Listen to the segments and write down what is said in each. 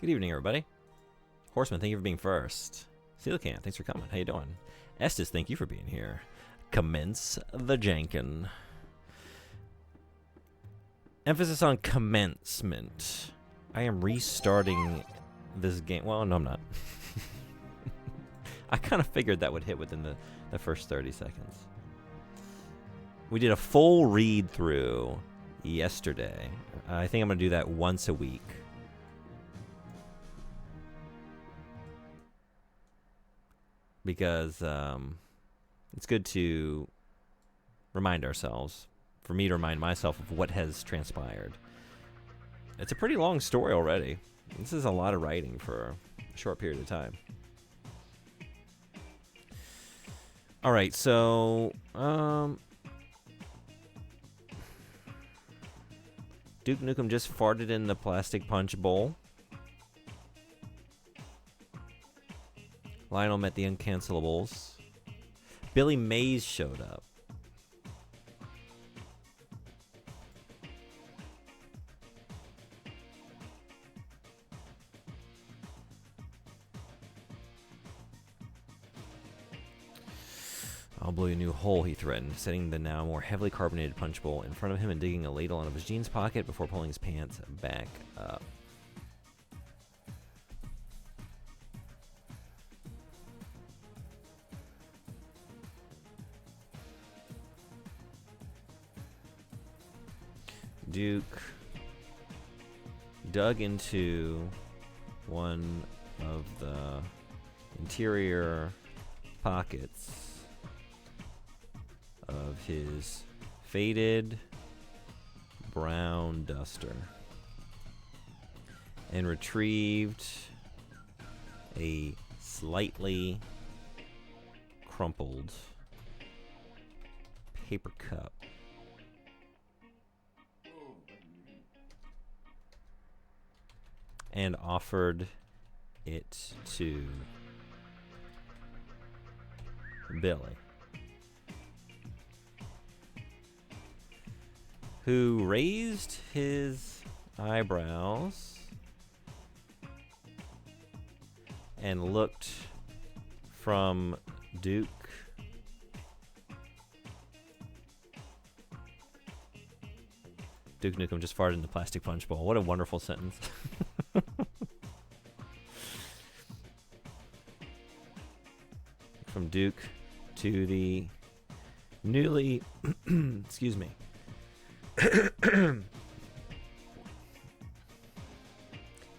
Good evening, everybody. Horseman, thank you for being first. Coelacanth, thanks for coming. How you doing? Estes, thank you for being here. Commence the Jankin. Emphasis on commencement. I am restarting this game. Well, no, I'm not. I kind of figured that would hit within the first 30 seconds. We did a full read through yesterday. I think I'm going to do that once a week. Because it's good to remind ourselves, for me to remind myself of what has transpired. It's a pretty long story already. This is a lot of writing for a short period of time. All right, so Duke Nukem just farted in the plastic punch bowl. Lionel met the uncancellables. Billy Mays showed up. I'll blow you a new hole, he threatened, setting the now more heavily carbonated punch bowl in front of him and digging a ladle out of his jeans pocket before pulling his pants back up. Duke dug into one of the interior pockets of his faded brown duster and retrieved a slightly crumpled paper cup. And offered it to Billy, who raised his eyebrows and looked from Duke Nukem just farted in the plastic punch bowl. What a wonderful sentence. From Duke to the newly, excuse me, to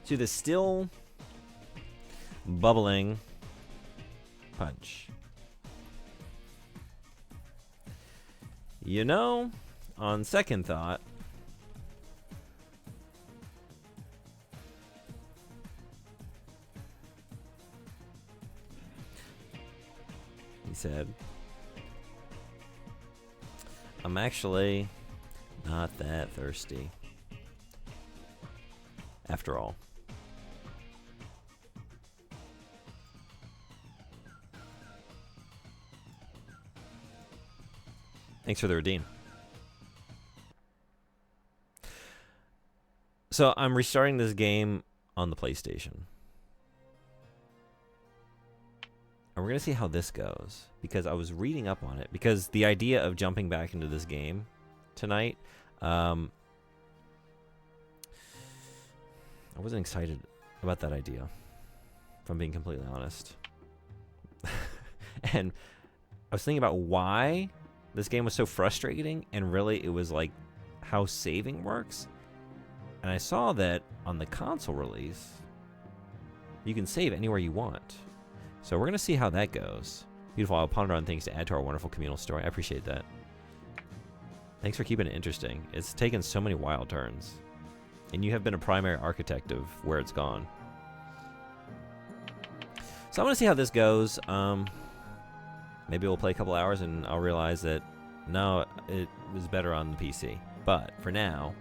the still bubbling punch. You know, on second thought, said, I'm actually not that thirsty after all. Thanks for the redeem. So I'm restarting this game on the PlayStation. And we're going to see how this goes, because I was reading up on it, because the idea of jumping back into this game tonight, I wasn't excited about that idea, if I'm being completely honest. And I was thinking about why this game was so frustrating, and really it was like how saving works. And I saw that on the console release, you can save anywhere you want. So we're going to see how that goes. Beautiful. I'll ponder on things to add to our wonderful communal story. I appreciate that. Thanks for keeping it interesting. It's taken so many wild turns. And you have been a primary architect of where it's gone. So I'm going to see how this goes. Maybe we'll play a couple hours and I'll realize that, no, it was better on the PC. But for now,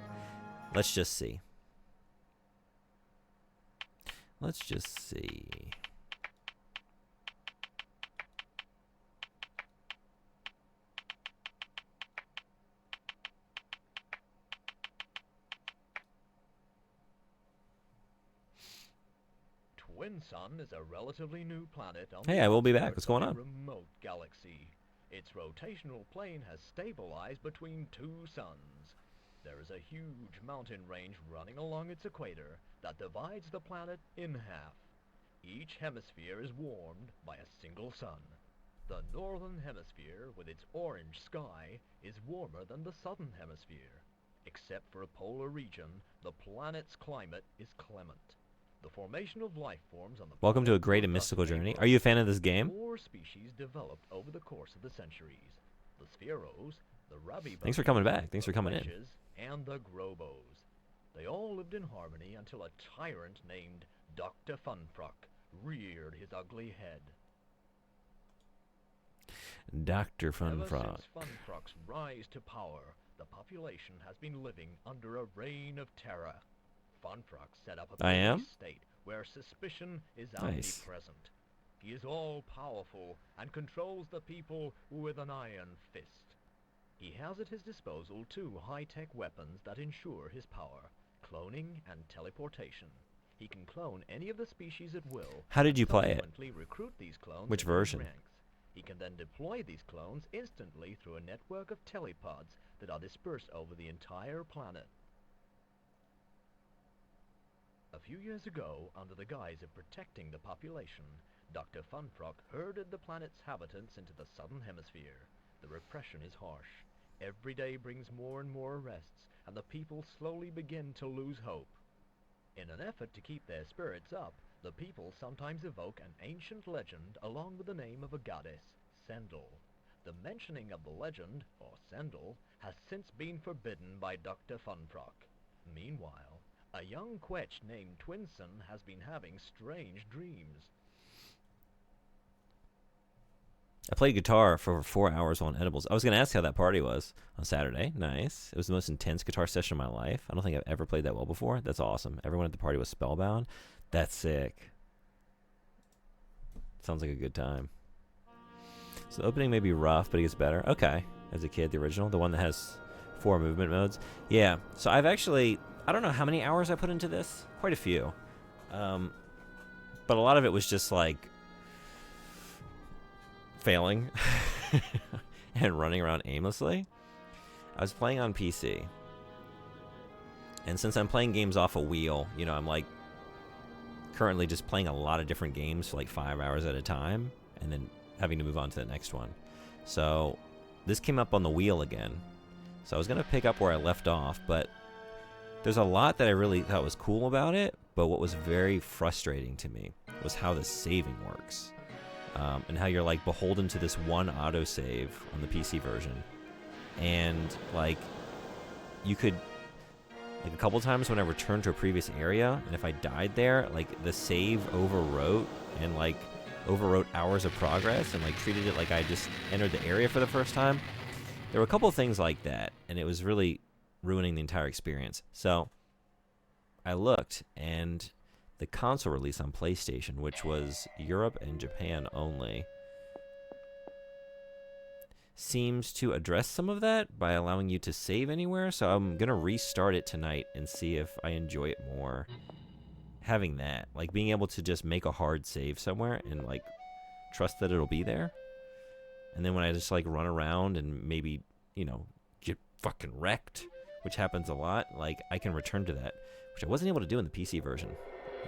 let's just see. Let's just see. Twinsen is a relatively new planet on Hey, the I will be back. outskirts What's going of a on? remote galaxy. Its rotational plane has stabilized between two suns. There is a huge mountain range running along its equator that divides the planet in half. Each hemisphere is warmed by a single sun. The northern hemisphere, with its orange sky, is warmer than the southern hemisphere. Except for a polar region, the planet's climate is clement. The formation of life forms on the Welcome to a planet great was and thus mystical journey. Are favorable. you a fan of this game? Four species developed over the course of the centuries: the Spheros, the Rabi Thanks for coming back. Thanks for coming in. and the Grobos. They all lived in harmony until a tyrant named Dr. Funfrock reared his ugly head. Dr. Ever Funfrock. since Funfrock's rise to power, the population has been living under a reign of terror. Funfrock set up a police state where suspicion is Nice. omnipresent. He is all-powerful and controls the people with an iron fist. He has at his disposal two high-tech weapons that ensure his power: cloning and teleportation. He can clone any of the species at will. How did you play it? Subsequently recruit these clones Which into his version? ranks. He can then deploy these clones instantly through a network of telepods that are dispersed over the entire planet. A few years ago, under the guise of protecting the population, Dr. Funfrock herded the planet's inhabitants into the southern hemisphere. The repression is harsh. Every day brings more and more arrests, and the people slowly begin to lose hope. In an effort to keep their spirits up, the people sometimes evoke an ancient legend along with the name of a goddess, Sendel. The mentioning of the legend, or Sendel, has since been forbidden by Dr. Funfrock. Meanwhile, a young quetch named Twinsen has been having strange dreams. I played guitar for over 4 hours on edibles. I was going to ask how that party was on Saturday. Nice. It was the most intense guitar session of my life. I don't think I've ever played that well before. That's awesome. Everyone at the party was spellbound. That's sick. Sounds like a good time. So the opening may be rough, but it gets better. Okay. As a kid, the original, the one that has 4 movement modes. Yeah. So I've actually, I don't know how many hours I put into this. Quite a few. But a lot of it was just like failing and running around aimlessly. I was playing on PC. And since I'm playing games off a wheel, you know, I'm like currently just playing a lot of different games for like 5 hours at a time and then having to move on to the next one. So this came up on the wheel again. So I was going to pick up where I left off, but there's a lot that I really thought was cool about it, but what was very frustrating to me was how the saving works. And how you're like beholden to this one autosave on the PC version. And like you could, like a couple times when I returned to a previous area, and if I died there, like the save overwrote and like overwrote hours of progress and like treated it like I just entered the area for the first time. There were a couple of things like that, and it was really ruining the entire experience. So I looked, and the console release on PlayStation, which was Europe and Japan only, seems to address some of that by allowing you to save anywhere. So I'm going to restart it tonight and see if I enjoy it more. Having that, like being able to just make a hard save somewhere and like trust that it'll be there. And then when I just like run around and maybe, you know, get fucking wrecked, which happens a lot, like I can return to that, which I wasn't able to do in the PC version.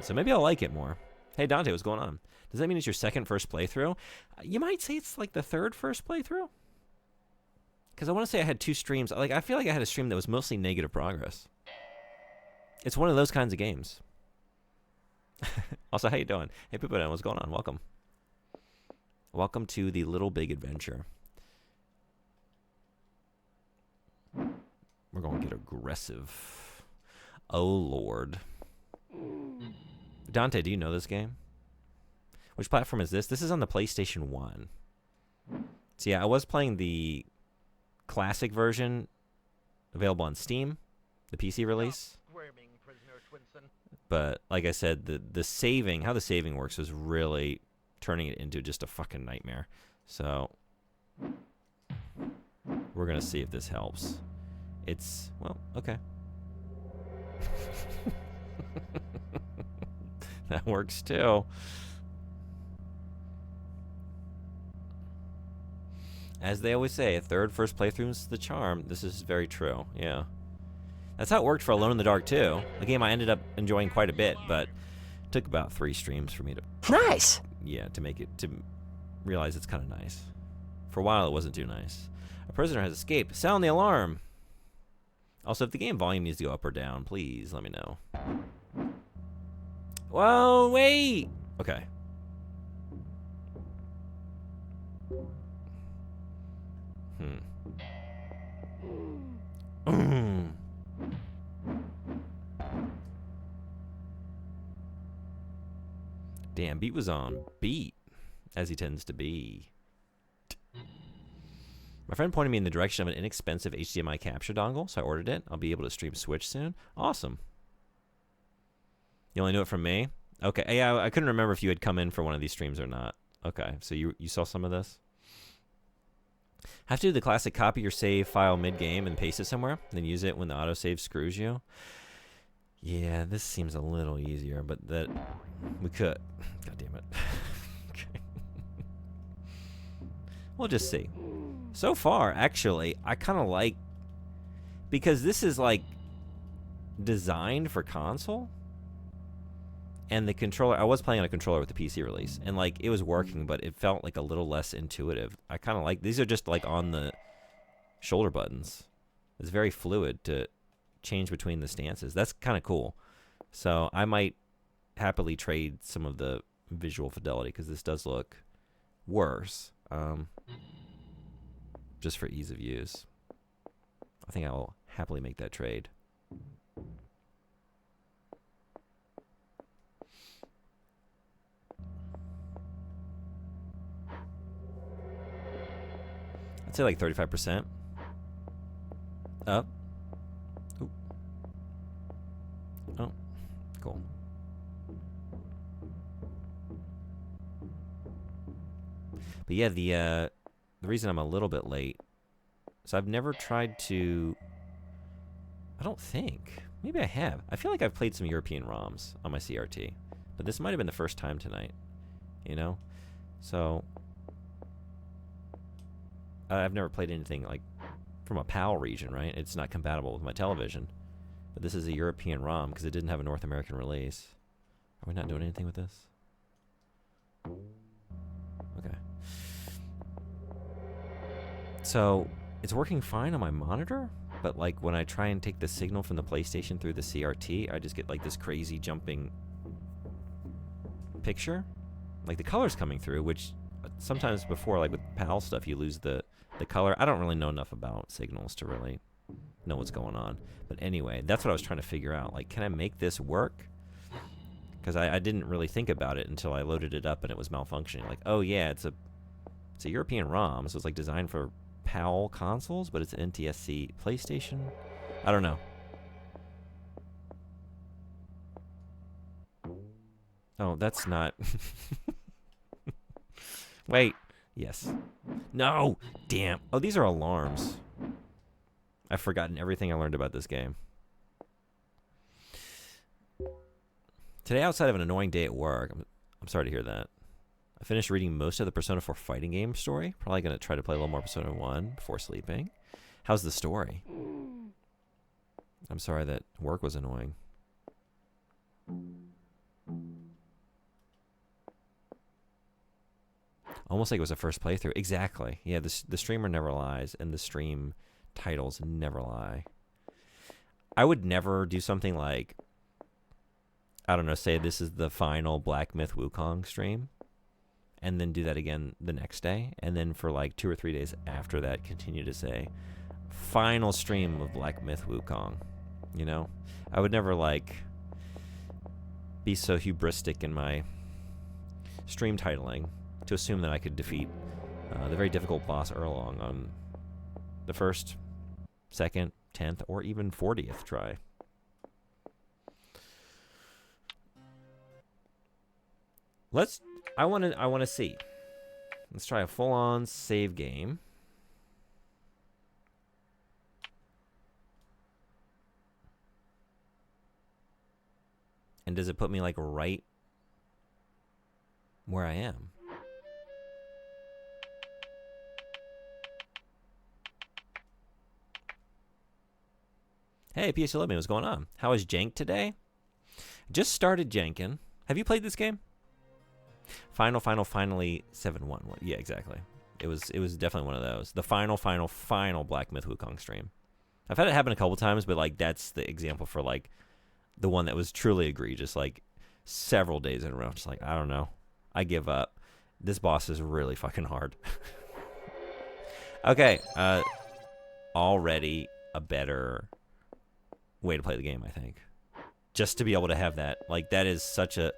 So maybe I'll like it more. Hey, Dante, what's going on? Does that mean it's your first playthrough? You might say it's like the first playthrough. Because I want to say I had 2 streams. Like I feel like I had a stream that was mostly negative progress. It's one of those kinds of games. Also, how you doing? Hey, Pippadon, what's going on? Welcome. Welcome to the Little Big Adventure. We're going to get aggressive. Oh, Lord. Dante, do you know this game? Which platform is this? This is on the PlayStation 1. So yeah, I was playing the classic version available on Steam, the PC release. But like I said, the saving, how the saving works was really turning it into just a fucking nightmare. So we're going to see if this helps. It's, well, okay. That works too. As they always say, a third first playthrough is the charm. This is very true. Yeah. That's how it worked for Alone in the Dark too. A game I ended up enjoying quite a bit, but it took about 3 streams for me to Nice. Yeah, to make it to realize it's kind of nice. For a while it wasn't too nice. A prisoner has escaped. Sound the alarm. Also, if the game volume needs to go up or down, please let me know. Whoa, wait. Okay. Damn, beat was on beat, as he tends to be. My friend pointed me in the direction of an inexpensive HDMI capture dongle, so I ordered it. I'll be able to stream Switch soon. Awesome. You only knew it from me? Okay, yeah, I couldn't remember if you had come in for one of these streams or not. Okay, so you saw some of this? Have to do the classic copy your save file mid-game and paste it somewhere, then use it when the autosave screws you. Yeah, this seems a little easier, but that we could. God damn it. Okay. We'll just see. So far, actually, I kind of like, because this is like designed for console, and the controller, I was playing on a controller with the PC release, and like it was working, but it felt like a little less intuitive. I kind of like, these are just like on the shoulder buttons. It's very fluid to change between the stances. That's kind of cool. So I might happily trade some of the visual fidelity, because this does look worse, just for ease of use. I think I'll happily make that trade. I'd say like 35% up. Ooh. Oh, cool. But yeah, the reason I'm a little bit late, so I've never tried to, I don't think, maybe I have. I feel like I've played some European ROMs on my CRT, but this might have been the first time tonight, you know? So I've never played anything like from a PAL region, right? It's not compatible with my television. But this is a European ROM because it didn't have a North American release. Are we not doing anything with this? Okay. So it's working fine on my monitor, but like when I try and take the signal from the PlayStation through the CRT, I just get like this crazy jumping picture. Like the color's coming through, which sometimes before, like with PAL stuff, you lose the color. I don't really know enough about signals to really know what's going on. But anyway, that's what I was trying to figure out. Like, can I make this work? Because I didn't really think about it until I loaded it up and it was malfunctioning. Like, oh yeah, it's a European ROM, so it's like designed for PAL consoles, but it's an NTSC PlayStation. I don't know. Oh, that's not. Wait. Yes. No! Damn. Oh, these are alarms. I've forgotten everything I learned about this game. Today, outside of an annoying day at work, I'm sorry to hear that. I finished reading most of the Persona 4 fighting game story. Probably going to try to play a little more Persona 1 before sleeping. How's the story? I'm sorry that work was annoying. Almost like it was a first playthrough. Exactly. Yeah, the streamer never lies, and the stream titles never lie. I would never do something like, I don't know, say this is the final Black Myth Wukong stream, and then do that again the next day, and then for like 2 or 3 days after that, continue to say, final stream of Black Myth Wukong. You know? I would never, like, be so hubristic in my stream titling to assume that I could defeat the very difficult boss Erlong on the first, second, 10th, or even 40th try. I want to see. Let's try a full-on save game. And does it put me like right where I am. Hey, PS11, what's going on? How is Jank today? Just started Jankin. Have you played this game? Finally 7-1. Yeah, exactly. It was definitely one of those. The final Black Myth Wukong stream. I've had it happen a couple times, but like that's the example for like the one that was truly egregious, like several days in a row. Just like, I don't know. I give up. This boss is really fucking hard. Okay. Already a better way to play the game, I think. Just to be able to have that. Like, that is such a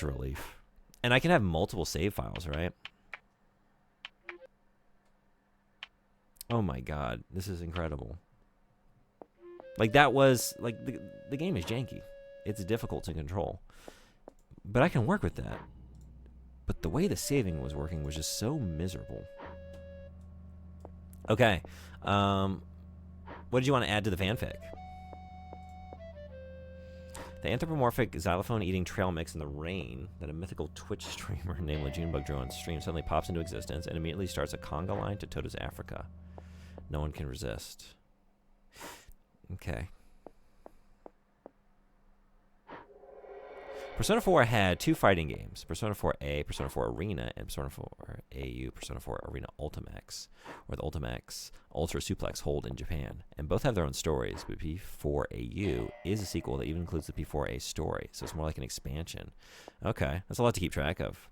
relief. And I can have multiple save files, right? Oh my god, this is incredible. Like, that was, like, the game is janky. It's difficult to control. But I can work with that. But the way the saving was working was just so miserable. Okay. What did you want to add to the fanfic? The anthropomorphic xylophone-eating trail mix in the rain that a mythical Twitch streamer named Lejunebug drew on stream suddenly pops into existence and immediately starts a conga line to Toto's Africa. No one can resist. Okay. Persona 4 had 2 fighting games, Persona 4A, Persona 4 Arena, and Persona 4 AU, Persona 4 Arena Ultimax, or the Ultimax Ultra Suplex hold in Japan. And both have their own stories, but P4AU is a sequel that even includes the P4A story, so it's more like an expansion. Okay, that's a lot to keep track of.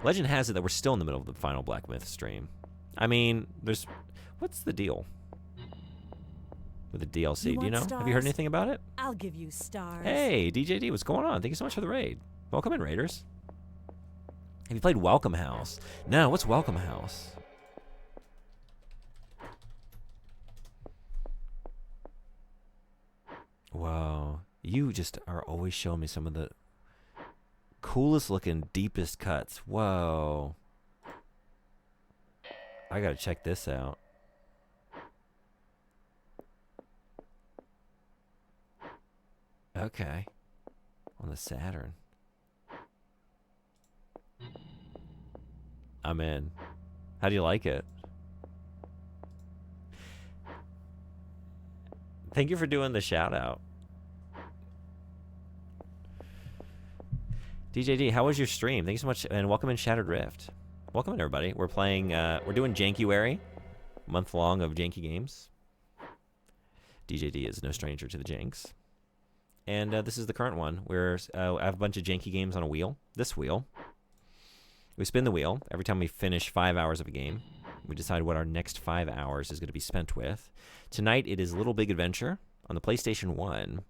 Legend has it that we're still in the middle of the final Black Myth stream. I mean, there's... What's the deal with the DLC? Do you know? Stars? Have you heard anything about it? I'll give you stars. Hey, DJD, what's going on? Thank you so much for the raid. Welcome in, Raiders. Have you played Welcome House? No, what's Welcome House? Wow. You just are always showing me some of the coolest looking, deepest cuts. Whoa. I gotta check this out. Okay. On the Saturn. I'm in. How do you like it? Thank you for doing the shout out. DJD, how was your stream? Thank you so much, and welcome in Shattered Rift. Welcome in, everybody. We're playing, we're doing Jankuary, month long of janky games. DJD is no stranger to the janks. And this is the current one, where I have a bunch of janky games on a wheel. This wheel. We spin the wheel. Every time we finish 5 hours of a game, we decide what our next 5 hours is going to be spent with. Tonight, it is Little Big Adventure on the PlayStation 1.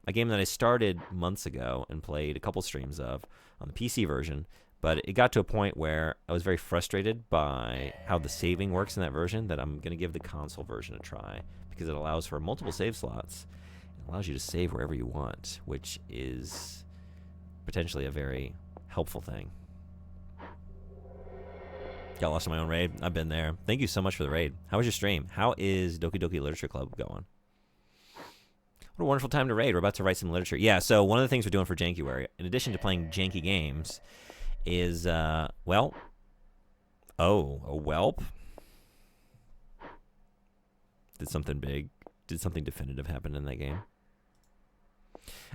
A game that I started months ago and played a couple streams of on the PC version, but it got to a point where I was very frustrated by how the saving works in that version that I'm going to give the console version a try because it allows for multiple save slots. It allows you to save wherever you want, which is potentially a very helpful thing. Got lost in my own raid. I've been there. Thank you so much for the raid. How was your stream? How is Doki Doki Literature Club going? What a wonderful time to raid. We're about to write some literature. Yeah, so one of the things we're doing for Jankuary, in addition to playing janky games, is, well, oh, a whelp? Did something big, did something definitive happen in that game?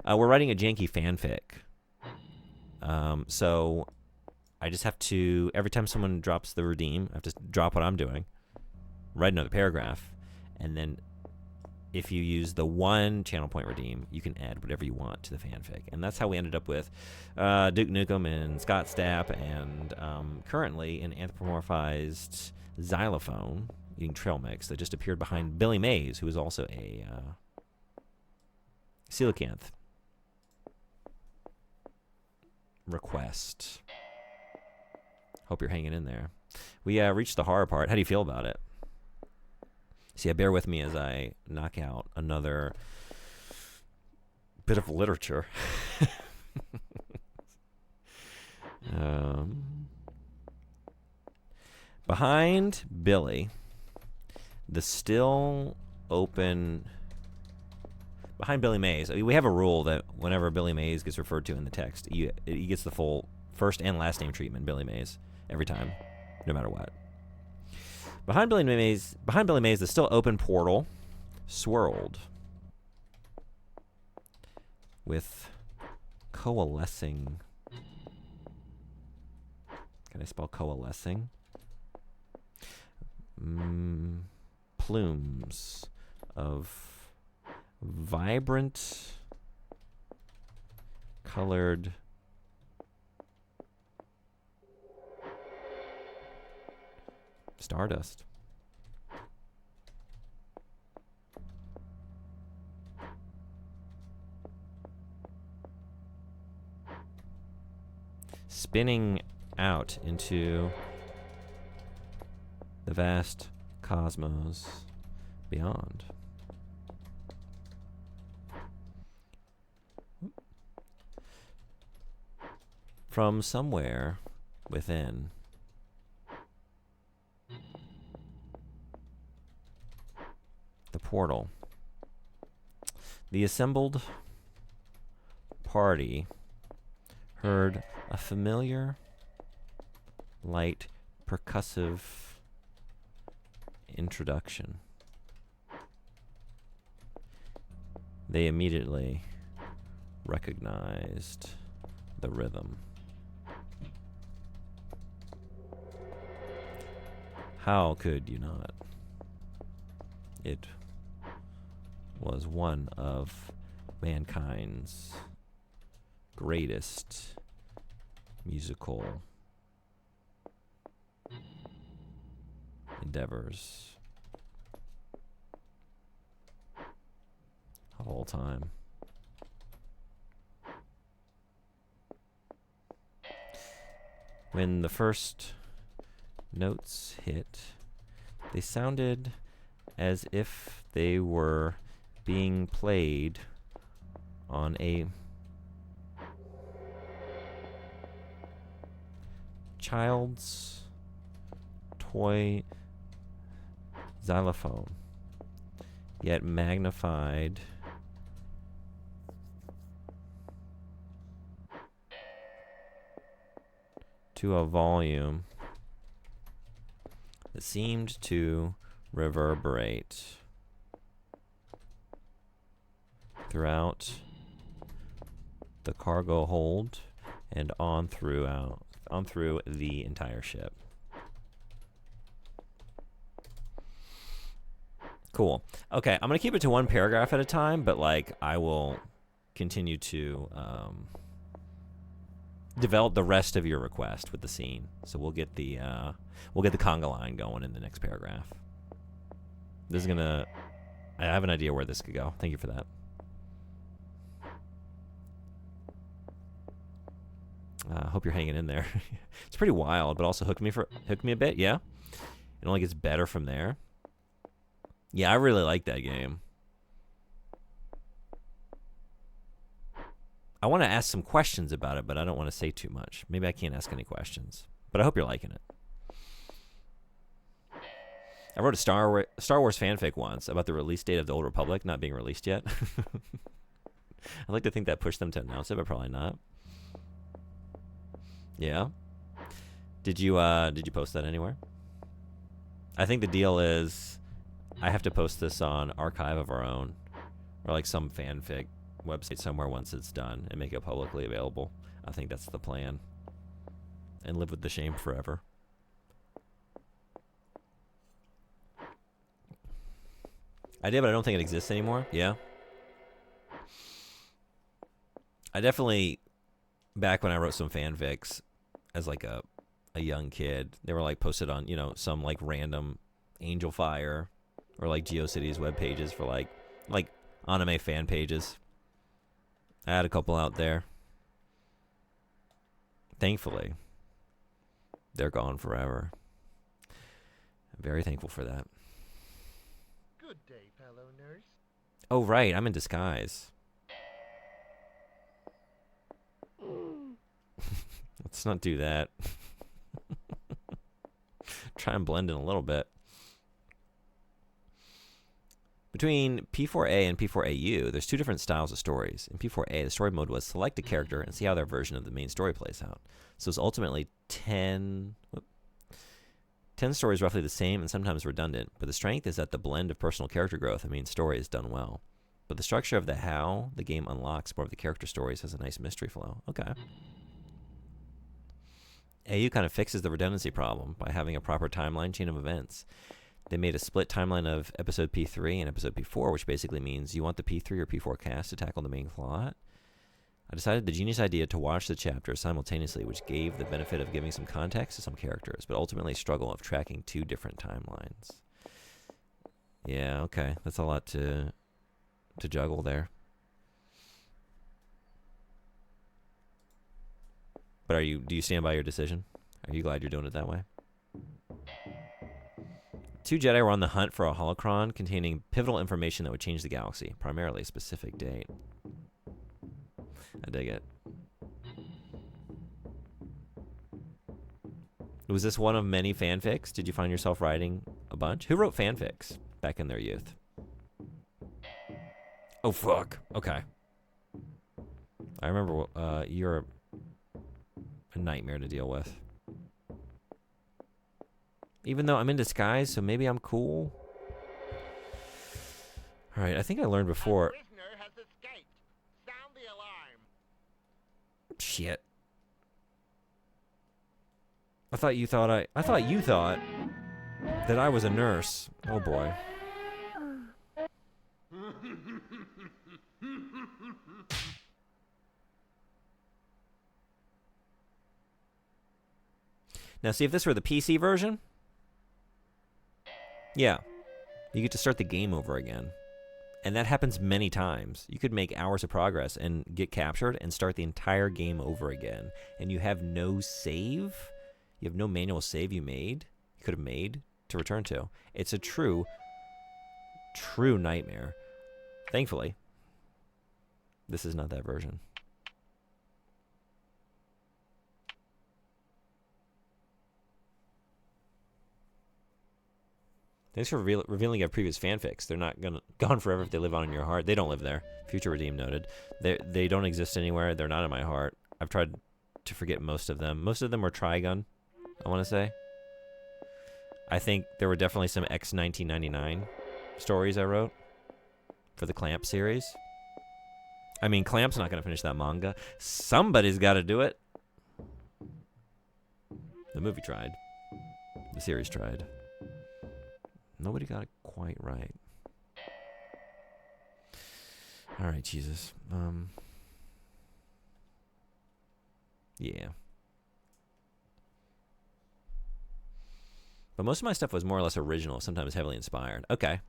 We're writing a janky fanfic. So I just have to, every time someone drops the redeem, I have to drop what I'm doing, write another paragraph, and then if you use the one channel point redeem, you can add whatever you want to the fanfic. And that's how we ended up with Duke Nukem and Scott Stapp and currently an anthropomorphized xylophone eating trail mix that just appeared behind Billy Mays, who is also a coelacanth request. Hope you're hanging in there. We reached the horror part. How do you feel about it? See, bear with me as I knock out another bit of literature. Behind Billy, the still open Behind Billy Mays. I mean, we have a rule that whenever Billy Mays gets referred to in the text, he gets the full first and last name treatment, Billy Mays, every time, no matter what. Behind Billy Mays, the still open portal swirled with coalescing. Can I spell coalescing? Plumes of vibrant colored stardust. Spinning out into the vast cosmos beyond. From somewhere within, the portal, the assembled party heard a familiar, light, percussive introduction. They immediately recognized the rhythm. How could you not? It was one of mankind's greatest musical endeavors of all time. When the first notes hit, they sounded as if they were being played on a child's toy xylophone, yet magnified to a volume that seemed to reverberate throughout the cargo hold and on through the entire ship. Cool. Okay, I'm gonna keep it to one paragraph at a time, but like I will continue to develop the rest of your request with the scene. So we'll get the conga line going in the next paragraph. This is gonna. I have an idea where this could go. Thank you for that. Hope you're hanging in there. It's pretty wild, but also hooked me a bit. Yeah, it only gets better from there. Yeah, I really like that game. I want to ask some questions about it, but I don't want to say too much. Maybe I can't ask any questions, but I hope you're liking it. I wrote a Star Wars fanfic once about the release date of the Old Republic not being released yet. I'd like to think that pushed them to announce it, but probably not. Yeah. Did you post that anywhere? I think the deal is I have to post this on Archive of Our Own or like some fanfic website somewhere once it's done and make it publicly available. I think that's the plan. And live with the shame forever. I did, but I don't think it exists anymore. Yeah. I definitely, back when I wrote some fanfics as like a young kid, they were like posted on, some like random Angel Fire or like GeoCities web pages for like anime fan pages. I had a couple out there. Thankfully, they're gone forever. I'm very thankful for that. Good day, fellow nurse. Oh, right. I'm in disguise. Let's not do that. Try and blend in a little bit. Between P4A and P4AU, there's two different styles of stories. In P4A, the story mode was select a character and see how their version of the main story plays out. So it's ultimately 10 stories roughly the same and sometimes redundant, but the strength is that the blend of personal character growth and main story is done well. But the structure of the how the game unlocks more of the character stories has a nice mystery flow. Okay. AU kind of fixes the redundancy problem by having a proper timeline chain of events. They made a split timeline of episode P3 and episode P4, which basically means you want the P3 or P4 cast to tackle the main plot. I decided the genius idea to watch the chapters simultaneously, which gave the benefit of giving some context to some characters, but ultimately struggle of tracking two different timelines. Yeah, okay. That's a lot to juggle there. But do you stand by your decision? Are you glad you're doing it that way? Two Jedi were on the hunt for a holocron containing pivotal information that would change the galaxy, primarily a specific date. I dig it. Was this one of many fanfics? Did you find yourself writing a bunch? Who wrote fanfics back in their youth? Oh, fuck. Okay. I remember you're a nightmare to deal with. Even though I'm in disguise, so maybe I'm cool. All right, I think I learned before. A prisoner has escaped. Sound the alarm. Shit. I thought you thought that I was a nurse. Oh boy. Now see if this were the PC version. Yeah. You get to start the game over again. And that happens many times. You could make hours of progress and get captured and start the entire game over again. And you have no save. You have no manual save you could have made to return to. It's a true nightmare. Thankfully, this is not that version. Thanks for revealing you have previous fanfics. They're not gone forever if they live on in your heart. They don't live there. Future Redeem noted. They don't exist anywhere. They're not in my heart. I've tried to forget most of them. Most of them were Trigun, I want to say. I think there were definitely some X-1999 stories I wrote for the Clamp series. I mean, Clamp's not going to finish that manga. Somebody's got to do it. The movie tried. The series tried. Nobody got it quite right. All right, Jesus. Yeah. But most of my stuff was more or less original, sometimes heavily inspired. Okay.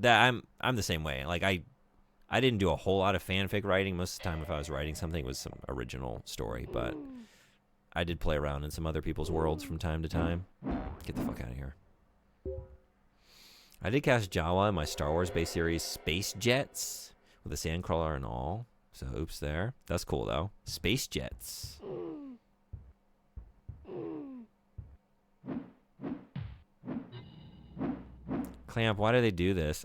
I'm the same way. Like I didn't do a whole lot of fanfic writing. Most of the time if I was writing something it was some original story, but I did play around in some other people's worlds from time to time. Get the fuck out of here. I did cast Jawa in my Star Wars base series Space Jets with a sandcrawler and all. So oops there. That's cool though. Space Jets. Clamp, why do they do this?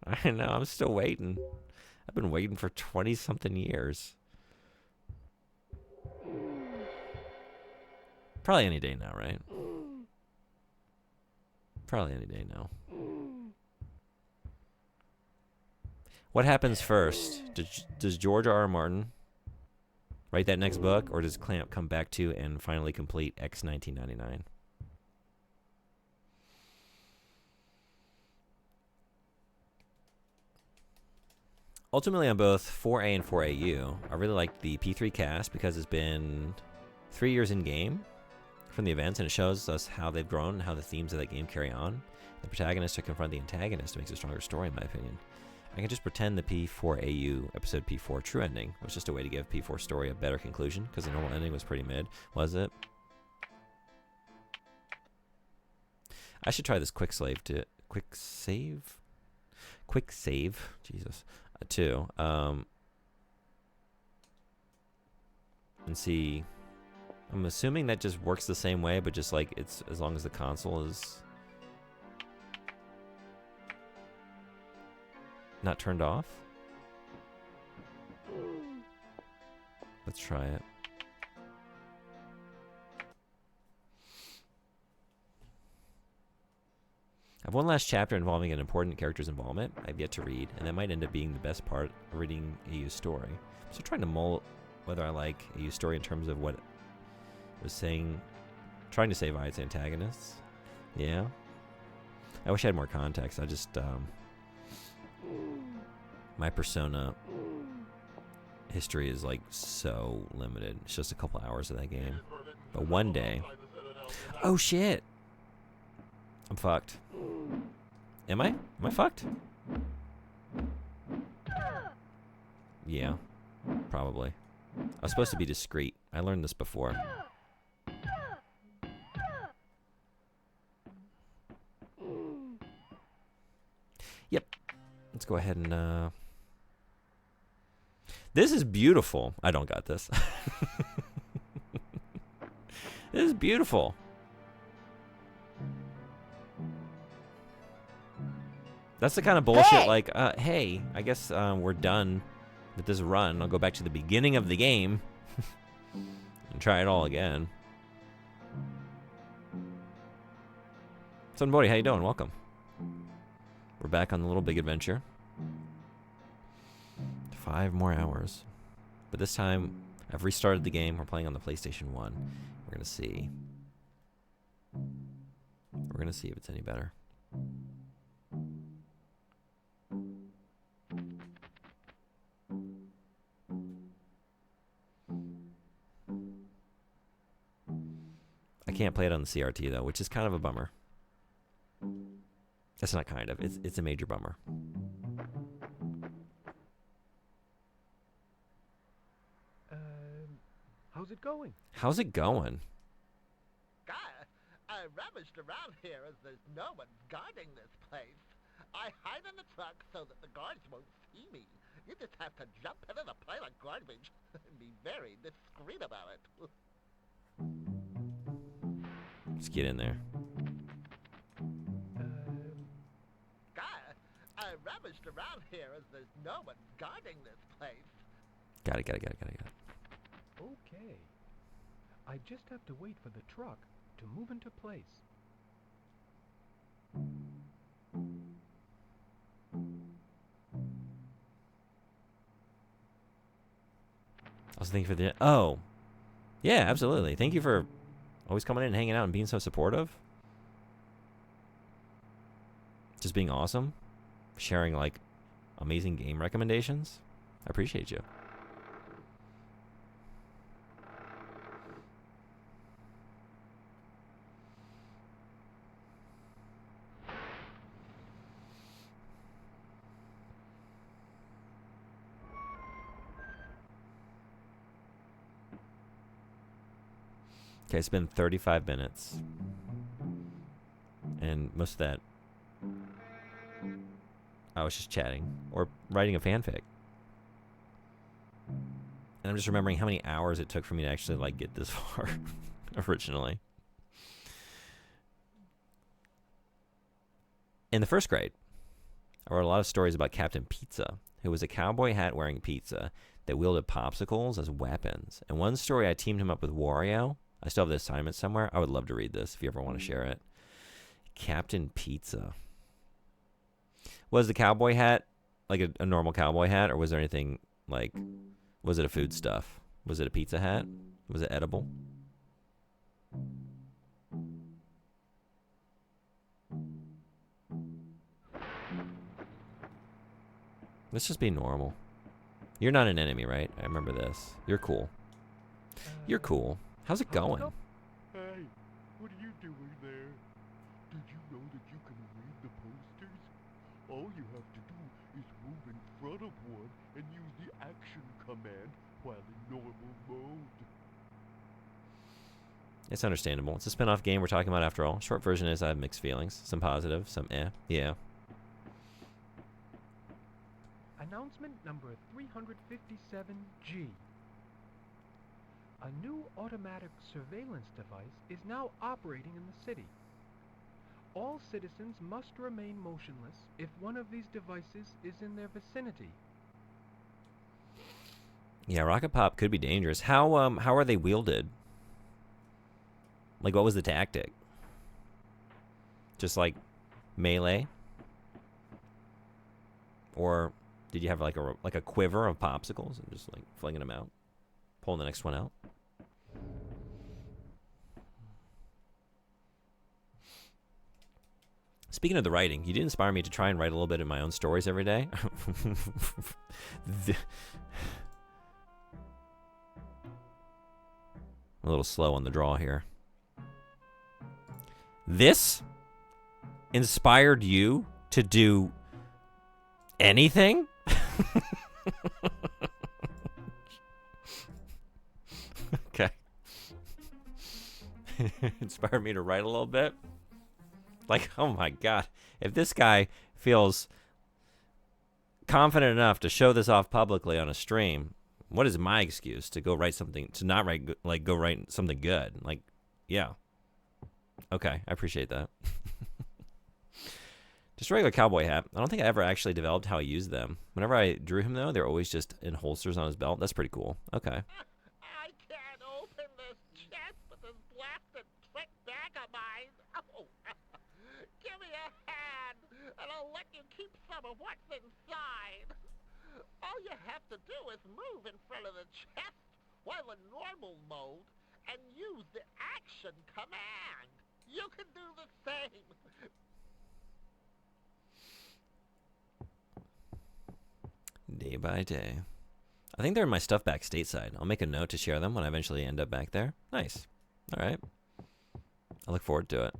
I know, I'm still waiting. I've been waiting for 20-something years. Probably any day now, right? Probably any day now. What happens first? Does George R.R. Martin write that next book, or does Clamp come back to and finally complete X-1999? Ultimately, on both 4A and 4AU, I really like the P3 cast because it's been 3 years in game from the events, and it shows us how they've grown and how the themes of that game carry on. The protagonist to confront the antagonist makes a stronger story, in my opinion. I can just pretend the P4AU episode P4 true ending was just a way to give P4 story a better conclusion, because the normal ending was pretty mid, was it? I should try this quick save, Jesus, too, and see. I'm assuming that just works the same way, but just like it's as long as the console is not turned off? Let's try it. I have one last chapter involving an important character's involvement I've yet to read, and that might end up being the best part of reading AU's story. I'm still trying to mull whether I like AU's story in terms of what it was saying, trying to say via its antagonists. Yeah. I wish I had more context. I just, my Persona history is like so limited. It's just a couple hours of that game. But one day, oh shit! I'm fucked. Am I? Am I fucked? Yeah, probably. I was supposed to be discreet. I learned this before. Yep. Let's go ahead and, this is beautiful. I don't got this. This is beautiful. That's the kind of bullshit, Hey! like, hey, I guess we're done with this run. I'll go back to the beginning of the game and try it all again. Son Bodhi, how you doing? Welcome. We're back on the little big adventure. 5 more hours. But this time, I've restarted the game. We're playing on the PlayStation 1. We're going to see. We're going to see if it's any better. I can't play it on the CRT, though, which is kind of a bummer. That's not kind of. It's a major bummer. How's it going? How's it going? Guy, I rummaged around here as there's no one guarding this place. I hide in the truck so that the guards won't see me. You just have to jump in a pile of garbage and be very discreet about it. Let's get in there. Guy, I rummaged around here as there's no one guarding this place. Got it. Okay. I just have to wait for the truck to move into place. I was thinking for the... Oh. Yeah, absolutely. Thank you for always coming in and hanging out and being so supportive. Just being awesome. Sharing, like, amazing game recommendations. I appreciate you. Okay, it's been 35 minutes. And most of that, I was just chatting or writing a fanfic. And I'm just remembering how many hours it took for me to actually, like, get this far originally. In the first grade, I wrote a lot of stories about Captain Pizza, who was a cowboy hat wearing pizza that wielded popsicles as weapons. In one story, I teamed him up with Wario. I still have the assignment somewhere. I would love to read this if you ever want to share it. Captain Pizza. Was the cowboy hat like a normal cowboy hat, or was there anything like, was it a food stuff? Was it a pizza hat? Was it edible? Let's just be normal. You're not an enemy, right? I remember this. You're cool. You're cool. How's it going? Hey, what are you doing there? Did you know that you can read the posters? All you have to do is move in front of one and use the action command while in normal mode. It's understandable. It's a spin-off game we're talking about after all. Short version is I have mixed feelings. Some positive, some eh. Yeah. Announcement number 357G. A new automatic surveillance device is now operating in the city. All citizens must remain motionless if one of these devices is in their vicinity. Yeah, rocket pop could be dangerous. How are they wielded? Like, what was the tactic? Just like melee? Or did you have like a quiver of popsicles and just like flinging them out, pulling the next one out? Speaking of the writing, you did inspire me to try and write a little bit of my own stories every day. I'm a little slow on the draw here. This inspired you to do anything? Okay. Inspired me to write a little bit. Like, oh my God. If this guy feels confident enough to show this off publicly on a stream, what is my excuse to go write something, to not write, like, go write something good? Like, yeah. Okay, I appreciate that. Just a regular cowboy hat. I don't think I ever actually developed how I used them. Whenever I drew him, though, they're always just in holsters on his belt. That's pretty cool. Okay. I can't open this chest with this blasted slick bag of mine. Oh, give me a hand, and I'll let you keep some of what's inside. All you have to do is move in front of the chest while in normal mode and use the action command. You can do the same. Day by day. I think they're in my stuff back stateside. I'll make a note to share them when I eventually end up back there. Nice. All right. I look forward to it.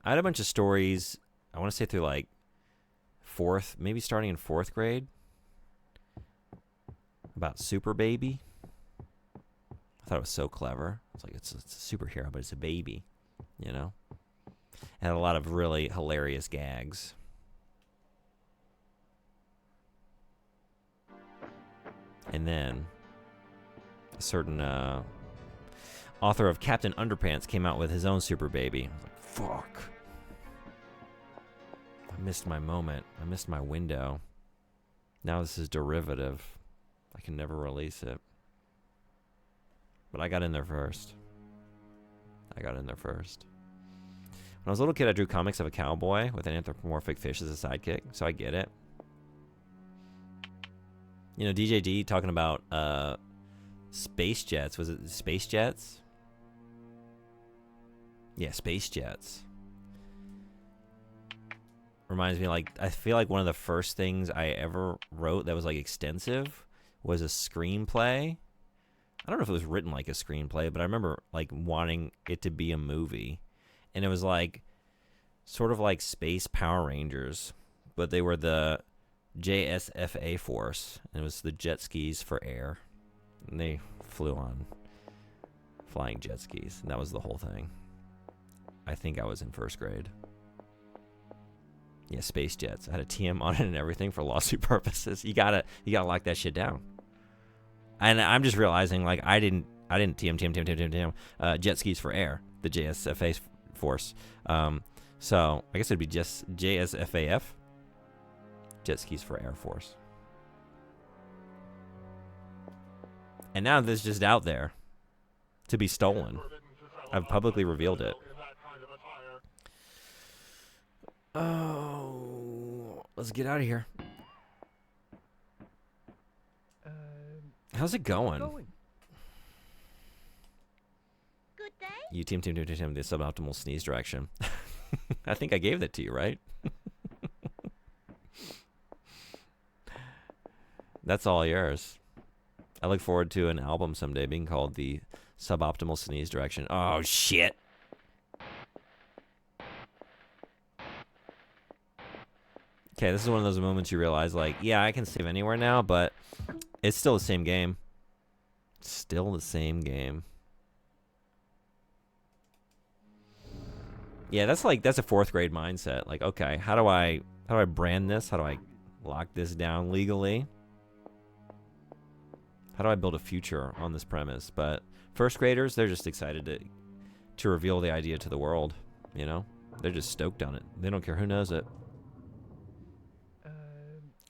I had a bunch of stories, I want to say through like maybe starting in 4th grade, about Super Baby. I thought it was so clever. It's like, it's a superhero, but it's a baby, you know? It had a lot of really hilarious gags. And then a certain author of Captain Underpants came out with his own Super Baby. I was like, fuck. I missed my moment. I missed my window. Now this is derivative. I can never release it. But I got in there first. When I was a little kid, I drew comics of a cowboy with an anthropomorphic fish as a sidekick, so I get it. You know, DJD talking about space jets. Was it space jets? Yeah, space jets. Reminds me, like, I feel like one of the first things I ever wrote that was, like, extensive was a screenplay. I don't know if it was written like a screenplay, but I remember, like, wanting it to be a movie. And it was, like, sort of like Space Power Rangers, but they were the JSFA force, and it was the jet skis for air. And they flew on flying jet skis, and that was the whole thing. I think I was in 1st grade. Yeah, space jets. I had a TM on it and everything for lawsuit purposes. You gotta lock that shit down. And I'm just realizing, like, I didn't TM jet skis for air, the JSFA force. So I guess it'd be just JSFAF, jet skis for Air Force. And now this is just out there to be stolen. I've publicly revealed it. Oh, let's get out of here. How's it going? Good day. You team the suboptimal sneeze direction. I think I gave that to you, right? That's all yours. I look forward to an album someday being called the Suboptimal Sneeze Direction. Oh, shit. Okay, this is one of those moments you realize, like, yeah, I can save anywhere now, but it's still the same game. Still the same game. Yeah, that's a 4th grade mindset. Like, okay, how do I brand this? How do I lock this down legally? How do I build a future on this premise? But 1st graders, they're just excited to to reveal the idea to the world, you know? They're just stoked on it. They don't care who knows it.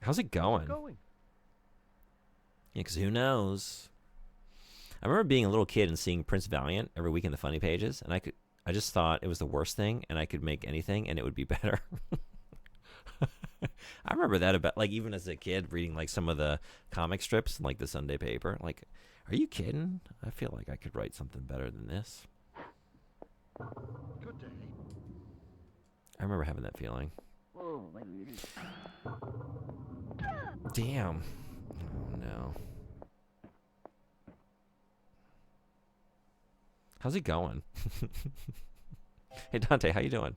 How's it going? Yeah, because who knows? I remember being a little kid and seeing Prince Valiant every week in the funny pages, and I just thought it was the worst thing, and I could make anything, and it would be better. I remember that about, like, even as a kid, reading, like, some of the comic strips in, like, the Sunday paper. Like, are you kidding? I feel like I could write something better than this. Good day. I remember having that feeling. Damn. Oh, no. How's it going? Hey, Dante, how you doing?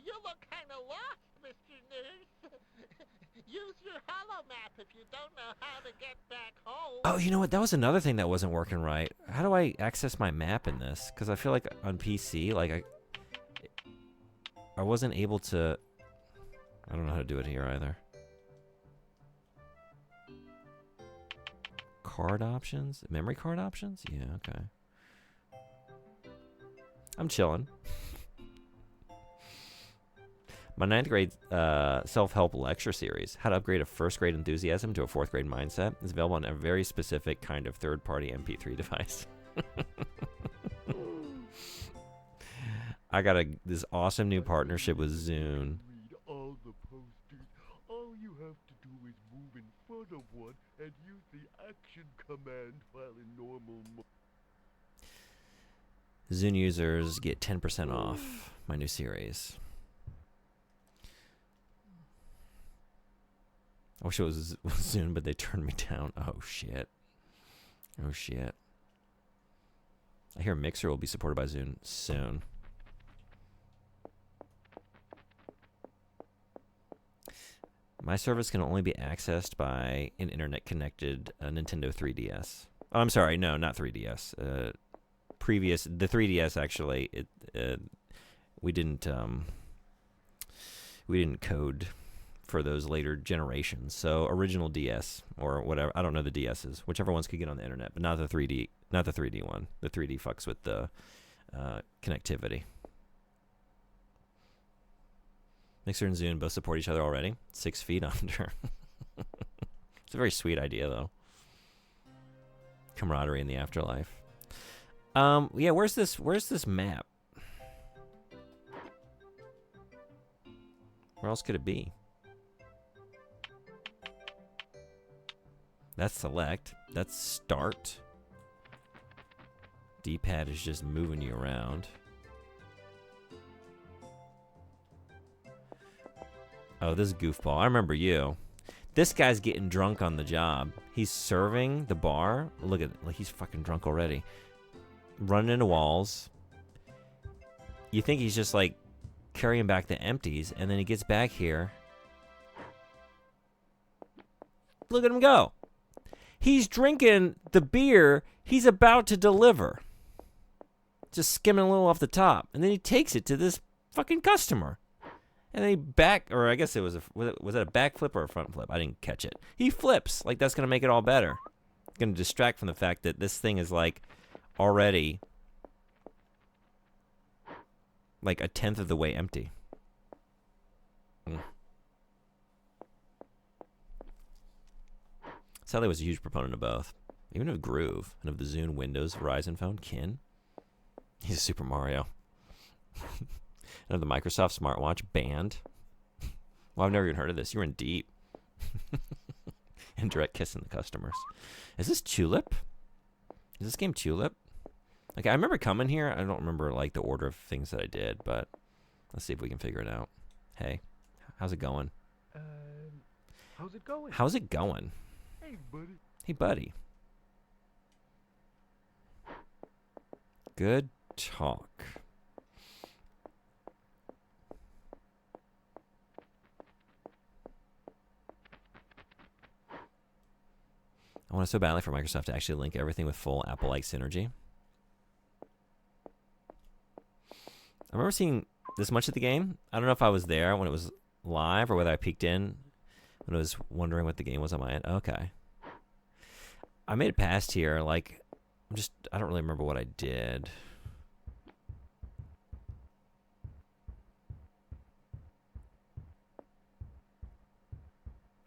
You look kind of lost, Mr. Nurse. Use your holo map if you don't know how to get back home. Oh, you know what? That was another thing that wasn't working right. How do I access my map in this? Because I feel like on PC, like I wasn't able to... I don't know how to do it here either. Card options? Memory card options? Yeah, okay. I'm chilling. My 9th grade self-help lecture series, How to Upgrade a First Grade Enthusiasm to a 4th Grade Mindset, is available on a very specific kind of third-party MP3 device. I got this awesome new partnership with Zune. Read all the posters. All you have to do is move in front of one and use the action command while in normal mode. Zune users get 10% off my new series. I wish it was Zune, but they turned me down. Oh, shit. Oh, shit. I hear Mixer will be supported by Zune soon. My service can only be accessed by an internet-connected Nintendo 3DS. Oh, I'm sorry. No, not 3DS. The 3DS, actually, we didn't code for those later generations. So original DS or whatever, I don't know the DSs, whichever ones could get on the internet, but not the 3D one. The 3D fucks with the connectivity. Mixer and Zune both support each other already. 6 feet under. It's a very sweet idea, though. Camaraderie in the afterlife. Yeah, where's this map? Where else could it be? That's select. That's start. D-pad is just moving you around. Oh, this goofball. I remember you. This guy's getting drunk on the job. He's serving the bar. Look at it. Like, he's fucking drunk already. Running into walls. You think he's just, like, carrying back the empties, and then he gets back here. Look at him go. He's drinking the beer he's about to deliver. Just skimming a little off the top. And then he takes it to this fucking customer. And then he or I guess it was was that a back flip or a front flip? I didn't catch it. He flips, like that's going to make it all better. Going to distract from the fact that this thing is like already like 1/10 of the way empty. Sally was a huge proponent of both. Even of Groove and of the Zune Windows Verizon phone. Kin. He's a Super Mario. And of the Microsoft smartwatch. Band. Well, I've never even heard of this. You're in deep. And direct kissing the customers. Is this Tulip? Is this game Tulip? Like, I remember coming here. I don't remember, like, the order of things that I did, but let's see if we can figure it out. Hey, how's it going? How's it going? How's it going? Hey, buddy. Hey, buddy. Good talk. I want it so badly for Microsoft to actually link everything with full Apple-like synergy. I remember seeing this much of the game. I don't know if I was there when it was live or whether I peeked in when I was wondering what the game was on my end. Okay. I made it past here, like, I don't really remember what I did.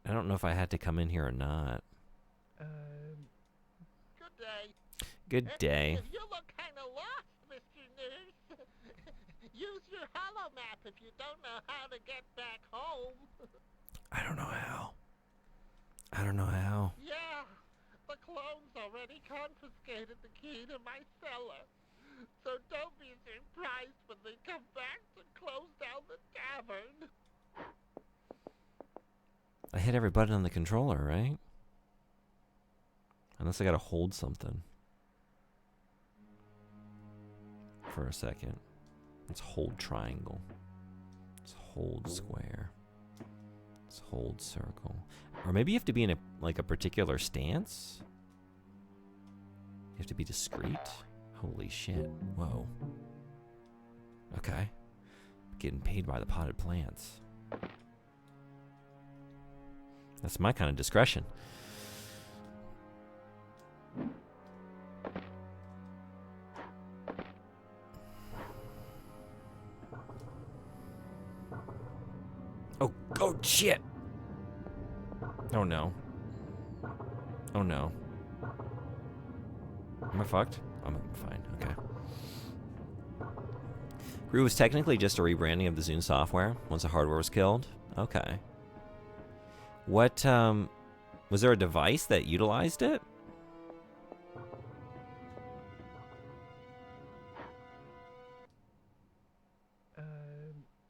I don't know if I had to come in here or not. Good day. Good day. You look kind of lost, Mr. Nurse. Use your hollow map if you don't know how to get back home. I don't know how. I don't know how. Yeah, the clones already confiscated the key to my cellar. So don't be surprised when they come back to close down the tavern. I hit every button on the controller, right? Unless I gotta hold something. For a second. Let's hold triangle. Let's hold square. Let's hold circle. Or maybe you have to be in a particular stance? You have to be discreet? Holy shit. Whoa. Okay. Getting paid by the potted plants. That's my kind of discretion. Oh shit! Oh no. Oh no. Am I fucked? I'm fine, okay. Groove was technically just a rebranding of the Zune software once the hardware was killed? Okay. What, was there a device that utilized it?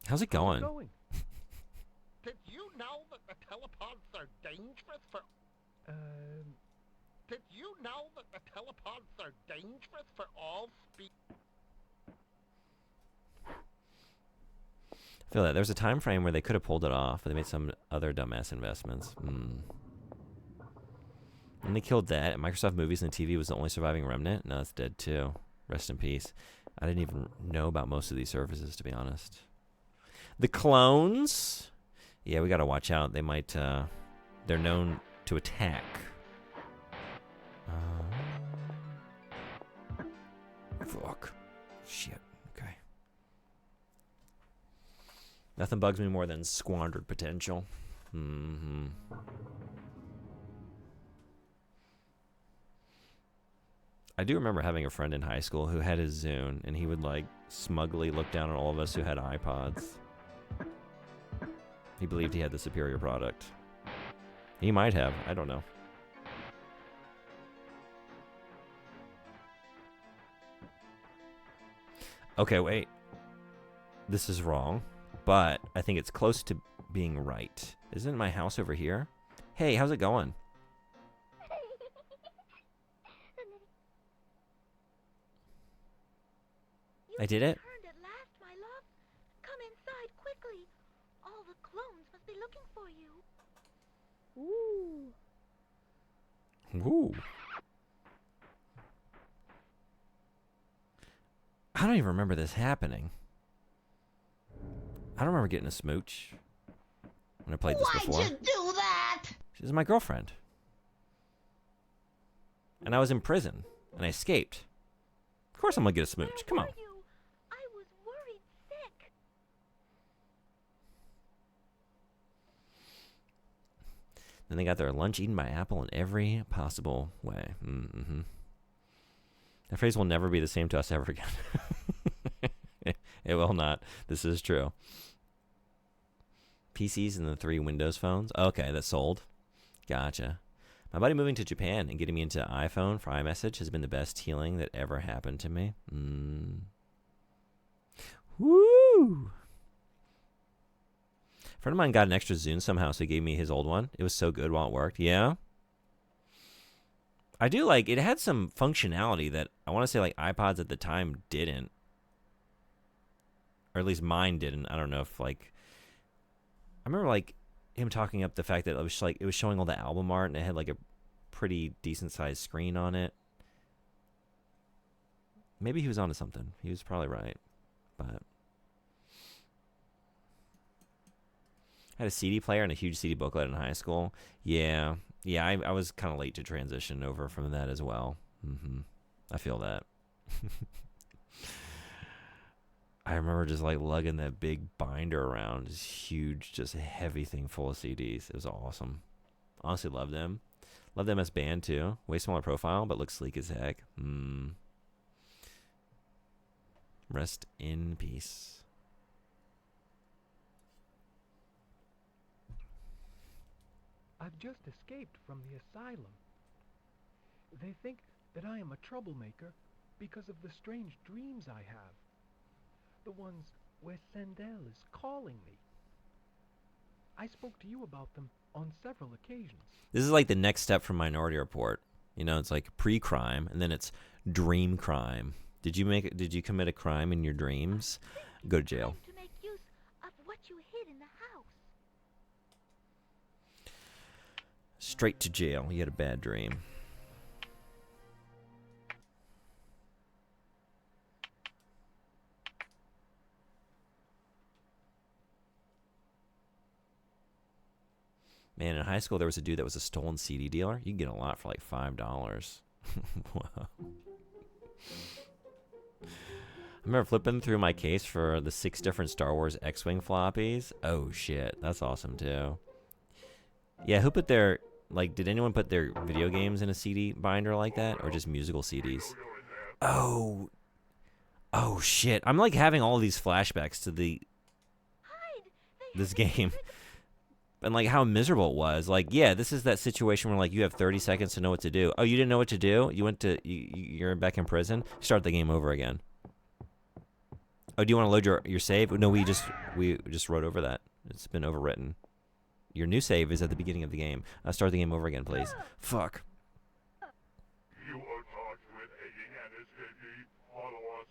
How's it going? Did you know that the telepods are dangerous for... Did you know that the telepods are dangerous for all species? I feel that there's a time frame where they could have pulled it off, but they made some other dumbass investments. And they killed that. And Microsoft Movies and TV was the only surviving remnant. No, it's dead too. Rest in peace. I didn't even know about most of these services, to be honest. The clones? Yeah, we gotta watch out. They might, they're known to attack. Fuck. Shit. Okay. Nothing bugs me more than squandered potential. I do remember having a friend in high school who had his Zune, and he would, like, smugly look down on all of us who had iPods. He believed he had the superior product. He might have. I don't know. Okay, wait. This is wrong, but I think it's close to being right. Isn't my house over here? Hey, how's it going? I did it? Returned at last, my love. Come inside quickly. All the clones must be looking for you. Ooh. Ooh. I don't even remember this happening. I don't remember getting a smooch when I played this before. Why'd you do that? She was my girlfriend. And I was in prison, and I escaped. Of course I'm gonna get a smooch. Come on. Where were you? I was worried sick. Then they got their lunch eaten by Apple in every possible way. That phrase will never be the same to us ever again. It will not. This is true. PCs and the 3 Windows phones. Okay, that's sold. Gotcha. My buddy moving to Japan and getting me into iPhone for iMessage has been the best healing that ever happened to me. Woo! A friend of mine got an extra Zune somehow, so he gave me his old one. It was so good while it worked. Yeah? I do like, it had some functionality that I want to say like iPods at the time didn't. Or at least mine didn't. I don't know if like, I remember like him talking up the fact that it was like, it was showing all the album art and it had like a pretty decent sized screen on it. Maybe he was onto something. He was probably right. But I had a CD player and a huge CD booklet in high school. Yeah, I was kind of late to transition over from that as well. I feel that. I remember just like lugging that big binder around, this huge, just heavy thing full of CDs. It was awesome. Honestly, love them. Love them as band too. Way smaller profile, but looks sleek as heck. Rest in peace. I've just escaped from the asylum. They think that I am a troublemaker because of the strange dreams I have. The ones where Sandel is calling me. I spoke to you about them on several occasions. This is like the next step from Minority Report. You know, it's like pre-crime, and then it's dream crime. Did you commit a crime in your dreams? Go to jail. To make use of what you hid in the house. Straight to jail. You had a bad dream. Man, in high school, there was a dude that was a stolen CD dealer. You can get a lot for like $5. Wow. I remember flipping through my case for the 6 different Star Wars X-Wing floppies. Oh, shit. That's awesome, too. Yeah, who put their... Like, did anyone put their video games in a CD binder like that? Or just musical CDs? Oh. Oh, shit. I'm, like, having all these flashbacks to this game. And, like, how miserable it was. Like, yeah, this is that situation where, like, you have 30 seconds to know what to do. Oh, you didn't know what to do? You're back in prison? Start the game over again. Oh, do you want to load your save? No, we just wrote over that. It's been overwritten. Your new save is at the beginning of the game. Start the game over again, please. Fuck. You are charged with aiding and escaping. Follow us.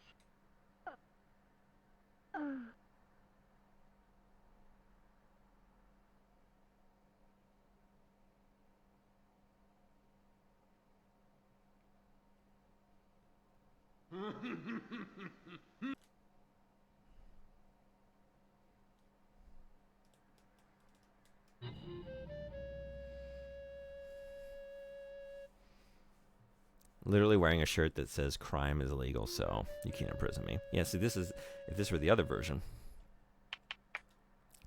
Literally wearing a shirt that says crime is illegal, so you can't imprison me. Yeah, see, this is... If this were the other version.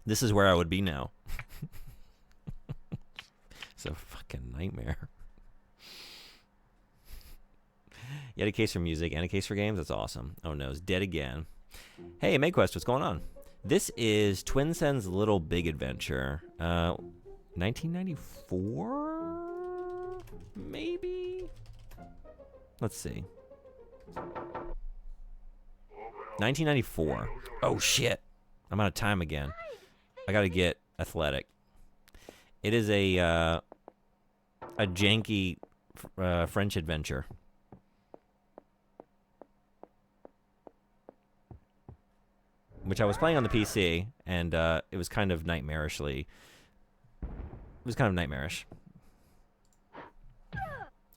This is where I would be now. It's a fucking nightmare. You had a case for music and a case for games? That's awesome. Oh no, it's dead again. Hey, MakeQuest, what's going on? This is Twinsen's Little Big Adventure. 1994? Maybe? Let's see. 1994. Oh, shit. I'm out of time again. I gotta get athletic. It is a janky French adventure. Which I was playing on the PC, and it was kind of nightmarishly... It was kind of nightmarish.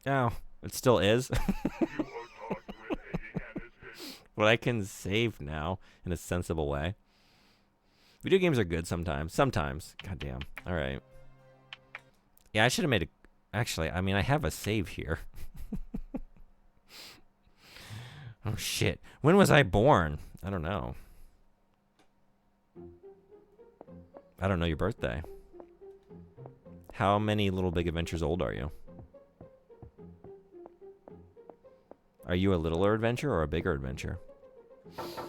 Oh, it still is. But I can save now in a sensible way. Video games are good sometimes. Sometimes. Goddamn. All right. Yeah, I should have made a... Actually, I mean, I have a save here. Oh, shit. When was I born? I don't know. I don't know your birthday. How many Little Big Adventures old are you? Are you a littler adventure or a bigger adventure?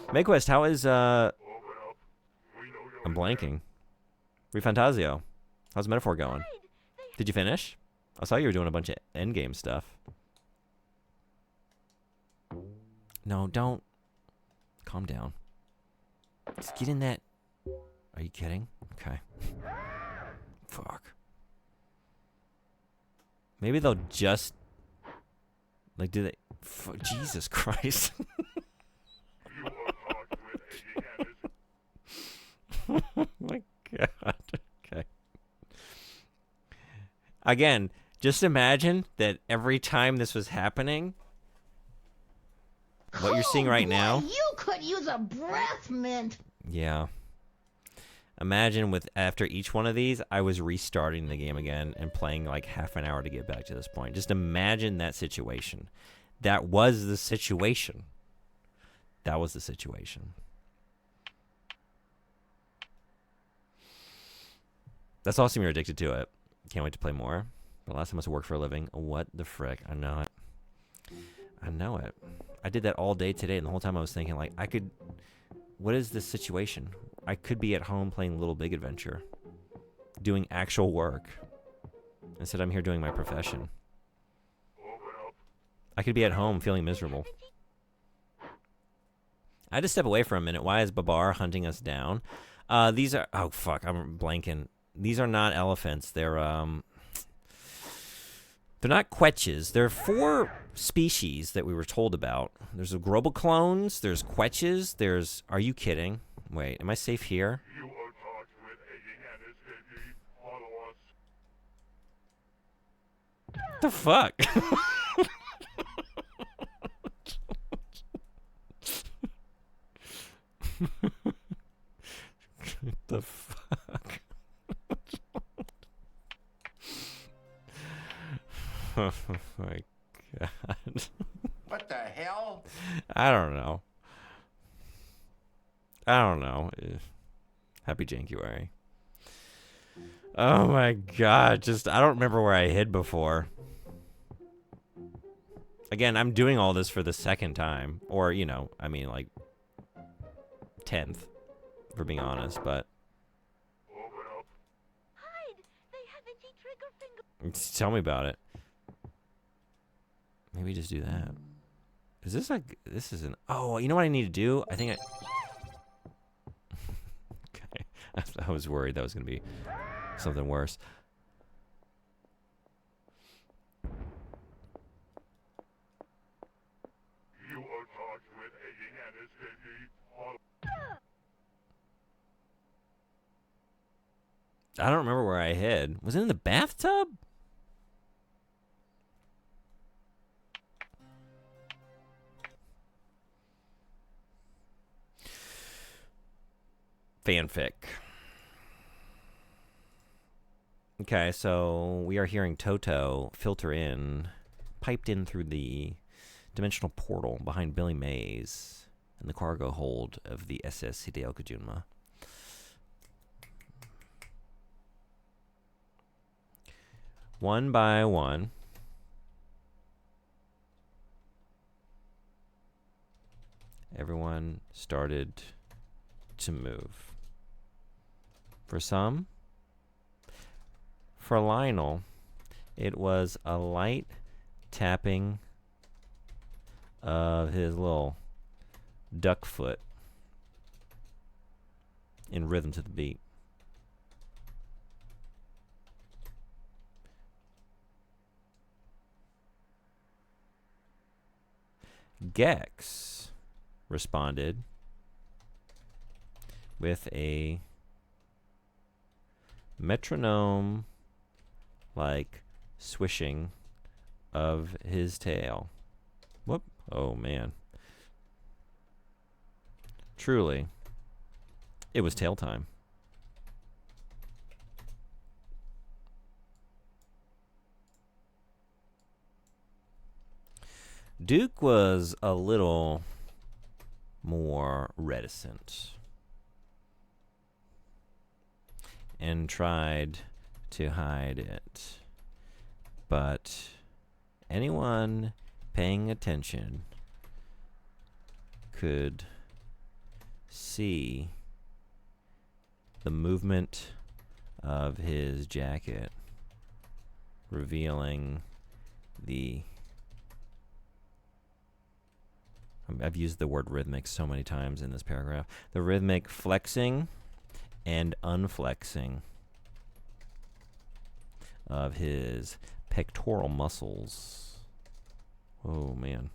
MakeQuest, how is, I'm blanking. Refantasio. How's Metaphor going? Did you finish? I saw you were doing a bunch of endgame stuff. No, don't. Calm down. Just get in that. Are you kidding? Okay. Fuck. Maybe they'll just... Like, do they... Jesus Christ. Oh my God. Okay. Again, just imagine that every time this was happening, what you're seeing right now... You could use a breath mint. Yeah. Imagine with after each one of these, I was restarting the game again and playing like half an hour to get back to this point. Just imagine that situation. That was the situation. That was the situation. That's awesome. You're addicted to it. Can't wait to play more. But last time I was to work for a living. What the frick? I know it. I know it. I did that all day today, and the whole time I was thinking, like, I could... What is this situation? I could be at home playing Little Big Adventure. Doing actual work. Instead, I'm here doing my profession. I could be at home feeling miserable. I had to step away for a minute. Why is Babar hunting us down? These are... Oh, fuck. I'm blanking. These are not elephants. They're not quetches. There are 4 species that we were told about. There's groboclones. There's quetches. There's... Are you kidding? Wait, am I safe here? You are charged with aiding and escaping. Follow us. The fuck? The fuck? Oh my god. What the hell? I don't know. Happy January. Oh my god. I don't remember where I hid before. Again, I'm doing all this for the second time. Or, I mean, like, 10th, for being honest, but... Hide! They have itchy trigger finger. Just tell me about it. Maybe just do that. Is this like... This is an... Oh, you know what I need to do? I think Okay. I was worried that was going to be something worse. You are charged with aiding and escaping. I don't remember where I hid. Was it in the bathtub? Fanfic. Okay, so we are hearing Toto filter in, piped in through the dimensional portal behind Billy Mays in the cargo hold of the SS Hideo Kojima. One by one, everyone started to move. For some, for Lionel, it was a light tapping of his little duck foot in rhythm to the beat. Gex responded with a metronome like swishing of his tail. Whoop. Oh man. Truly, it was tail time. Duke was a little more reticent and tried to hide it. But anyone paying attention could see the movement of his jacket, revealing the... I've used the word rhythmic so many times in this paragraph. The rhythmic flexing and unflexing of his pectoral muscles. Oh, man.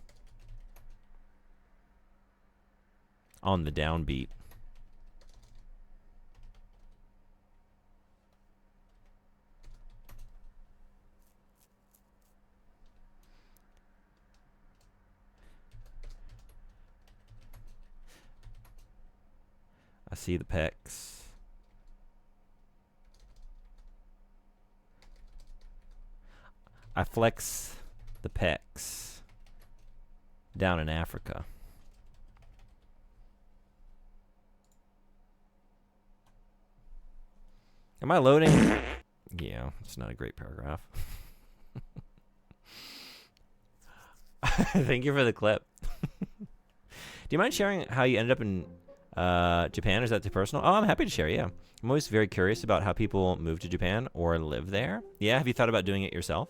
On the downbeat. I see the pecs. I flex the pecs down in Africa. Am I loading? Yeah, it's not a great paragraph. Thank you for the clip. Do you mind sharing how you ended up in Japan? Is that too personal? Oh, I'm happy to share, yeah. I'm always very curious about how people move to Japan or live there. Yeah, have you thought about doing it yourself?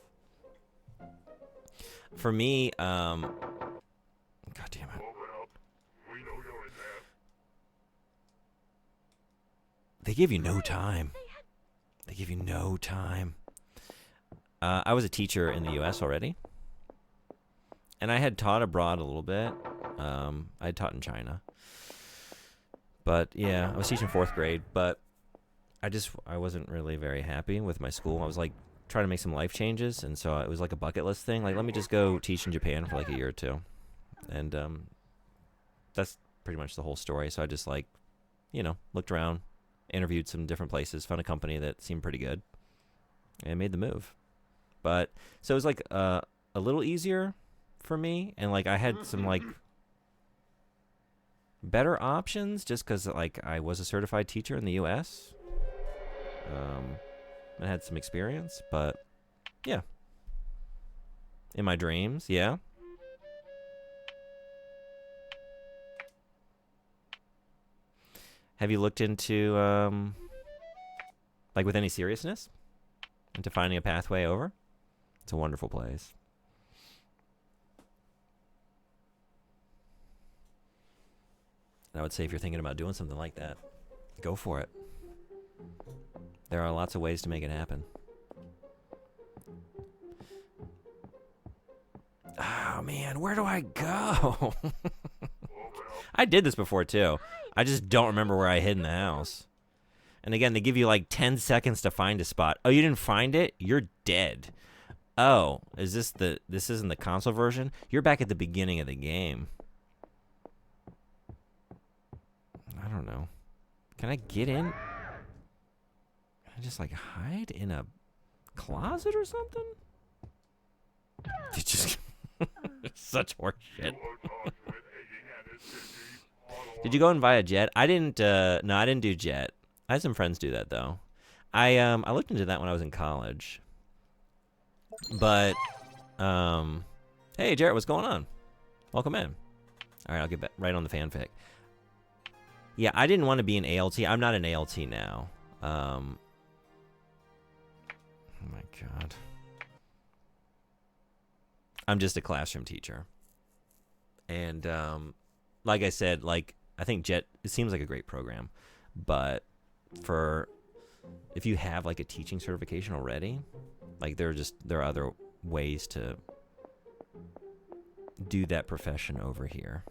For me, God damn it. They give you no time. They give you no time. I was a teacher in the U.S. already. And I had taught abroad a little bit. I had taught in China. But, yeah, I was teaching 4th grade. But I wasn't really very happy with my school. I was, like, trying to make some life changes. And so it was like a bucket list thing. Like, let me just go teach in Japan for, like, a year or two. And that's pretty much the whole story. So I just, like, looked around. Interviewed some different places, found a company that seemed pretty good, and made the move. But so it was like a little easier for me, and like I had some like better options just because like I was a certified teacher in the U.S. I had some experience, but yeah, in my dreams, yeah. Have you looked into, like with any seriousness, into finding a pathway over? It's a wonderful place. And I would say if you're thinking about doing something like that, go for it. There are lots of ways to make it happen. Oh, man, where do I go? I did this before, too. I just don't remember where I hid in the house. And again, they give you like 10 seconds to find a spot. Oh, you didn't find it? You're dead. Oh, this isn't the console version? You're back at the beginning of the game. I don't know. Can I get in? Can I just like hide in a closet or something? It's just such horse shit. Did you go in via jet? I didn't. No, I didn't do jet. I had some friends do that though. I looked into that when I was in college. But, hey Jarrett, what's going on? Welcome in. All right, I'll get back right on the fanfic. Yeah, I didn't want to be an ALT. I'm not an ALT now. Oh my god. I'm just a classroom teacher. And like I said, like I think Jet, it seems like a great program, but if you have like a teaching certification already, like there are other ways to do that profession over here,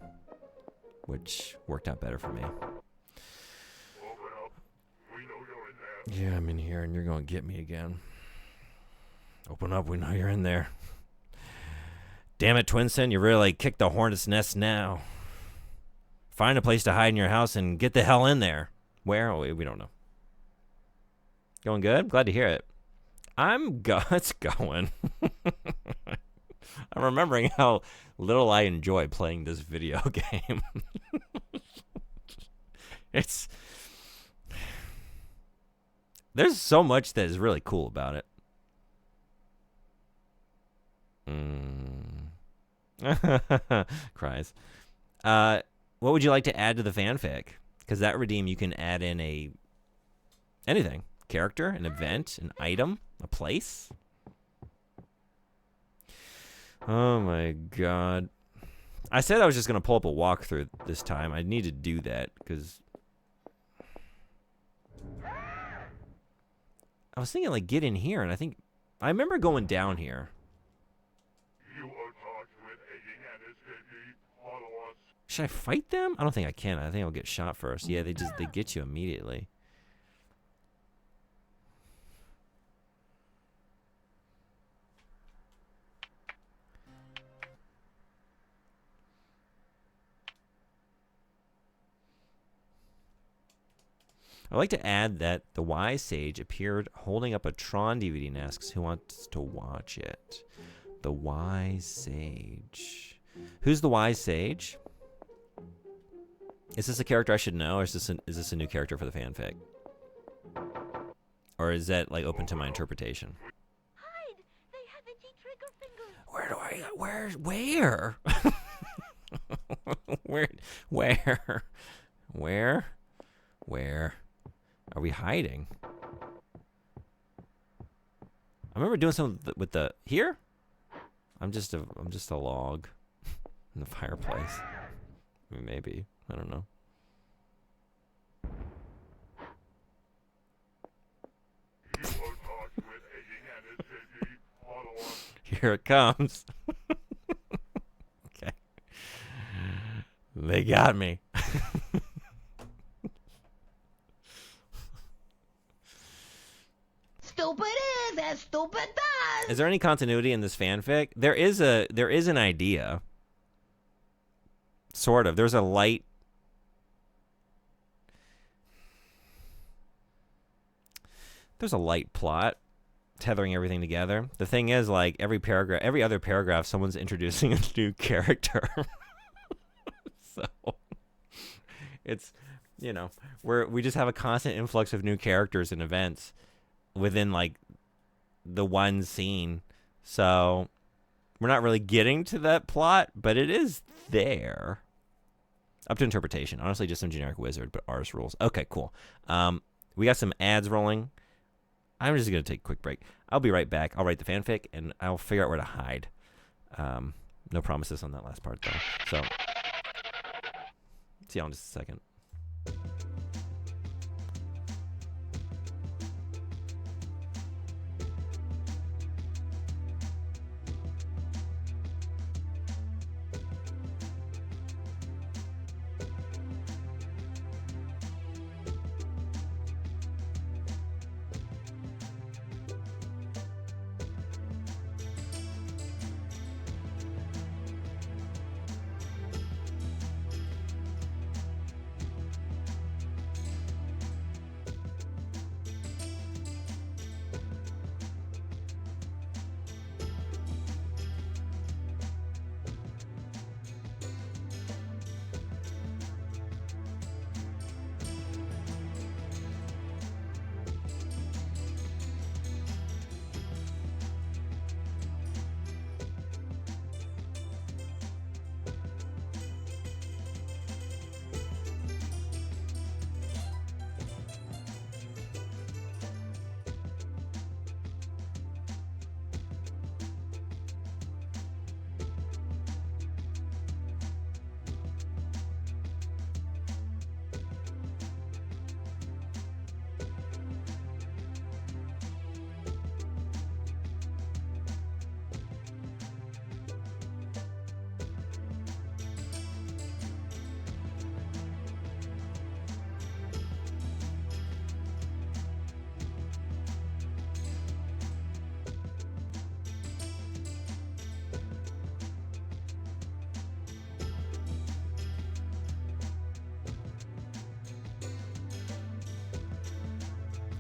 which worked out better for me. Yeah, I'm in here and you're going to get me again. Open up, we know you're in there. Damn it, Twinsen, you really kicked the hornet's nest now. Find a place to hide in your house and get the hell in there. Where? Oh, we don't know. Going good? Glad to hear it. It's going. I'm remembering how little I enjoy playing this video game. There's so much that is really cool about it. Cries. What would you like to add to the fanfic? Because that redeem, you can add in anything. Character, an event, an item, a place. Oh my god. I said I was just going to pull up a walkthrough this time. I need to do that because I was thinking like get in here, and I remember going down here. Should I fight them? I don't think I can. I think I'll get shot first. Yeah, they get you immediately. I'd like to add that the Wise Sage appeared holding up a Tron DVD and asks who wants to watch it. The Wise Sage. Who's the wise sage? Is this a character I should know, or is this a new character for the fanfic? Or is that like open to my interpretation? Hide! They have itchy trigger fingers. Where do I? Where? Where are we hiding? I remember doing something with the here. I'm just a log in the fireplace. I mean, maybe, I don't know. Here it comes. Okay. They got me. Stupid is as stupid does. Is there any continuity in this fanfic? There is an idea. Sort of. There's a light. There's a light plot tethering everything together. The thing is, like, every other paragraph, someone's introducing a new character. So it's, we just have a constant influx of new characters and events within, like, the one scene. So we're not really getting to that plot, but it is there. Up to interpretation. Honestly, just some generic wizard, but artist rules. Okay, cool. We got some ads rolling. I'm just going to take a quick break. I'll be right back. I'll write the fanfic, and I'll figure out where to hide. No promises on that last part, though. So, see y'all in just a second.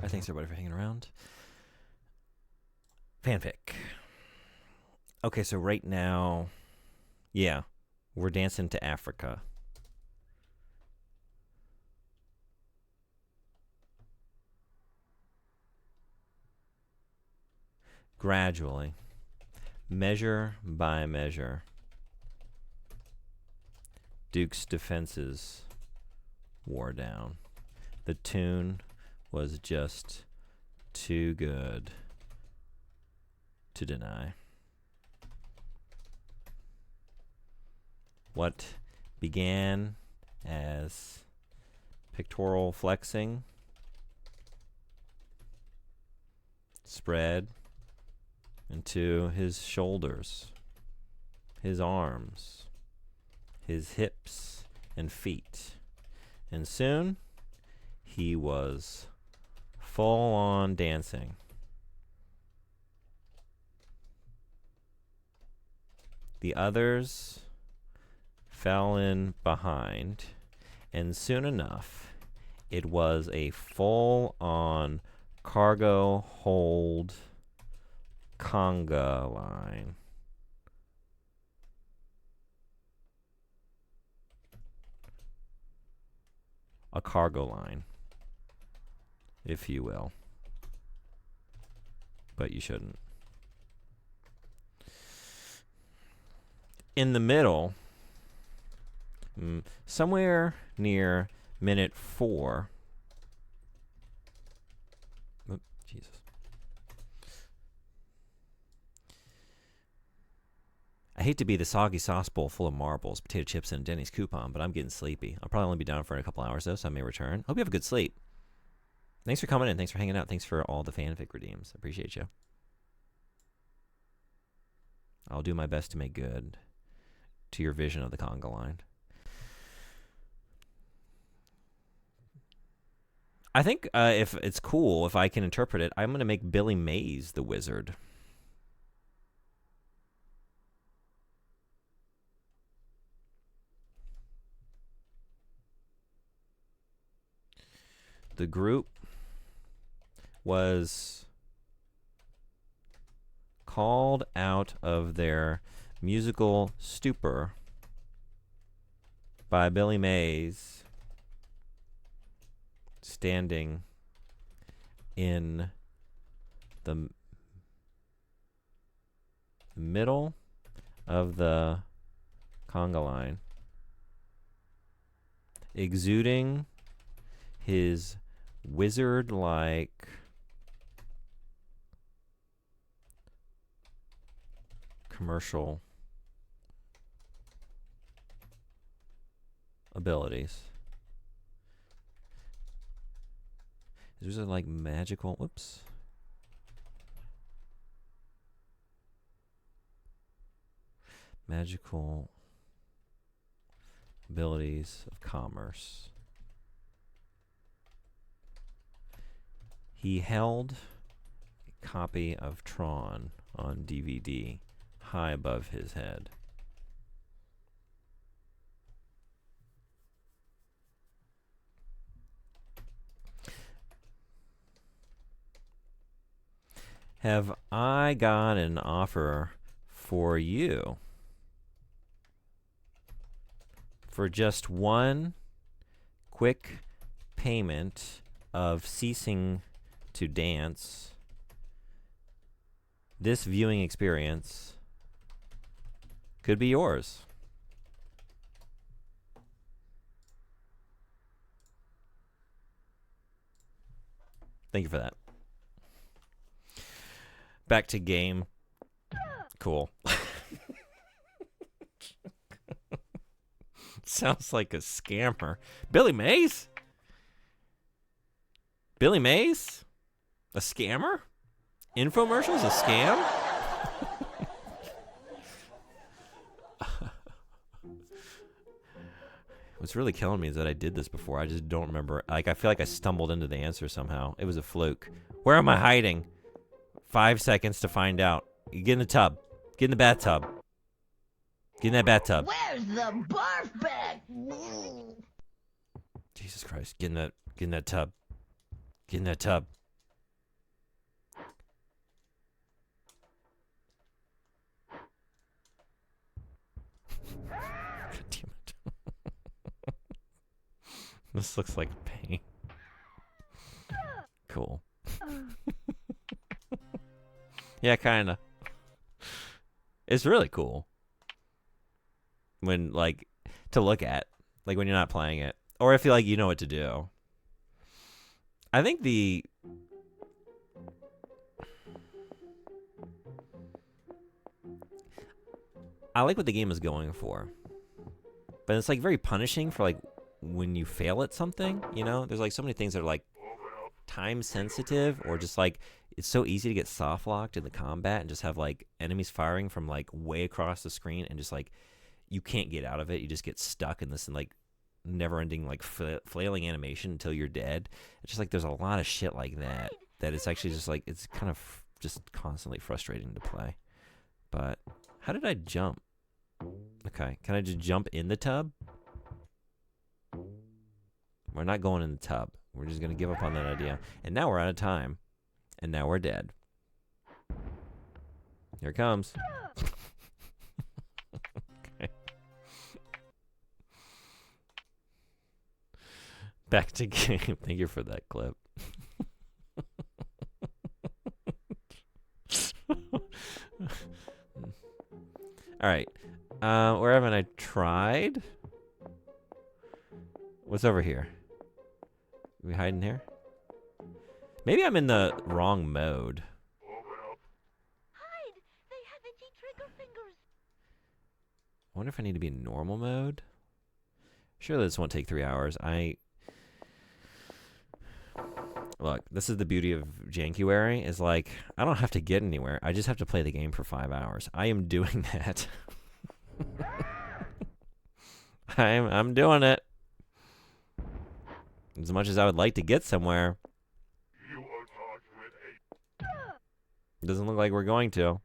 Thanks everybody for hanging around. Fanfic. Okay, so right now, yeah, we're dancing to Africa. Gradually, measure by measure, Duke's defenses wore down. The tune was just too good to deny. What began as pictorial flexing spread into his shoulders, his arms, his hips and feet, and soon he was full on dancing. The others fell in behind, and soon enough, it was a full on cargo hold conga line. a cargo line, if you will. But you shouldn't. In the middle, somewhere near minute 4. Oh, Jesus. I hate to be the soggy sauce bowl full of marbles, potato chips, and Denny's coupon, but I'm getting sleepy. I'll probably only be down for a couple hours, though, so I may return. Hope you have a good sleep. Thanks for coming in. Thanks for hanging out. Thanks for all the fanfic redeems. I appreciate you. I'll do my best to make good to your vision of the conga line. I think if it's cool, if I can interpret it, I'm going to make Billy Mays the wizard. The group was called out of their musical stupor by Billy Mays standing in the middle of the conga line, exuding his wizard-like commercial abilities. These are like magical, whoops. Magical abilities of commerce. He held a copy of Tron on DVD high above his head. Have I got an offer for you? For just one quick payment of ceasing to dance, this viewing experience could be yours. Thank you for that. Back to game. Cool. Sounds like a scammer. Billy Mays? Billy Mays? A scammer? Infomercials? A scam? What's really killing me is that I did this before. I just don't remember. Like, I feel like I stumbled into the answer somehow. It was a fluke. Where am I hiding? 5 seconds to find out. You get in the tub. Get in the bathtub. Get in that bathtub. Where's the barf bag? Jesus Christ. Get in that tub. Get in that tub. God damn it. This looks like pain. Cool. Yeah, kinda. It's really cool. When, like, to look at. Like, when you're not playing it. Or if you, like, you know what to do. I think I like what the game is going for. But it's, like, very punishing for, like, when you fail at something, you know? There's, like, so many things that are, like, time sensitive or just, like, it's so easy to get soft locked in the combat and just have, like, enemies firing from, like, way across the screen and just, like, you can't get out of it. You just get stuck in this, like, never-ending, like, flailing animation until you're dead. It's just, like, there's a lot of shit like that it's actually just, like, it's kind of just constantly frustrating to play. But how did I jump? Okay, can I just jump in the tub? We're not going in the tub. We're just going to give up on that idea. And now we're out of time. And now we're dead. Here it comes. Okay. Back to game. Thank you for that clip. All right. Where haven't I tried? What's over here? Are we hiding here? Maybe I'm in the wrong mode. Hide! They have itchy trigger fingers. I wonder if I need to be in normal mode. Surely this won't take 3 hours. Look, this is the beauty of Jankuary, is like, I don't have to get anywhere. I just have to play the game for 5 hours. I am doing that. I'm doing it. As much as I would like to get somewhere. It doesn't look like we're going to.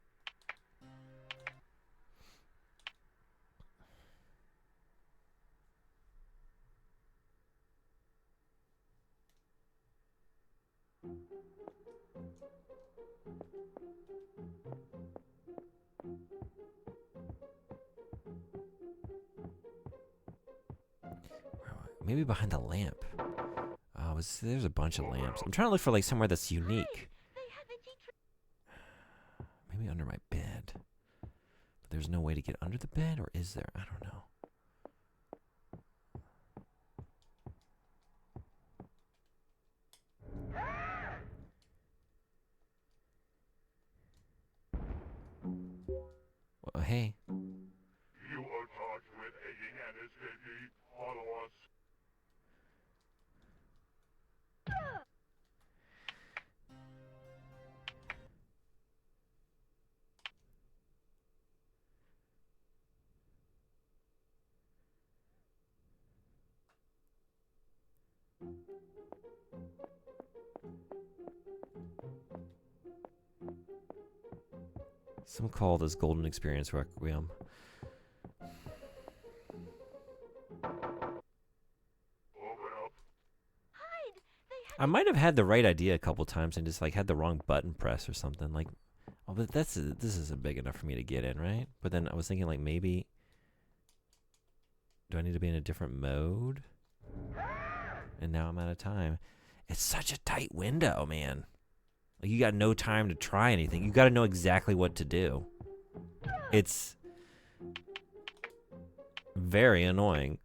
Maybe behind the lamp. Oh, there's a bunch of lamps. I'm trying to look for like somewhere that's unique. Maybe under my bed. But there's no way to get under the bed, or is there? I don't know. Well, hey. You are charged with aiding and escaping. Follow us. Some call this Golden Experience Requiem. I might have had the right idea a couple times and just like had the wrong button press or something. Like, oh, but this isn't big enough for me to get in, right? But then I was thinking like maybe, do I need to be in a different mode? And now I'm out of time. It's such a tight window, man. Like, you got no time to try anything. You got to know exactly what to do. It's very annoying.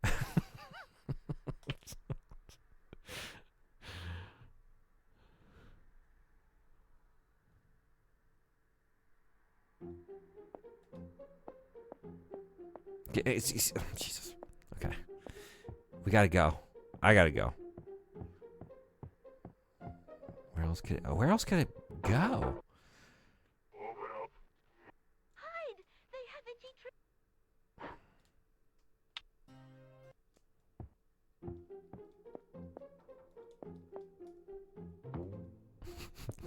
Jesus. Okay. We gotta go. I gotta go. Where else could it go? Hide! They have itchy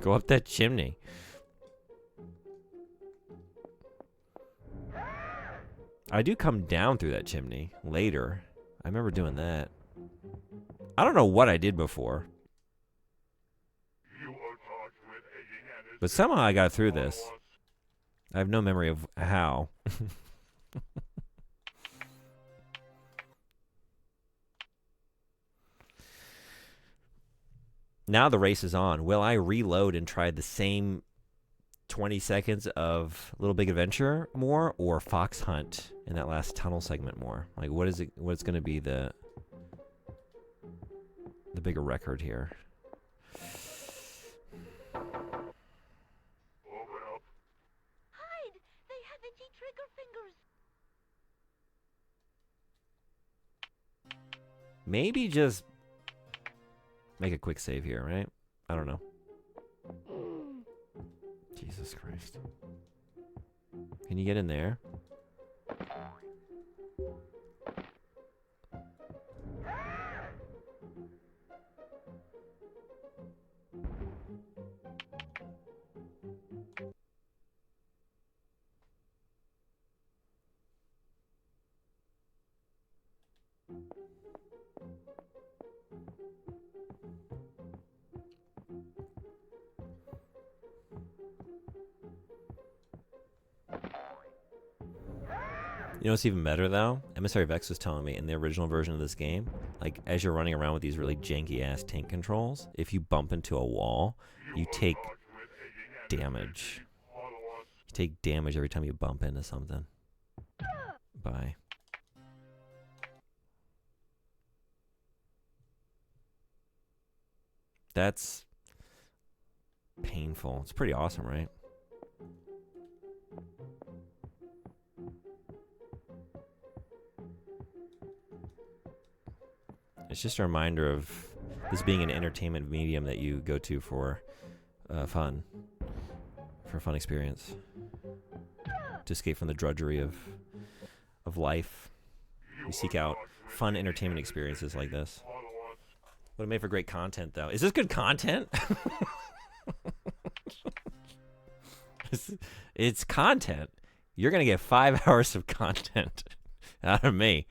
Go up that chimney. I do come down through that chimney later. I remember doing that. I don't know what I did before. But somehow I got through this. I have no memory of how. Now the race is on. Will I reload and try the same 20 seconds of Little Big Adventure more, or Fox Hunt in that last tunnel segment more? Like, what is it? What's going to be the bigger record here? Hide! They have itchy trigger fingers. Maybe just make a quick save here, right? I don't know. Jesus Christ. Can you get in there? You know what's even better though? Emissary Vex was telling me in the original version of this game, like as you're running around with these really janky ass tank controls, if you bump into a wall, you take damage. You take damage every time you bump into something. Bye. That's painful. It's pretty awesome, right? It's just a reminder of this being an entertainment medium that you go to for fun. For a fun experience. To escape from the drudgery of life. You seek out fun entertainment experiences like this. Would have made for great content, though. Is this good content? It's content. You're going to get 5 hours of content out of me.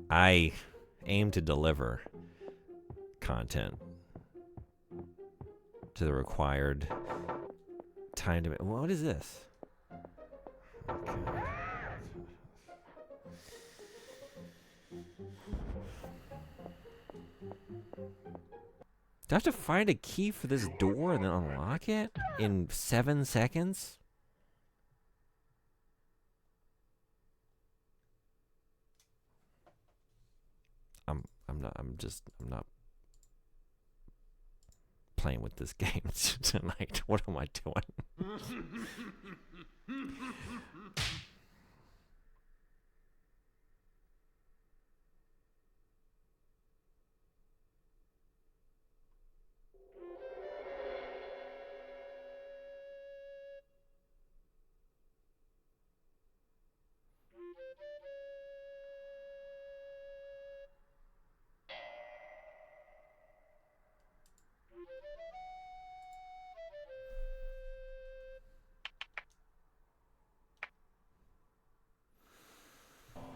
I aim to deliver content to the required time to... What is this? Okay. Do I have to find a key for this door and then unlock it in 7 seconds? I'm not playing with this game tonight. What am I doing?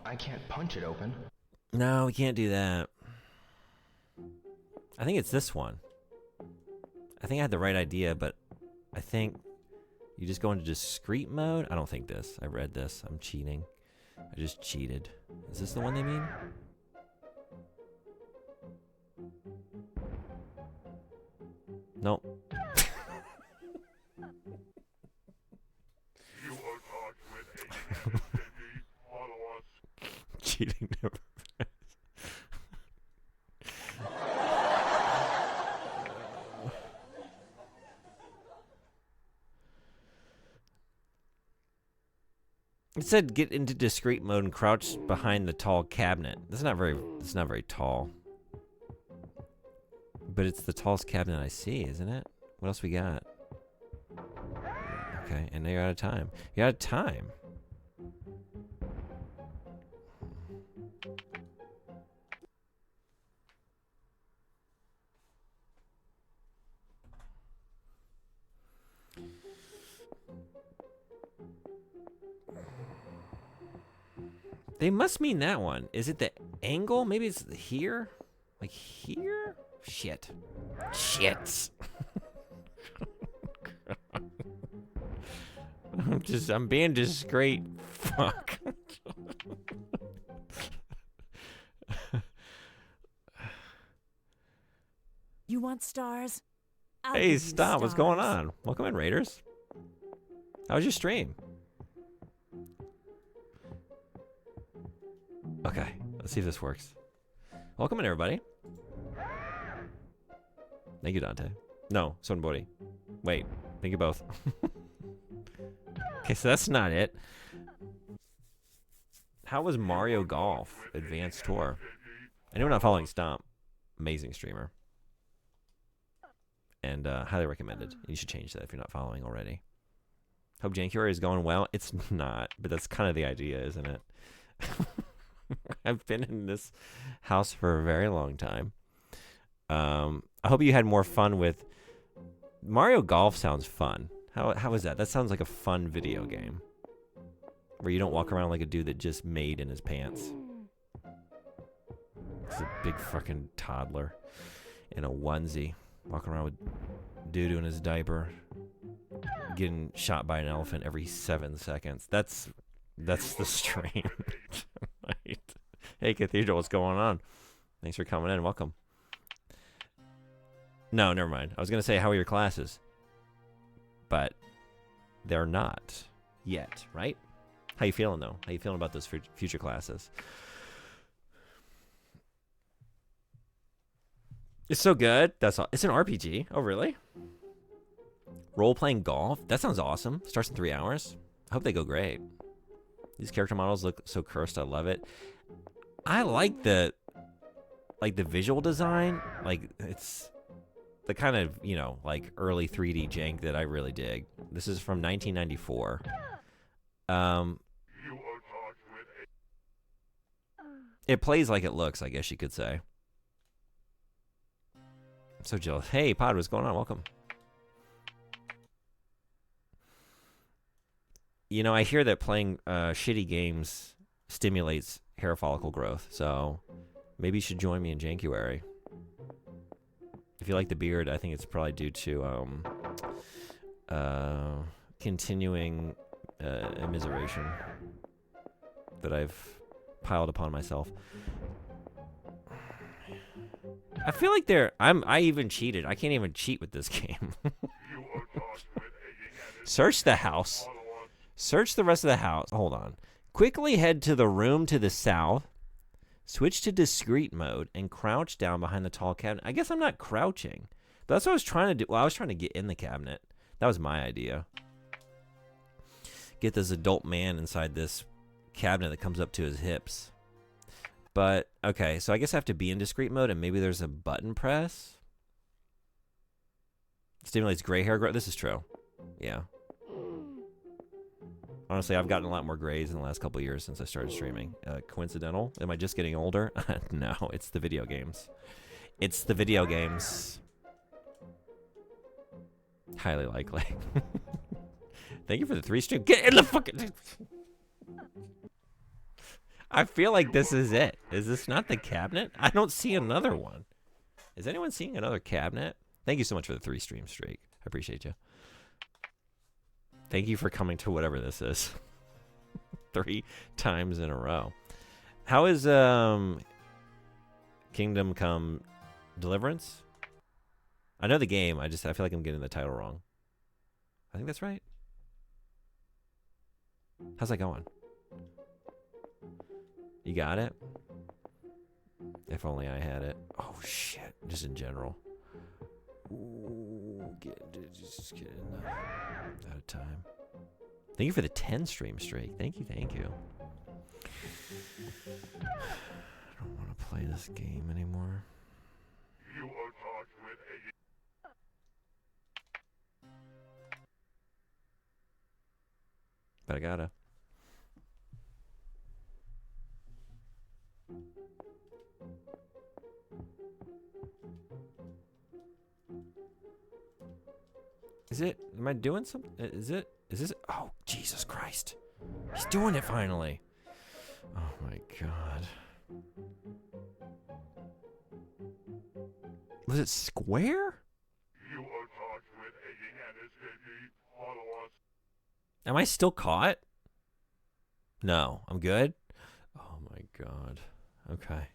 I can't punch it open. No, we can't do that. I think it's this one. I think I had the right idea, but I think you just go into discrete mode. I don't think this. I read this. I'm cheating. I just cheated. Is this the one they mean? Nope. Cheating never. It said get into discrete mode and crouch behind the tall cabinet. That's not very tall. But it's the tallest cabinet I see, isn't it? What else we got? Okay, and now you're out of time. You're out of time. They must mean that one. Is it the angle? Maybe it's here? Like here? Shit. Shit. I'm being discreet. Fuck. You want stars? I'll Hey, give you stop. What's going stars. on? Welcome in, Raiders. How was your stream? Okay, let's see if this works. Welcome in, everybody. Thank you, Dante. No, Sonbori. Wait, thank you both. Okay, so that's not it. How was Mario Golf Advanced Tour? Anyone not following Stomp? Amazing streamer. And highly recommended. You should change that if you're not following already. Hope January is going well. It's not, but that's kind of the idea, isn't it? I've been in this house for a very long time. I hope you had more fun with Mario Golf. Sounds fun. How is that? That sounds like a fun video game where you don't walk around like a dude that just made in his pants. It's a big fucking toddler in a onesie walking around with doo-doo in his diaper, getting shot by an elephant every 7 seconds. That's That's the stream. Right. Hey, Cathedral, what's going on? Thanks for coming in. Welcome. No, never mind. I was going to say, how are your classes? But they're not yet, right? How you feeling, though? How you feeling about those future classes? It's so good. That's all. It's an RPG. Oh, really? Role-playing golf? That sounds awesome. Starts in 3 hours. I hope they go great. These character models look so cursed. I love it. I like the visual design. Like, it's the kind of, you know, like early 3D jank that I really dig. This is from 1994. It plays like it looks, I guess you could say. I'm so jealous. Hey, Pod, what's going on? Welcome. You know, I hear that playing shitty games stimulates hair follicle growth, so maybe you should join me in January. If you like the beard, I think it's probably due to continuing immiseration that I've piled upon myself. I feel like I even cheated. I can't even cheat with this game. Search the house. Search the rest of the house. Hold on. Quickly head to the room to the south. Switch to discreet mode and crouch down behind the tall cabinet. I guess I'm not crouching. But that's what I was trying to do. Well, I was trying to get in the cabinet. That was my idea. Get this adult man inside this cabinet that comes up to his hips. But, okay, so I guess I have to be in discreet mode and maybe there's a button press. Stimulates gray hair growth. This is true. Yeah. Honestly, I've gotten a lot more grays in the last couple of years since I started streaming. Coincidental? Am I just getting older? No, it's the video games. It's the video games. Highly likely. Thank you for the 3 stream. Get in the fucking... I feel like this is it. Is this not the cabinet? I don't see another one. Is anyone seeing another cabinet? Thank you so much for the 3 stream streak. I appreciate you. Thank you for coming to whatever this is. 3 times in a row. How is Kingdom Come Deliverance? I know the game. I feel like I'm getting the title wrong. I think that's right. How's that going? You got it? If only I had it. Oh shit! Just in general. Ooh, just get enough. Out of time. Thank you for the 10 stream streak. Thank you, thank you. I don't want to play this game anymore. But I gotta. Is it? Am I doing something? Is this? Oh, Jesus Christ. He's doing it finally. Oh my God. Was it square? Am I still caught? No, I'm good. Oh my God. Okay.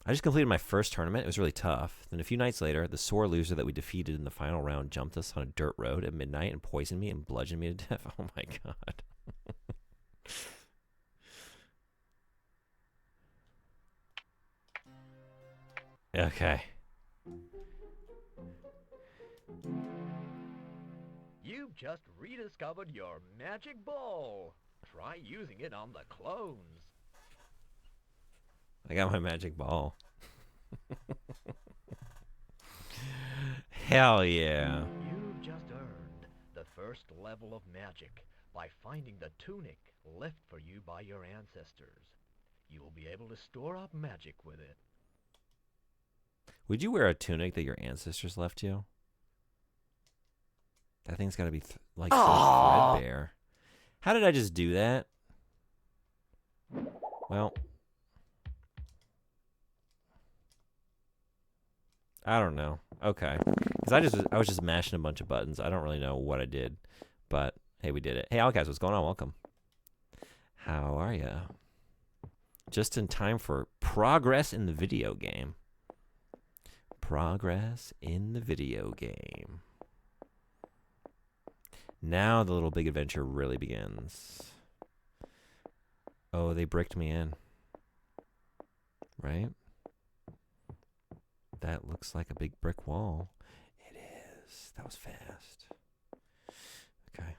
I just completed my first tournament. It was really tough. Then a few nights later, the sore loser that we defeated in the final round jumped us on a dirt road at midnight and poisoned me and bludgeoned me to death. Oh my God. Okay. You've just rediscovered your magic ball. Try using it on the clones. I got my magic ball. Hell yeah. You've just earned the first level of magic by finding the tunic left for you by your ancestors. You will be able to store up magic with it. Would you wear a tunic that your ancestors left you? That thing's got to be like so threadbare. How did I just do that? Well, I don't know. Okay, because I was just mashing a bunch of buttons. I don't really know what I did, but hey, we did it. Hey, Alcaz, what's going on? Welcome. How are ya? Just in time for progress in the video game. Progress in the video game. Now the little big adventure really begins. Oh, they bricked me in. Right? That looks like a big brick wall. It is. That was fast. Okay.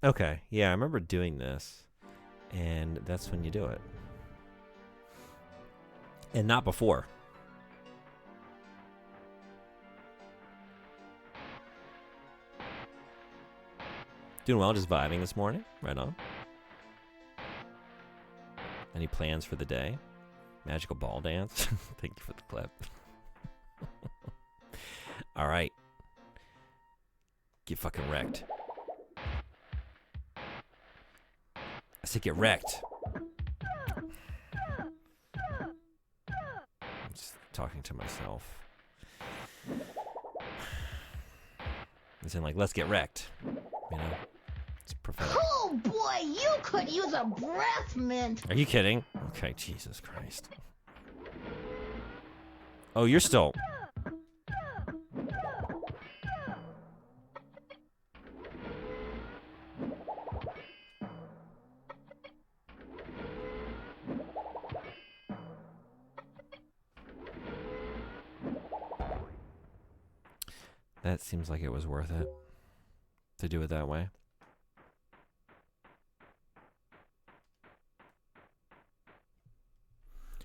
Okay, yeah, I remember doing this, and that's when you do it. And not before. Doing well, just vibing this morning. Right on. Any plans for the day? Magical ball dance? Thank you for the clip. All right. Get fucking wrecked. I said get wrecked. I'm just talking to myself. As in, like, let's get wrecked. You know? It's prophetic. Oh boy, you could use a breath mint. Are you kidding? Okay, Jesus Christ. Oh, you're still... That seems like it was worth it to do it that way.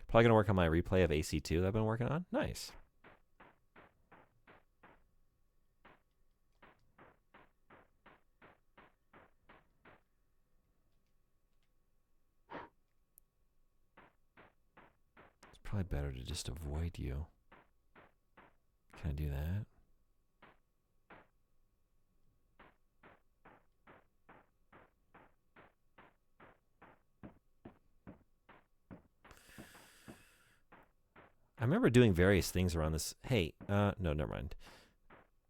Probably going to work on my replay of AC2 that I've been working on. Nice. It's probably better to just avoid you. Can I do that? I remember doing various things around this. Hey, no, never mind.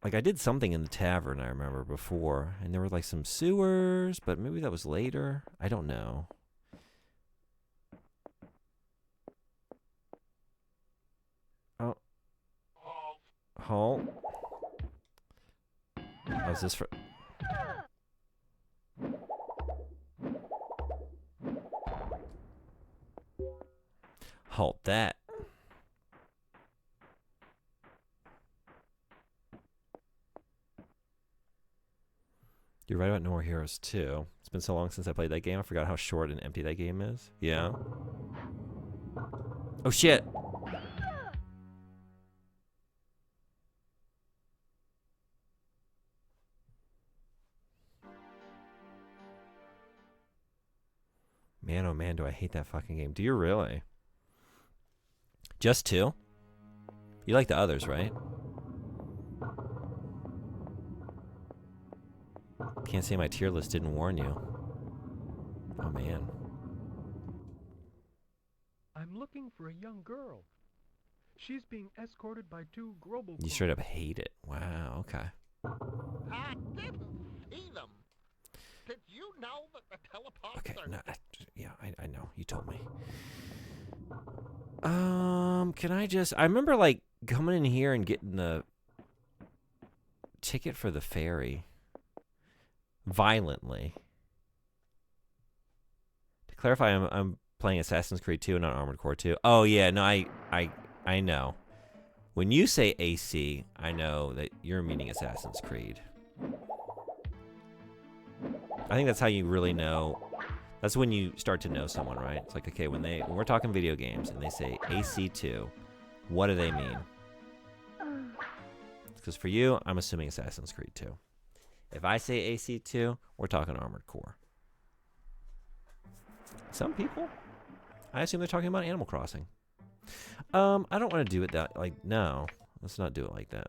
Like, I did something in the tavern, I remember, before. And there were, like, some sewers, but maybe that was later. I don't know. Oh. Halt. How's this for... Halt that. You're right about No More Heroes 2. It's been so long since I played that game, I forgot how short and empty that game is. Yeah. Oh, shit! Man, oh man, do I hate that fucking game. Do you really? Just 2? You like the others, right? Can't say my tier list didn't warn you. Oh, man. I'm looking for a young girl. She's being escorted by 2 global You straight up hate it. Wow, okay. I didn't see them. Did you know that the teleports Okay, are... no, yeah, I know. You told me. Can I just... I remember, like, coming in here and getting the ticket for the ferry. Violently. To clarify, I'm playing Assassin's Creed 2 and not Armored Core 2. Oh, yeah, no, I know. When you say AC, I know that you're meaning Assassin's Creed. I think that's how you really know. That's when you start to know someone, right? It's like, okay, when we're talking video games and they say AC2, what do they mean? Because for you, I'm assuming Assassin's Creed 2. If I say AC2, we're talking Armored Core. Some people. I assume they're talking about Animal Crossing. I don't want to do it that, like, no. Let's not do it like that.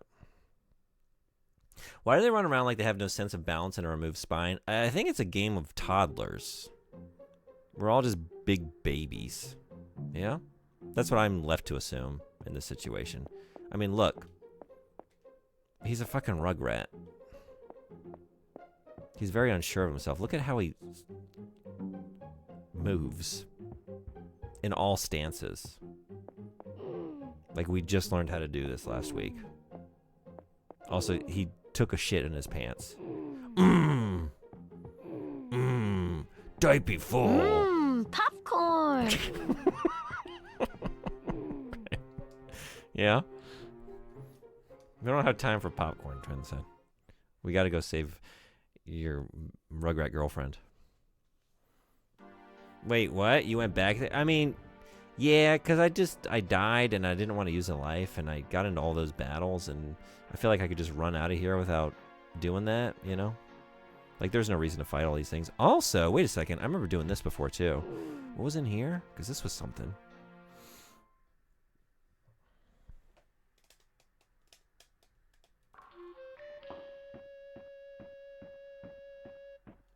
Why do they run around like they have no sense of balance and a removed spine? I think it's a game of toddlers. We're all just big babies. Yeah? That's what I'm left to assume in this situation. I mean, look. He's a fucking rugrat. He's very unsure of himself. Look at how he moves in all stances. Like we just learned how to do this last week. Also, he took a shit in his pants. Diaper full. Popcorn. Yeah? We don't have time for popcorn, Twinsen. We gotta go save your rugrat girlfriend. Wait, what? You went back there? I mean, yeah, because I died and I didn't want to use a life and I got into all those battles and I feel like I could just run out of here without doing that, you know? Like, there's no reason to fight all these things. Also, wait a second. I remember doing this before, too. What was in here? Because this was something.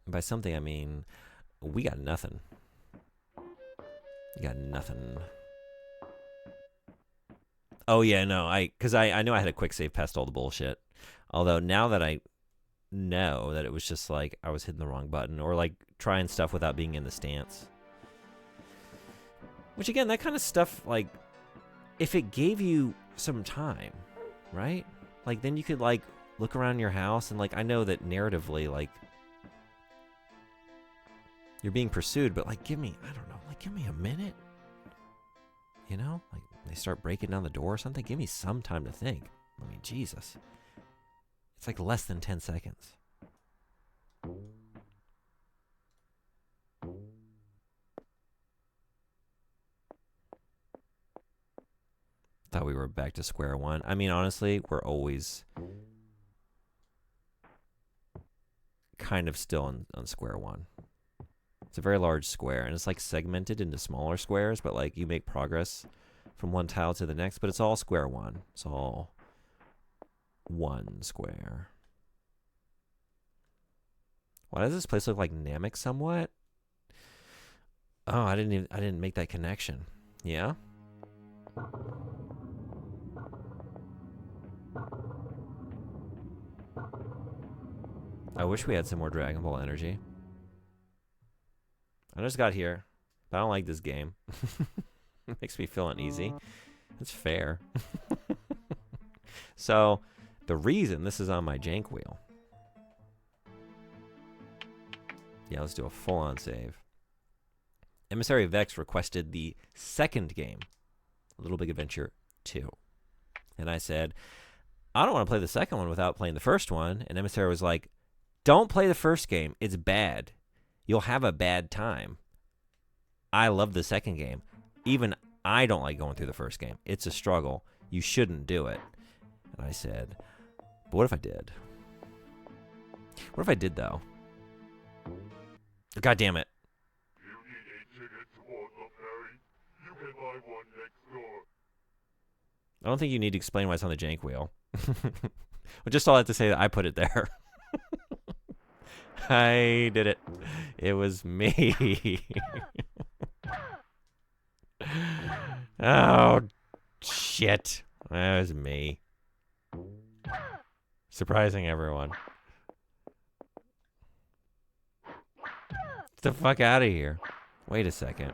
By something, I mean, we got nothing. We got nothing. Oh, yeah, no. Because I know I had a quick save past all the bullshit. Although, now that I know that it was just like I was hitting the wrong button or like trying stuff without being in the stance. Which again, that kind of stuff, like if it gave you some time, right? Like then you could like look around your house and like I know that narratively like you're being pursued, but like give me, I don't know, like give me a minute. You know? Like they start breaking down the door or something, give me some time to think. I mean, Jesus. It's like less than 10 seconds. Thought we were back to square one. I mean, honestly, we're always kind of still on square one. It's a very large square, and it's like segmented into smaller squares, but like you make progress from one tile to the next, but it's all square one. It's all one square. Why does this place look like Namek somewhat? Oh, I didn't make that connection. Yeah? I wish we had some more Dragon Ball energy. I just got here, but I don't like this game. It makes me feel uneasy. It's fair. So, the reason this is on my jank wheel. Yeah, let's do a full-on save. Emissary Vex requested the second game, Little Big Adventure 2. And I said, I don't want to play the second one without playing the first one. And Emissary was like, don't play the first game. It's bad. You'll have a bad time. I love the second game. Even I don't like going through the first game. It's a struggle. You shouldn't do it. And I said, but what if I did? What if I did, though? God damn it. You need 8 tickets to Walnut Berry. You can buy one next door. I don't think you need to explain why it's on the jank wheel. Well, just all I have to say that I put it there. I did it. It was me. Oh, shit. That was me. Surprising everyone. Get the fuck out of here. Wait a second.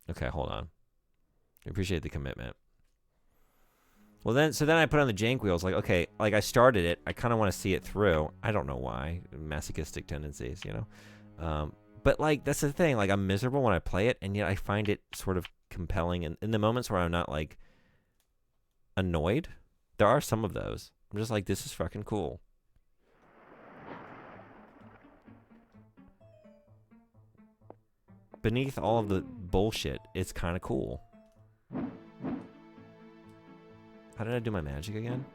Okay, hold on. I appreciate the commitment. Well, then I put on the jank wheels. Like, okay, like I started it. I kind of want to see it through. I don't know why. Masochistic tendencies, you know? But, like, that's the thing. Like, I'm miserable when I play it, and yet I find it sort of compelling. And in the moments where I'm not, like, annoyed, there are some of those. I'm just like, this is fucking cool. Beneath all of the bullshit, it's kind of cool. How did I do my magic again?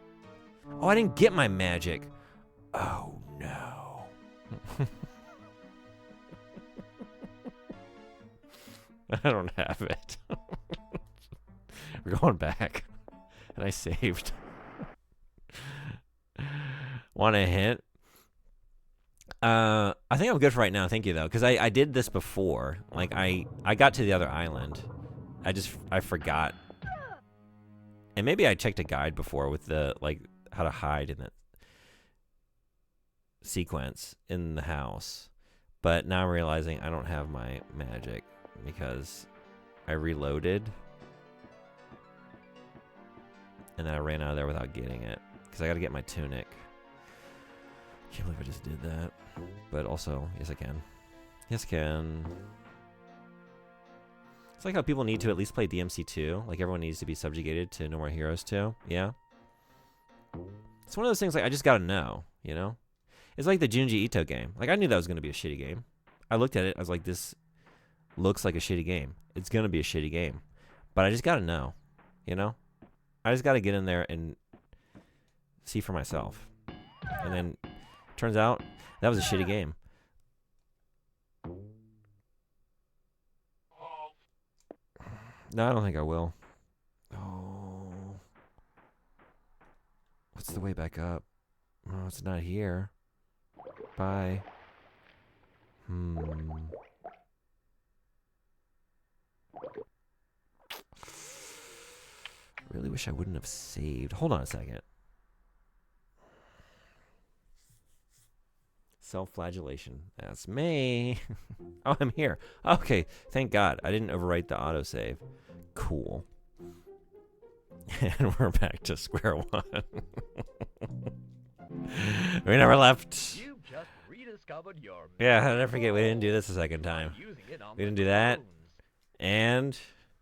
Oh, I didn't get my magic. Oh, no. I don't have it. We're going back. And I saved. Want a hint? I think I'm good for right now. Thank you, though. Because I did this before. Like, I got to the other island. I forgot. And maybe I checked a guide before with the, like, how to hide in that sequence in the house. But now I'm realizing I don't have my magic because I reloaded. And then I ran out of there without getting it. Because I got to get my tunic. Can't believe I just did that. But also, yes I can. Yes I can. It's like how people need to at least play DMC2. Like everyone needs to be subjugated to No More Heroes 2. Yeah? It's one of those things like I just gotta know, you know? It's like the Junji Ito game. Like I knew that was gonna be a shitty game. I looked at it, I was like, this looks like a shitty game. It's gonna be a shitty game. But I just gotta know, you know? I just gotta get in there and see for myself. And then turns out that was a shitty game. No, I don't think I will. Oh. What's the way back up? Oh, it's not here. Bye. Really wish I wouldn't have saved. Hold on a second. Self-flagellation. That's me. Oh, I'm here. Okay, thank God. I didn't overwrite the autosave. Cool. And we're back to square one. We never left. You've just rediscovered your Yeah, I never forget we didn't do this a second time. We didn't do that. And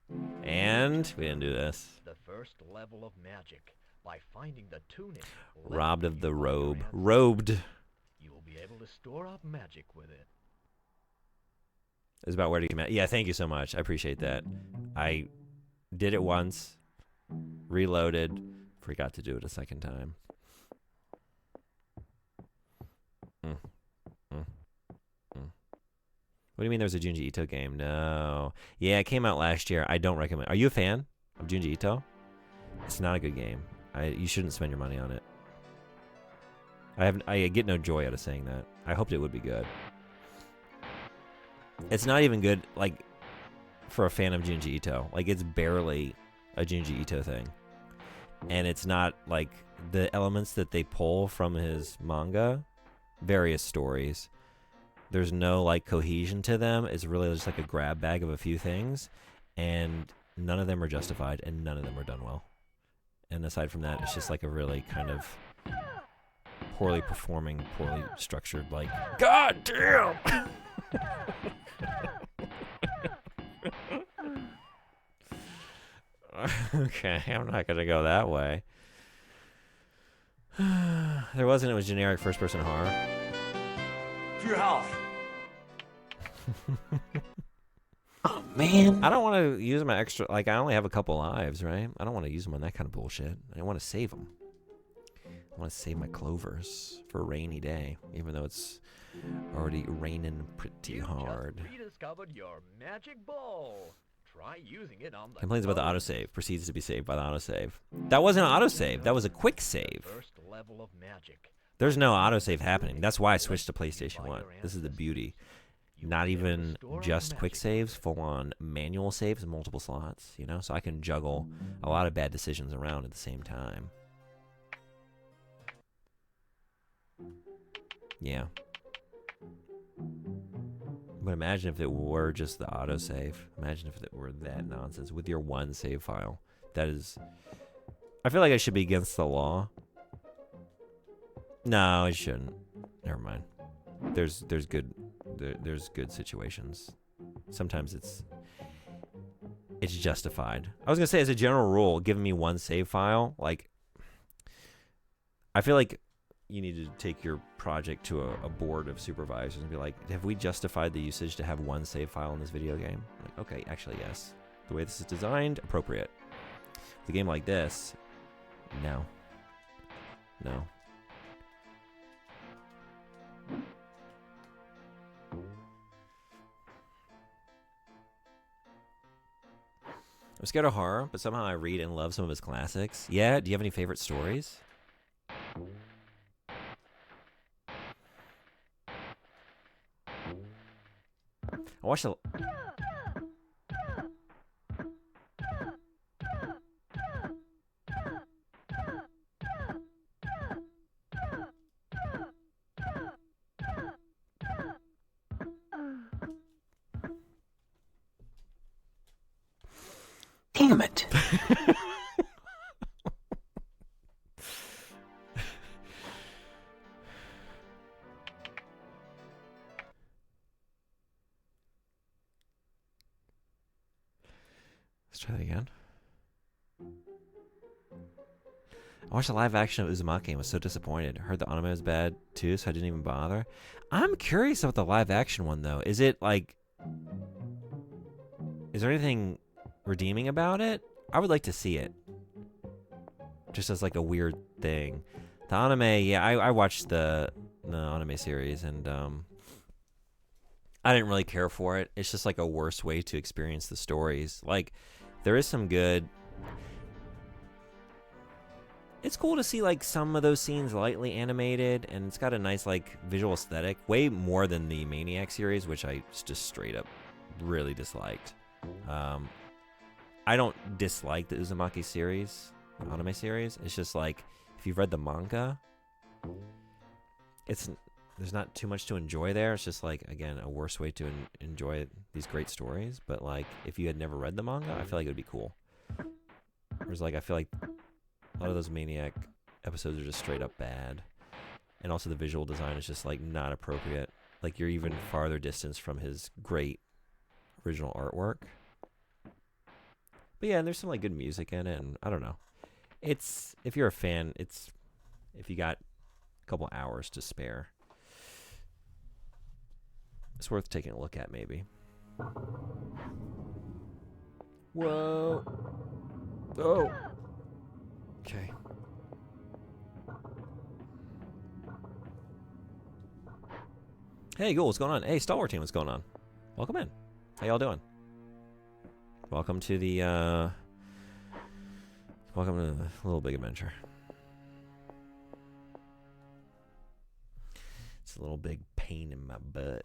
we didn't do this. The first level of magic by finding the tunic. Robbed of the robe. Robed. You will be able to store up magic with it. It's about where to command. Yeah, thank you so much. I appreciate that. I did it once, reloaded, forgot to do it a second time. What do you mean there's a Junji Ito game? No. Yeah, it came out last year. I don't recommend. Are you a fan of Junji Ito? It's not a good game. You shouldn't spend your money on it. I get no joy out of saying that. I hoped it would be good. It's not even good, like, for a fan of Junji Ito. Like, it's barely a Junji Ito thing. And it's not, like, the elements that they pull from his manga, various stories, there's no, like, cohesion to them. It's really just like a grab bag of a few things. And none of them are justified, and none of them are done well. And aside from that, it's just, like, a really kind of poorly performing, poorly structured, like, God damn! Okay, I'm not gonna go that way. There wasn't. It was generic first-person horror. To your house. Oh man, I don't want to use my extra. Like I only have a couple lives, right? I don't want to use them on that kind of bullshit. I want to save them. I want to save my clovers for a rainy day, even though it's already raining pretty hard. Just rediscovered your magic ball. Try using it on the Complains about the autosave. Proceeds to be saved by the autosave. That wasn't an autosave. That was a quick save. First level of magic. There's no autosave happening. That's why I switched to PlayStation 1. This is the beauty. Not even just quick saves, full-on manual saves, multiple slots, you know? So I can juggle a lot of bad decisions around at the same time. Yeah. But imagine if it were just the autosave. Imagine if it were that nonsense with your one save file. That is... I feel like I should be against the law. No, I shouldn't. Never mind. There's good situations. Sometimes it's justified. I was gonna say, as a general rule, giving me one save file, like, I feel like you need to take your project to a board of supervisors and be like, have we justified the usage to have one save file in this video game? Like, okay, actually yes. The way this is designed, appropriate. With a game like this, no. No. I'm scared of horror, but somehow I read and love some of his classics. Yeah, do you have any favorite stories? I watched a... Damn it. Let's try that again. I watched the live action of Uzumaki and was so disappointed. Heard the anime was bad too, so I didn't even bother. I'm curious about the live action one though. Is it like... Is there anything redeeming about it? I would like to see it. Just as like a weird thing. The anime, yeah, I watched the anime series and I didn't really care for it. It's just like a worse way to experience the stories. Like, there is some good... It's cool to see like some of those scenes lightly animated, and it's got a nice like visual aesthetic. Way more than the Maniac series, which I just straight up really disliked. I don't dislike the Uzumaki series, anime series. It's just like, if you've read the manga, there's not too much to enjoy there. It's just like, again, a worse way to enjoy these great stories. But like, if you had never read the manga, I feel like it would be cool. Whereas like, I feel like a lot of those Maniac episodes are just straight up bad. And also the visual design is just like not appropriate. Like, you're even farther distance from his great original artwork. But yeah, and there's some like good music in it, and I don't know. It's, if you're a fan, if you got a couple hours to spare, it's worth taking a look at maybe. Whoa. Oh. Okay. Hey, Ghoul, what's going on? Hey, Stalwart Team, what's going on? Welcome in. How y'all doing? Welcome to the, welcome to the Little Big Adventure. It's a little big pain in my butt.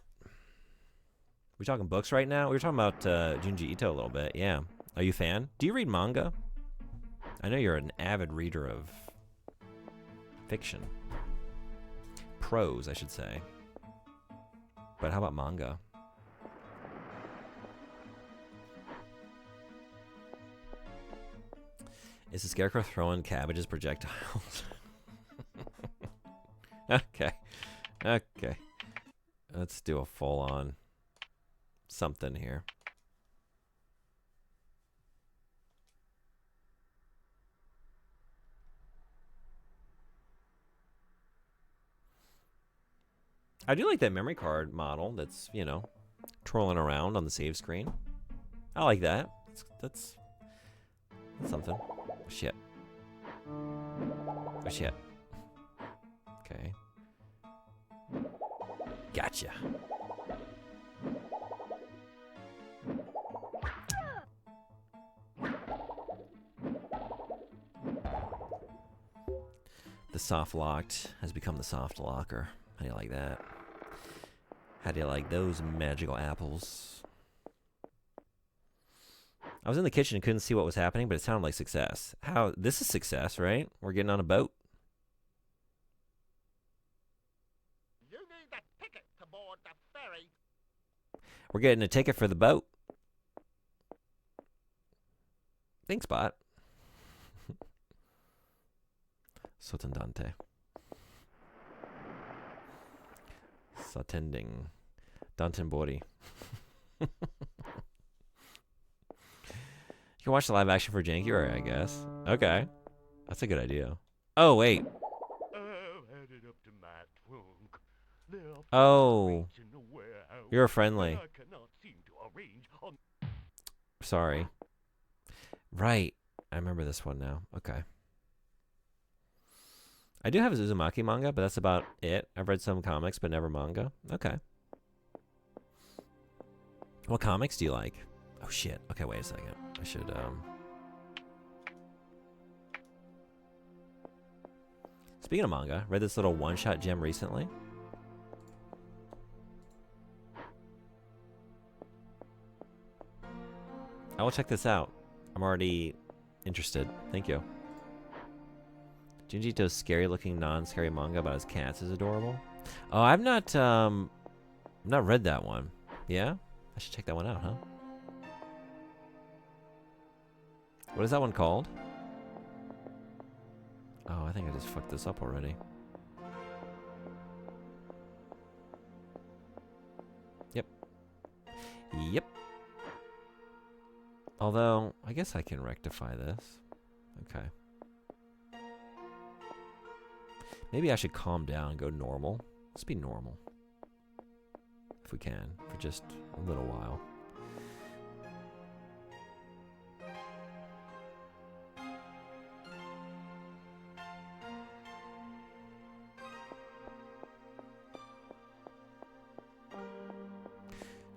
We talking books right now? We were talking about Junji Ito a little bit, yeah. Are you a fan? Do you read manga? I know you're an avid reader of fiction. Prose, I should say. But how about manga? Is the Scarecrow throwing cabbages projectiles? Okay. Okay. Let's do a full-on something here. I do like that memory card model that's, you know, twirling around on the save screen. I like that. That's something. Shit. Oh, shit. Okay. Gotcha. The soft locked has become the soft locker. How do you like that? How do you like those magical apples? I was in the kitchen and couldn't see what was happening, but it sounded like success. How? This is success, right? We're getting on a boat. You need a ticket to board the ferry. We're getting a ticket for the boat. Thanks, bot. Sotendante. Sotending. Dantembori. You can watch the live action for Jankier, I guess. Okay. That's a good idea. Oh, wait. Oh. You're friendly. Sorry. Right. I remember this one now. Okay. I do have a Uzumaki manga, but that's about it. I've read some comics, but never manga. Okay. What comics do you like? Oh shit. Okay, wait a second. I should Speaking of manga, read this little one-shot gem recently. I will check this out. I'm already interested. Thank you. Junji Ito's scary-looking, non-scary manga about his cats is adorable. Oh, I've not read that one. Yeah? I should check that one out, huh? What is that one called? Oh, I think I just fucked this up already. Yep. Yep. Although, I guess I can rectify this. Okay. Maybe I should calm down and go normal. Let's be normal. If we can, for just a little while.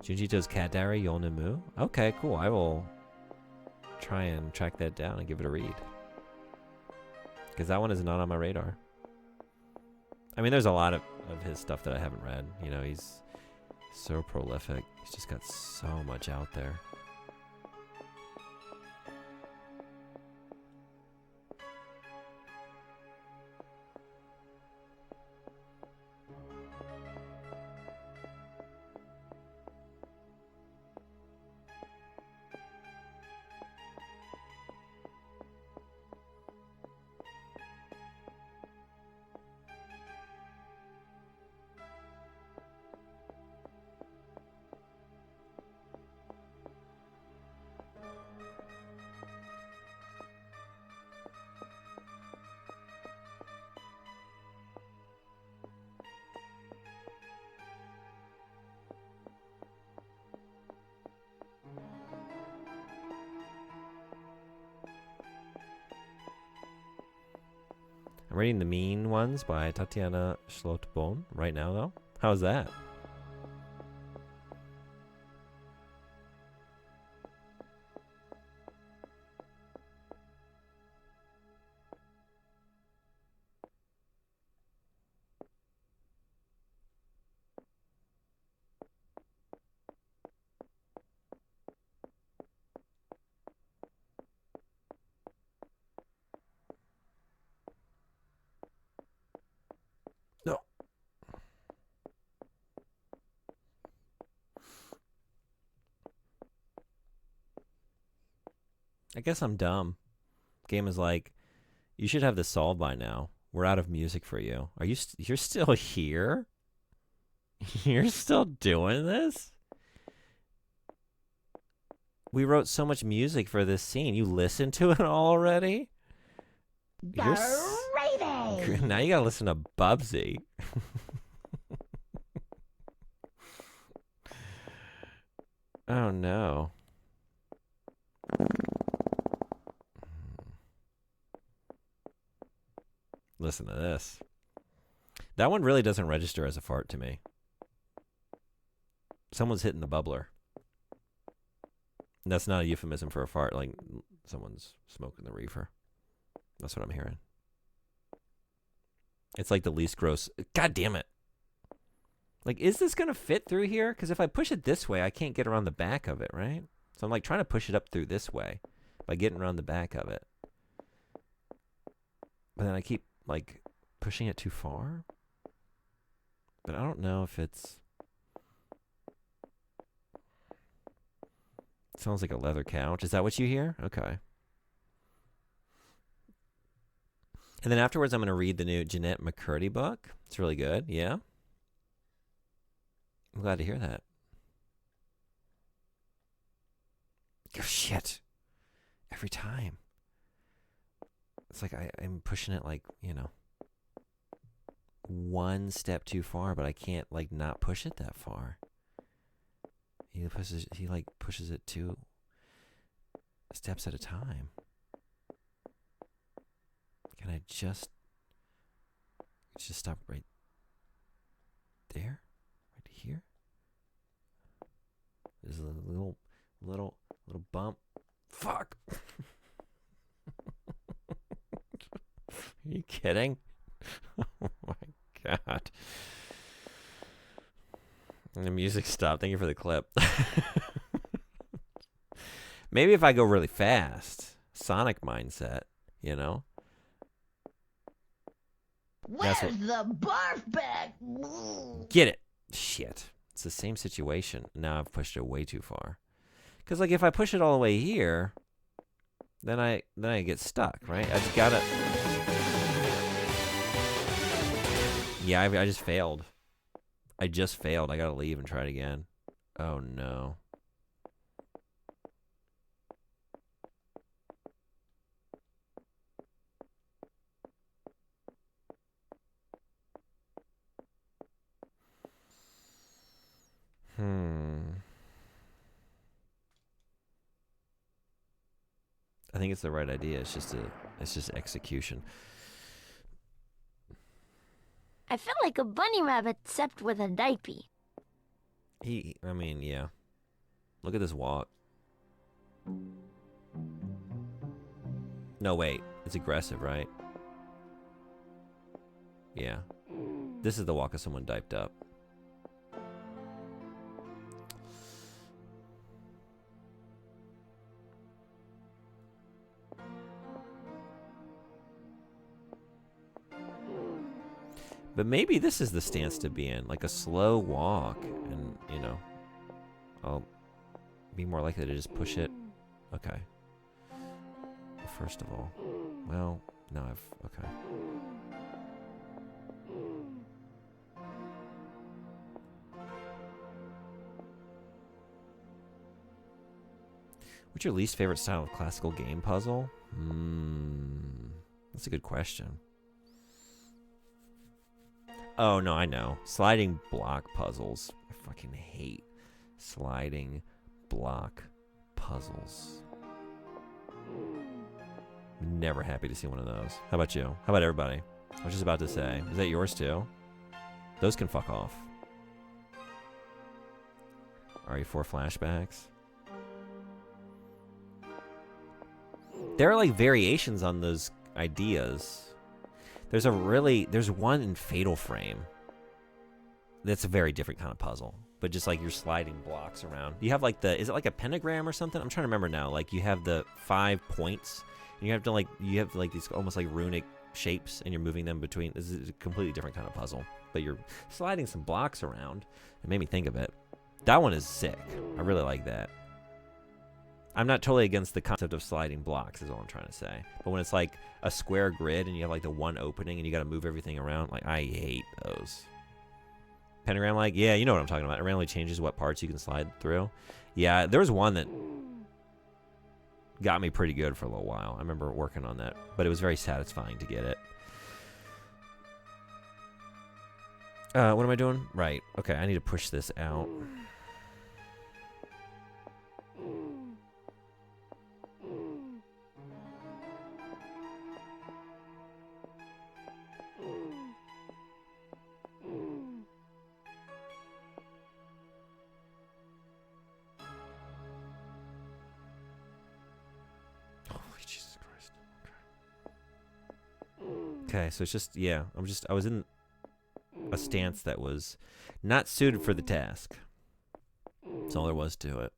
Junji Ito's Cat Diary, Yonemu. Okay, cool. I will try and track that down and give it a read. Because that one is not on my radar. I mean, there's a lot of his stuff that I haven't read. You know, he's so prolific. He's just got so much out there. I'm reading The Mean Ones by Tatiana Schlotbone right now, though. How's that? No. I guess I'm dumb. Game is like, you should have this solved by now. We're out of music for you. Are you? You're still here? You're still doing this? We wrote so much music for this scene. You listened to it already? Gravy! Now you gotta listen to Bubsy. Oh no. Listen to this. That one really doesn't register as a fart to me. Someone's hitting the bubbler. And that's not a euphemism for a fart, like someone's smoking the reefer. That's what I'm hearing. It's like the least gross. God damn it. Like, is this going to fit through here? Because if I push it this way, I can't get around the back of it, right? So I'm like trying to push it up through this way by getting around the back of it. But then I keep like pushing it too far. But I don't know if it's... It sounds like a leather couch. Is that what you hear? Okay. And then afterwards, I'm going to read the new Jeanette McCurdy book. It's really good. Yeah. I'm glad to hear that. Oh, shit. Every time. It's like I'm pushing it like, you know, one step too far, but I can't like not push it that far. He pushes it 2 steps at a time. Can I just stop right there? Right here? There's a Little bump. Fuck. Are you kidding? Oh my god. And the music stopped. Thank you for the clip. Maybe if I go really fast. Sonic mindset, you know? Where's the barf bag? Get it. Shit. It's the same situation. Now I've pushed it way too far. Because, like, if I push it all the way here, then I get stuck, right? I just gotta... Yeah, I just failed. I gotta leave and try it again. Oh, no. I think it's the right idea. It's just execution. I feel like a bunny rabbit except with a diaper. I mean, yeah. Look at this walk. No, wait. It's aggressive, right? Yeah. This is the walk of someone diped up. But maybe this is the stance to be in, like a slow walk, and, you know, I'll be more likely to just push it. Okay. Well, first of all, well, no, okay. What's your least favorite style of classical game puzzle? That's a good question. Oh, no, I know. Sliding block puzzles. I fucking hate sliding block puzzles. Never happy to see one of those. How about you? How about everybody? I was just about to say. Is that yours too? Those can fuck off. RE4 flashbacks. There are like variations on those ideas. There's one in Fatal Frame. That's a very different kind of puzzle. But just like you're sliding blocks around. You have like is it like a pentagram or something? I'm trying to remember now. Like you have the 5 points. And you have these almost like runic shapes and you're moving them between. This is a completely different kind of puzzle. But you're sliding some blocks around. It made me think of it. That one is sick. I really like that. I'm not totally against the concept of sliding blocks, is all I'm trying to say. But when it's like a square grid and you have like the one opening and you got to move everything around, like I hate those. Pentagram, like, yeah, you know what I'm talking about. It randomly changes what parts you can slide through. Yeah, there was one that got me pretty good for a little while. I remember working on that, but it was very satisfying to get it. What am I doing? Right. Okay, I need to push this out. Okay, so it's just, yeah, I was in a stance that was not suited for the task. That's all there was to it.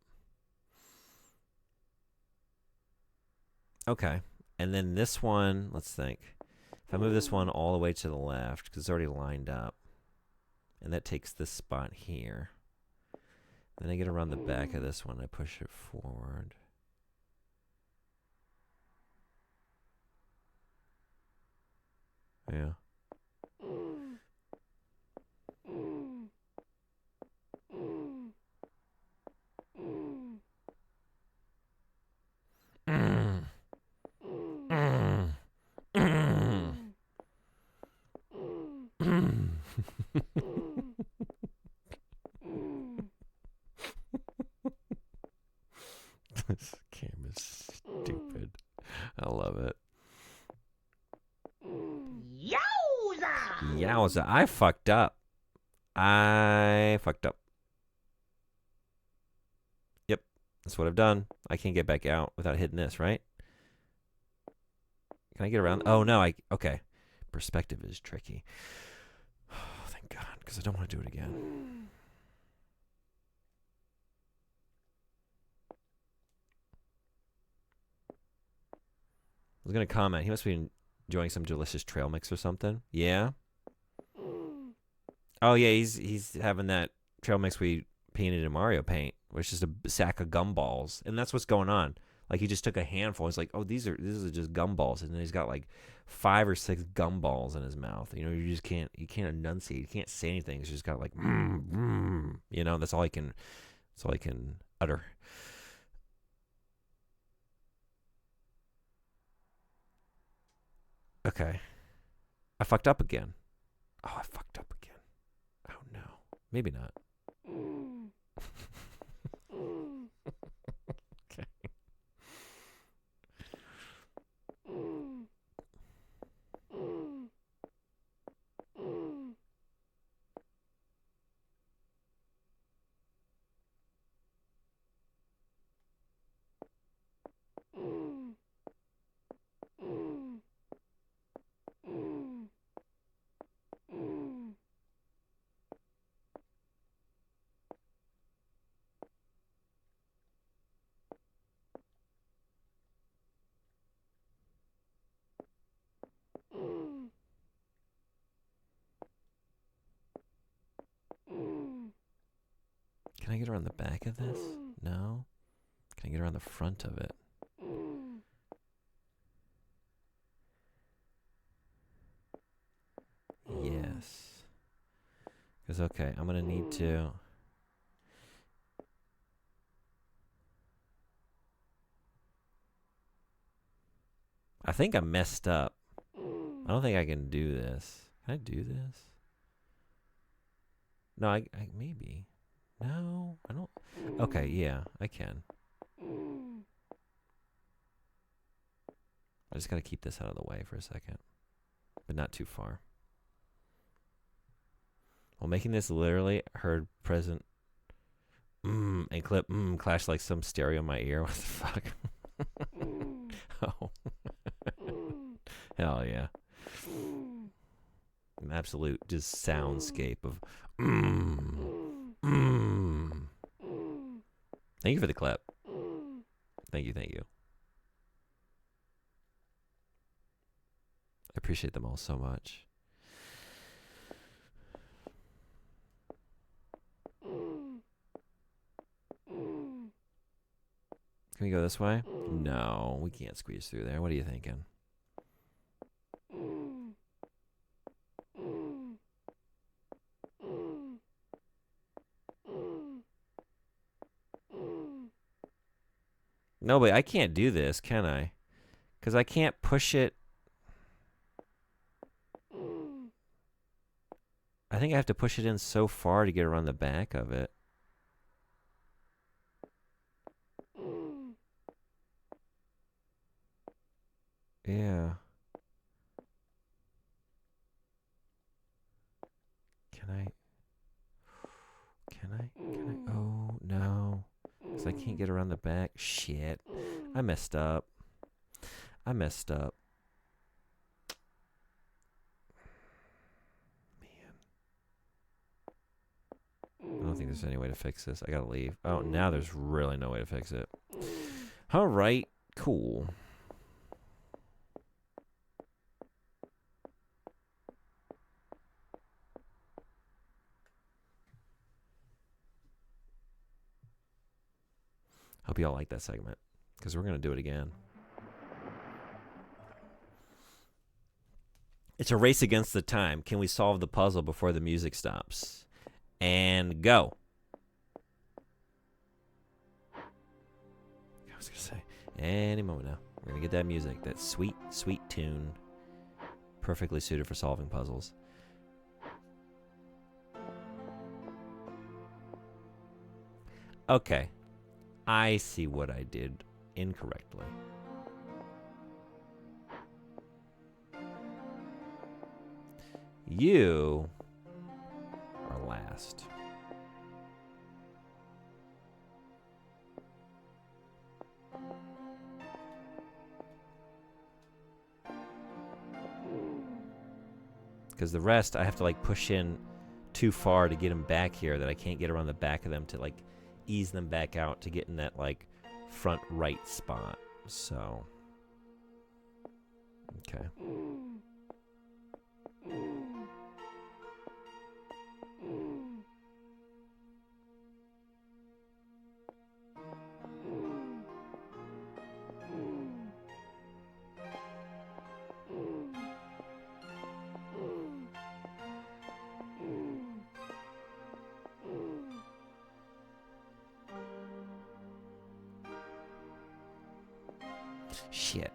Okay, and then this one, let's think. If I move this one all the way to the left, because it's already lined up, and that takes this spot here, then I get around the back of this one, I push it forward. Yeah. This game is stupid. I love it. Yowza, I fucked up. Yep, That's what I've done. I can't get back out without hitting this, right? Can I get around? Oh, no. Okay. Perspective is tricky. Oh, thank God, because I don't want to do it again. I was going to comment. He must be enjoying some delicious trail mix or something. Yeah? Oh, yeah. He's having that trail mix we painted in Mario Paint, which is a sack of gumballs. And that's what's going on. Like, he just took a handful. He's like, oh, these are just gumballs. And then he's got like 5 or 6 gumballs in his mouth. You know, you can't enunciate. You can't say anything. He's just got like, you know, that's all he can utter. Okay. I fucked up again. Oh, I fucked up again. Oh, no. Maybe not. Okay. Can I get around the back of this? No. Can I get around the front of it? Yes. Because, okay, I'm going to need to... I think I messed up. I don't think I can do this. Can I do this? No, I maybe. No, I don't. Okay, yeah, I can. I just got to keep this out of the way for a second. But not too far. While making this, literally heard present and clip clash like some stereo in my ear. What the fuck? Oh. Hell yeah. An absolute just soundscape of Thank you for the clip. Thank you. I appreciate them all so much. Can we go this way? No, we can't squeeze through there. What are you thinking? No, but I can't do this, can I? Because I can't push it. I think I have to push it in so far to get around the back of it. Yeah. Can I? Oh, no. Because I can't get around the back. Shit. I messed up. Man. I don't think there's any way to fix this. I gotta leave. Oh, now there's really no way to fix it. All right. Cool. Hope you all like that segment, because we're going to do it again. It's a race against the time. Can we solve the puzzle before the music stops? And go. I was going to say, any moment now. We're going to get that music, that sweet, sweet tune, perfectly suited for solving puzzles. Okay. I see what I did incorrectly. You are last. Because the rest, I have to like push in too far to get them back here that I can't get around the back of them to like ease them back out to get in that like front right spot. So, okay. Shit.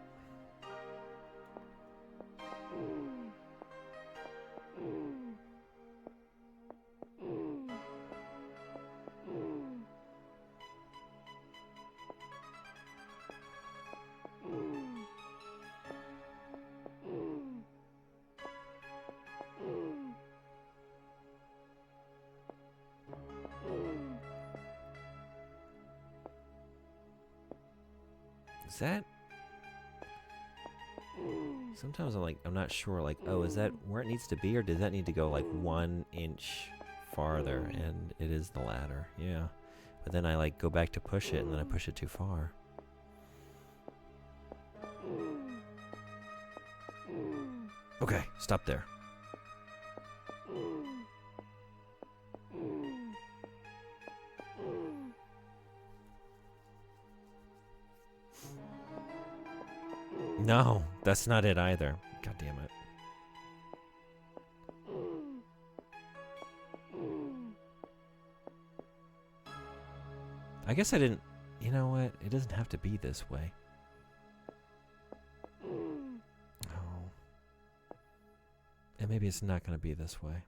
Is that... Sometimes I'm not sure, like, oh, is that where it needs to be, or does that need to go, like, 1 inch farther? And it is the latter, yeah. But then I, like, go back to push it, and then I push it too far. Okay, stop there. No, that's not it either. God damn it. I guess I didn't... You know what? It doesn't have to be this way. Oh. And maybe it's not going to be this way.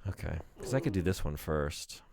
Okay. Because I could do this one first.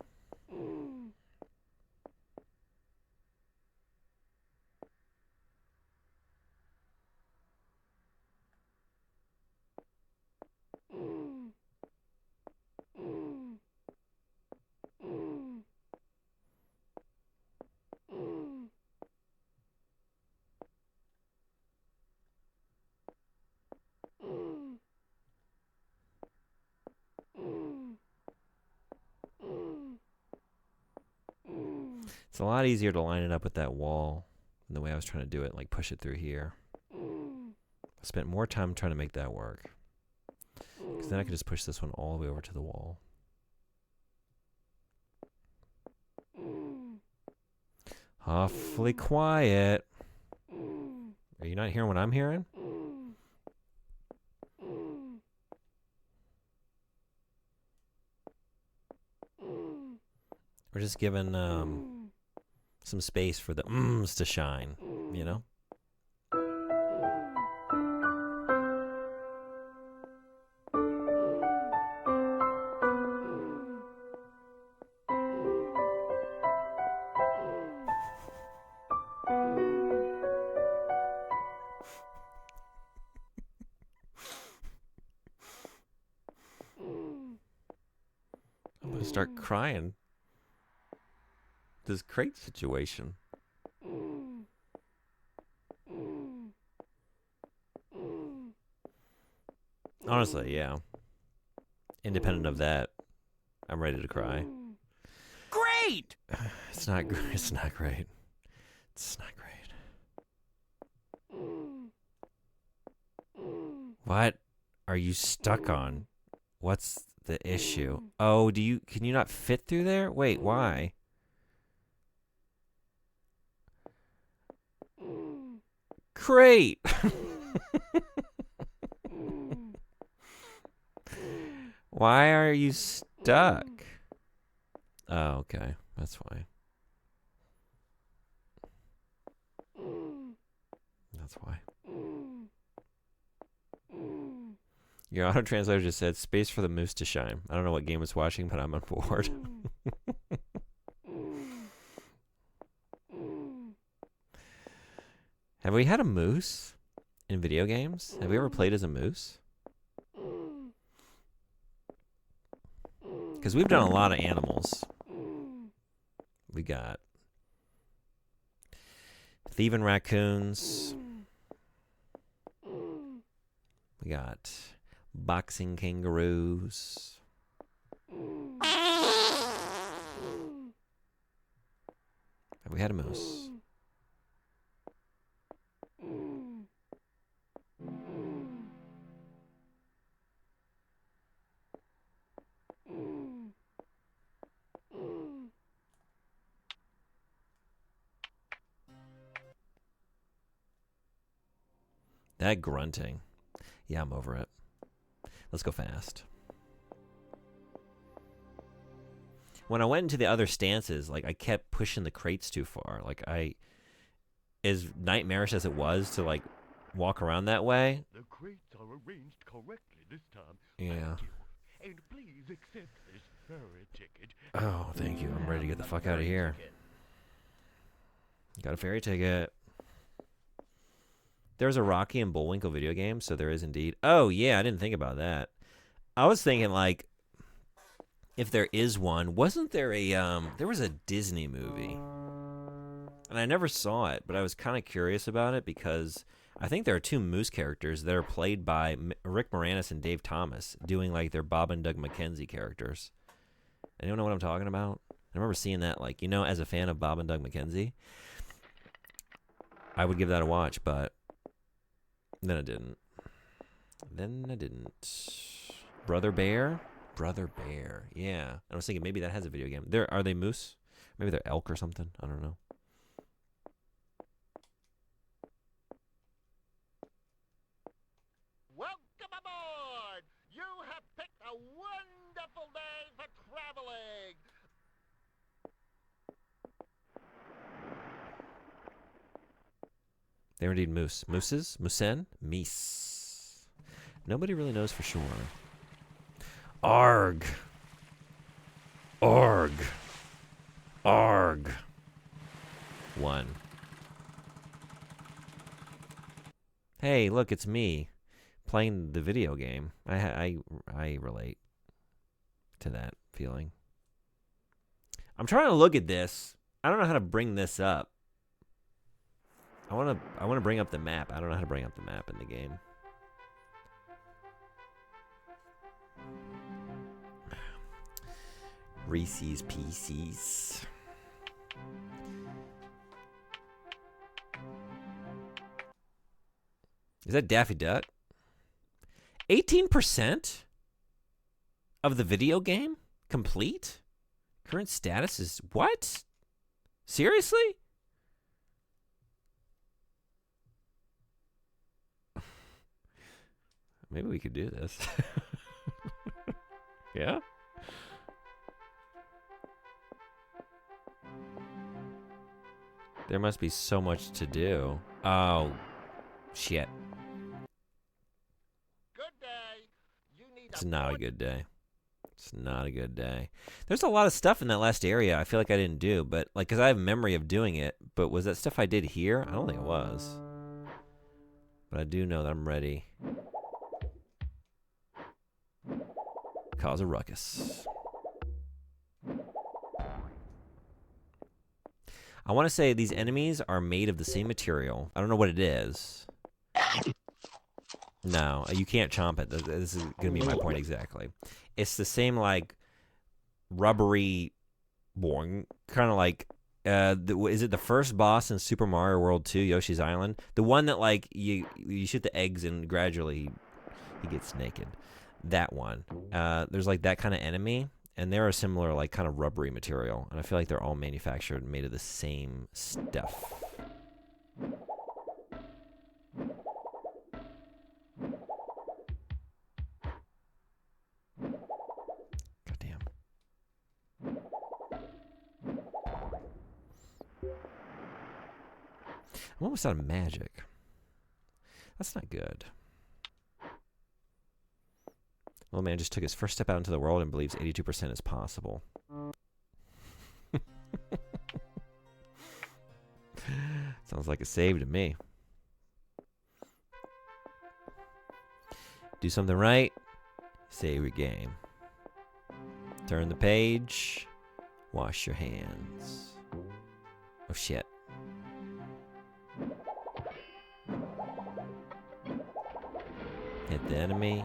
It's a lot easier to line it up with that wall than the way I was trying to do it, like push it through here. I spent more time trying to make that work. Because then I could just push this one all the way over to the wall. Awfully quiet. Are you not hearing what I'm hearing? We're just giving some space for the ums to shine, you know? I'm gonna start crying. This crate situation. Honestly, yeah. Independent of that, I'm ready to cry. Great! It's not great. It's not great. It's not great. What are you stuck on? What's the issue? Oh, can you not fit through there? Wait, why? Great! Why are you stuck? Oh, okay. That's why. That's why. Your auto translator just said, space for the moose to shine. I don't know what game it's watching, but I'm on board. Have we had a moose in video games? Have we ever played as a moose? Because we've done a lot of animals. We got thieving raccoons. We got boxing kangaroos. Have we had a moose? That grunting. Yeah, I'm over it. Let's go fast. When I went into the other stances, like, I kept pushing the crates too far. Like, as nightmarish as it was to, like, walk around that way. The crates are arranged correctly this time. Yeah. Thank you. And please accept this ferry ticket. Oh, thank you. I'm ready to get the fuck out of here. Got a ferry ticket. There's a Rocky and Bullwinkle video game, so there is indeed. Oh, yeah, I didn't think about that. I was thinking, like, if there is one, wasn't there a, there was a Disney movie. And I never saw it, but I was kind of curious about it because I think there are two Moose characters that are played by Rick Moranis and Dave Thomas, doing, like, their Bob and Doug McKenzie characters. Anyone know what I'm talking about? I remember seeing that, like, you know, as a fan of Bob and Doug McKenzie, I would give that a watch, but then I didn't. Brother Bear? Brother Bear. Yeah. I was thinking maybe that has a video game. Are they moose? Maybe they're elk or something. I don't know. Welcome aboard! You have picked a wonderful day for traveling! They're indeed moose. Mooses? Moosen? Meese. Nobody really knows for sure. Arg. Arg. Arg. 1. Hey, look, it's me playing the video game. I relate to that feeling. I'm trying to look at this. I don't know how to bring this up. I want to bring up the map. I don't know how to bring up the map in the game. Reese's Pieces. Is that Daffy Duck? 18% of the video game complete? Current status is what? Seriously? Maybe we could do this. Yeah? There must be so much to do. Oh, shit. Good day. You need It's not a good day. It's not a good day. There's a lot of stuff in that last area I feel like I didn't do, but, like, because I have memory of doing it, but was that stuff I did here? I don't think it was. But I do know that I'm ready. Cause a ruckus. I want to say these enemies are made of the same material. I don't know what it is. No, you can't chomp it. This is going to be my point exactly. It's the same, like, rubbery, boring, kind of like, is it the first boss in Super Mario World 2, Yoshi's Island? The one that, like, you shoot the eggs and gradually he gets naked. That one. There's, like, that kind of enemy, and they're a similar, like, kind of rubbery material. And I feel like they're all manufactured and made of the same stuff. Goddamn. I'm almost out of magic. That's not good. Little man just took his first step out into the world and believes 82% is possible. Sounds like a save to me. Do something right, save your game. Turn the page, wash your hands. Oh shit. Hit the enemy.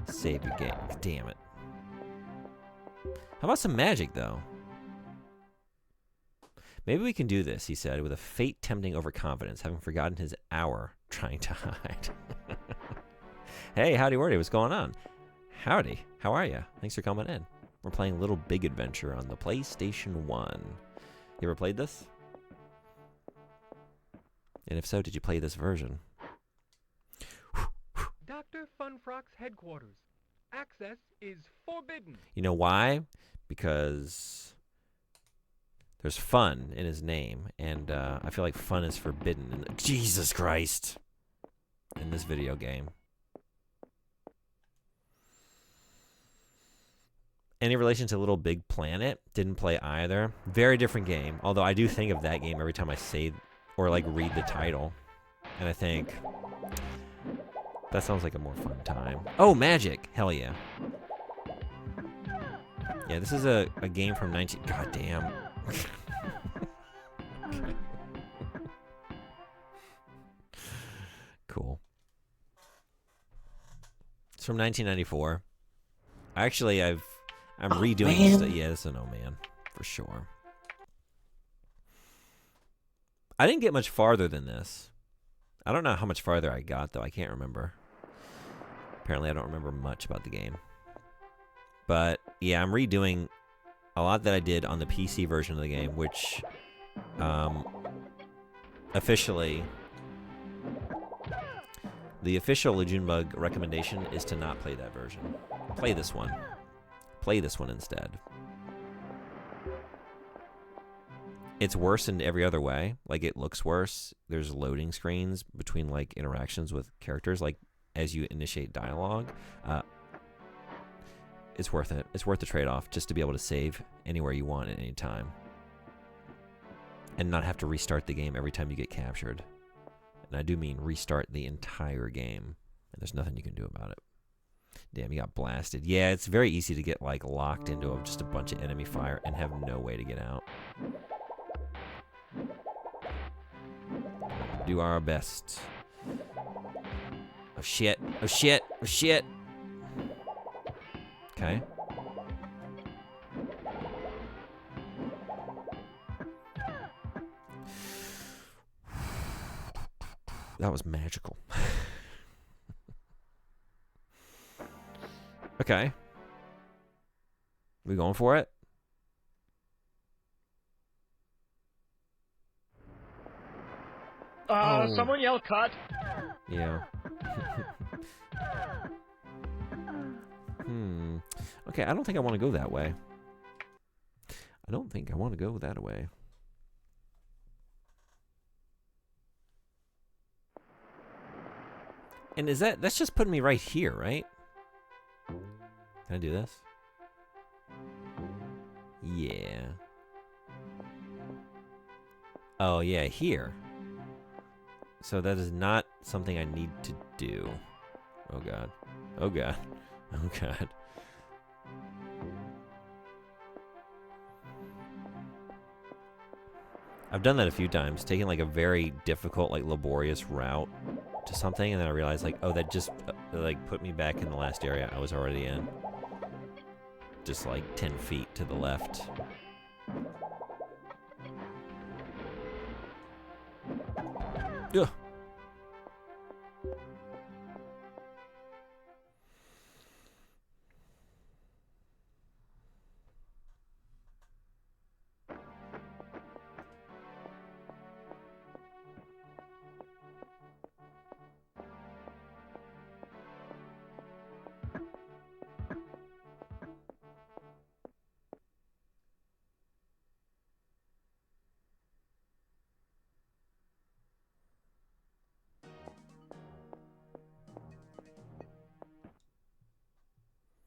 Save your game. Damn it. How about some magic, though? Maybe we can do this, he said, with a fate tempting overconfidence, having forgotten his hour trying to hide. Hey, howdy wordy, what's going on? Howdy, how are you? Thanks for coming in. We're playing Little Big Adventure on the PlayStation 1. You ever played this? And if so, did you play this version? Dr. Funfrock's headquarters. Access is forbidden. You know why? Because there's fun in his name, and I feel like fun is forbidden. Jesus Christ! In this video game. Any relation to Little Big Planet? Didn't play either. Very different game. Although I do think of that game every time I say or like read the title, and I think that sounds like a more fun time. Oh, magic! Hell yeah! Yeah, this is a game from 19. God damn. Okay. Cool. It's from 1994. Actually, I'm redoing this. Yeah, this is an oh man, for sure. I didn't get much farther than this. I don't know how much farther I got, though. I can't remember. Apparently, I don't remember much about the game. But, yeah, I'm redoing a lot that I did on the PC version of the game, which, officially, the official Lejunebug recommendation is to not play that version. Play this one. Play this one instead. It's worse in every other way. Like, it looks worse. There's loading screens between, like, interactions with characters, like, as you initiate dialogue. It's worth it. It's worth the trade-off just to be able to save anywhere you want at any time. And not have to restart the game every time you get captured. And I do mean restart the entire game. And there's nothing you can do about it. Damn, you got blasted. Yeah, it's very easy to get, like, locked into just a bunch of enemy fire and have no way to get out. Do our best. Oh shit. Oh shit. Oh shit. Okay. That was magical. Okay. We going for it? Someone yell cut. Yeah. Okay, I don't think I want to go that way. I don't think I want to go that way. And that's just putting me right here, right? Can I do this? Yeah. Oh, yeah, here. So that is not something I need to do. Oh, God. Oh, God. Oh, God. I've done that a few times, taking like a very difficult, like laborious route to something, and then I realized like, oh, that just like put me back in the last area I was already in. Just like 10 feet to the left. Ugh.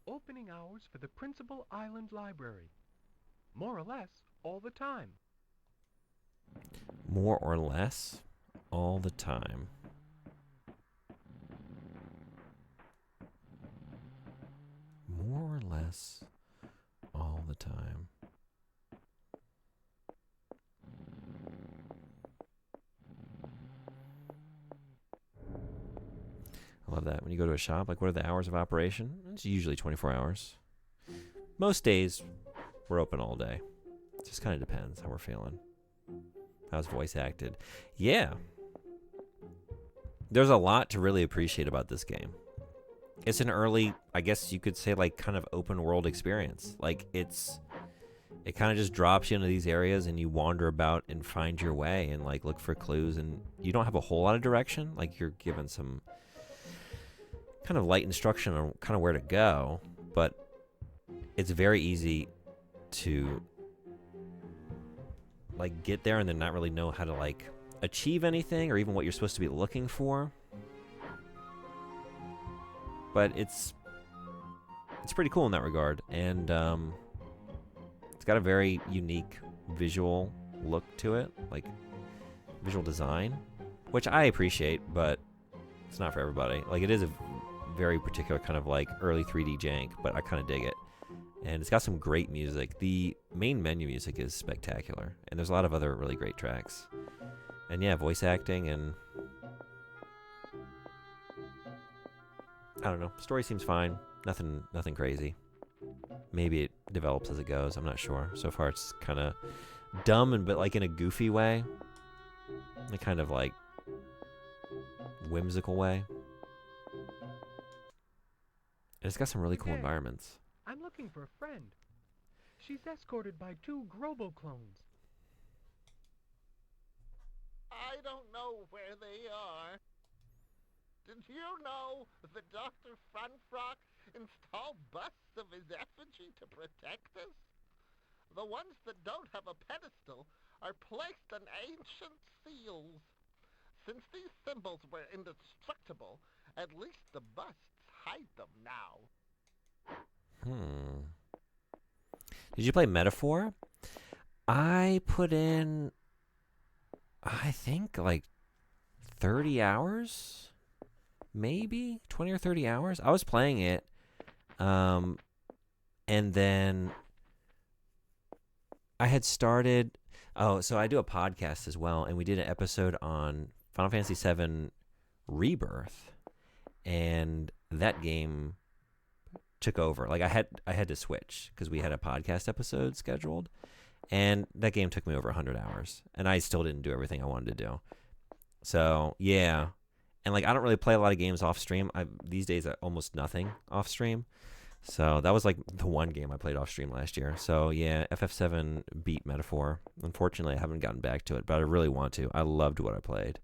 Opening hours for the Principal Island Library. More or less all the time. More or less all the time. More or less all the time. I love that. When you go to a shop, like, what are the hours of operation? It's usually 24 hours. Most days, we're open all day. It just kind of depends how we're feeling. How's voice acted? Yeah. There's a lot to really appreciate about this game. It's an early, I guess you could say, like, kind of open world experience. Like, it kind of just drops you into these areas and you wander about and find your way and, like, look for clues, and you don't have a whole lot of direction. Like, you're given some kind of light instruction on kind of where to go, but it's very easy to, like, get there and then not really know how to, like, achieve anything or even what you're supposed to be looking for. But it's pretty cool in that regard, and it's got a very unique visual look to it, like visual design, which I appreciate, but it's not for everybody. Like, it is a very particular kind of, like, early 3D jank, but I kind of dig it. And it's got some great music. The main menu music is spectacular, and there's a lot of other really great tracks. And yeah, voice acting, and I don't know. Story seems fine. Nothing crazy. Maybe it develops as it goes. I'm not sure. So far, it's kind of dumb, but, like, in a goofy way, a kind of, like, whimsical way. And it's got some really cool environments. I'm looking for a friend. She's escorted by 2 Grobo clones. I don't know where they are. Did you know that Dr. Funfrock installed busts of his effigy to protect us? The ones that don't have a pedestal are placed on ancient seals. Since these symbols were indestructible, at least the busts hide them now. Did you play Metaphor? I put in, I think, like 30 hours? Maybe 20 or 30 hours. I was playing it, and then I had started. Oh, so I do a podcast as well, and we did an episode on Final Fantasy VII Rebirth, and that game took over. Like, I had to switch because we had a podcast episode scheduled, and that game took me over 100 hours, and I still didn't do everything I wanted to do. So yeah. And, like, I don't really play a lot of games off stream. These days, almost nothing off stream. So that was, like, the one game I played off stream last year. So yeah, FF7 beat Metaphor. Unfortunately, I haven't gotten back to it, but I really want to. I loved what I played.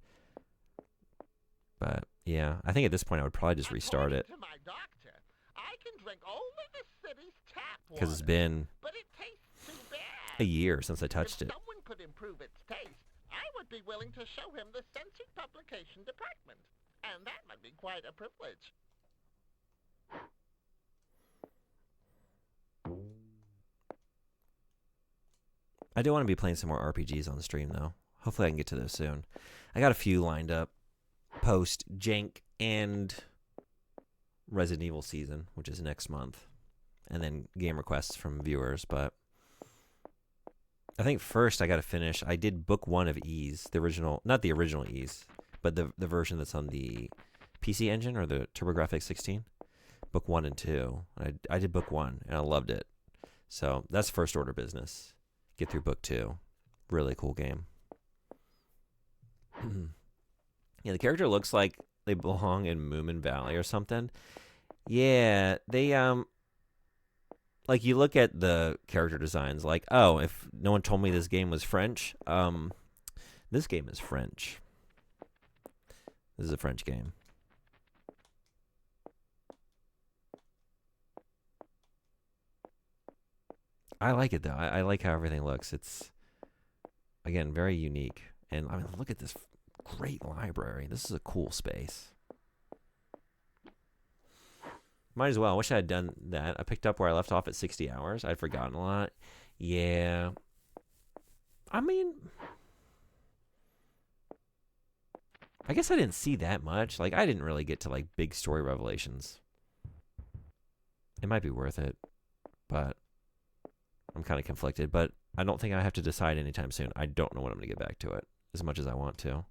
But yeah, I think at this point I would probably just restart it. To my doctor, I can drink only the city's tap water, Because it's been but it tastes too bad. a year since I touched If it. someone could improve its taste, I would be willing to show him the censored publication department, and that would be quite a privilege. I do want to be playing some more RPGs on the stream, though. Hopefully I can get to those soon. I got a few lined up post Jank and Resident Evil season, which is next month, and then game requests from viewers. But I think first I got to finish. I did book 1 of Ys, the original, not the original Ys, but the version that's on the PC Engine or the TurboGrafx 16. Book 1 and 2. I did book 1 and I loved it. So that's first order business. Get through book 2. Really cool game. Yeah, the character looks like they belong in Moomin Valley or something. Yeah, they like, you look at the character designs, like, oh, if no one told me this game was French, this game is French. This is a French game. I like it, though. I like how everything looks. It's, again, very unique. And, I mean, look at this great library. This is a cool space. Might as well. I wish I had done that. I picked up where I left off at 60 hours. I'd forgotten a lot. Yeah. I mean, I guess I didn't see that much. Like, I didn't really get to, like, big story revelations. It might be worth it, but I'm kind of conflicted. But I don't think I have to decide anytime soon. I don't know when I'm going to get back to it as much as I want to.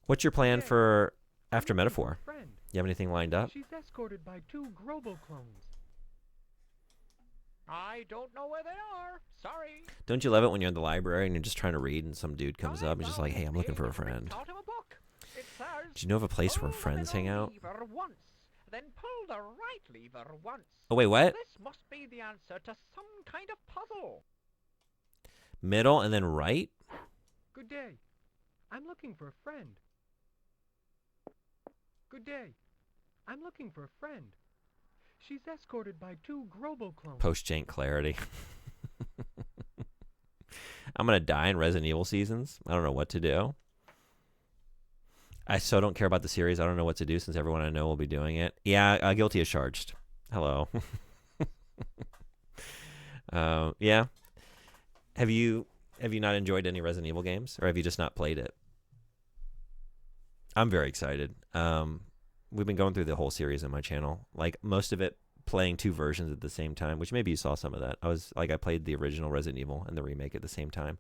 What's your plan for After Metaphor. Friend. You have anything lined up? She's escorted by 2 Grobo clones. I don't know where they are. Sorry. Don't you love it when you're in the library and you're just trying to read and some dude comes up and just like, hey, I'm looking for a friend. Do you know of a place where friends hang out? Once, then pull the right lever once. Oh, wait, what? This must be the answer to some kind of puzzle. Middle and then right? Good day. I'm looking for a friend. Good day. I'm looking for a friend. She's escorted by 2 Grobo clones. Post-jank clarity. I'm going to die in Resident Evil seasons. I don't know what to do. I so don't care about the series. I don't know what to do since everyone I know will be doing it. Yeah, guilty as charged. Hello. Yeah. Have you not enjoyed any Resident Evil games, or have you just not played it? I'm very excited. We've been going through the whole series on my channel, like most of it playing 2 versions at the same time, which maybe you saw some of that. I played the original Resident Evil and the remake at the same time,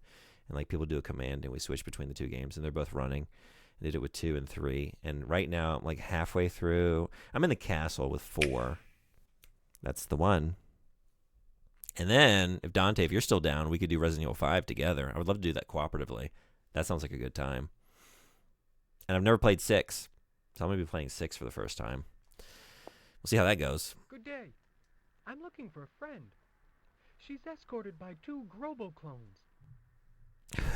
and like people do a command and we switch between the 2 games, and they're both running. I did it with 2 and 3, and right now I'm like halfway through. I'm in the castle with 4. That's the one. And then, if Dante, if you're still down, we could do Resident Evil 5 together. I would love to do that cooperatively. That sounds like a good time. And I've never played 6, so I'm going to be playing 6 for the first time. We'll see how that goes. Good day. I'm looking for a friend. She's escorted by 2 Grobo clones.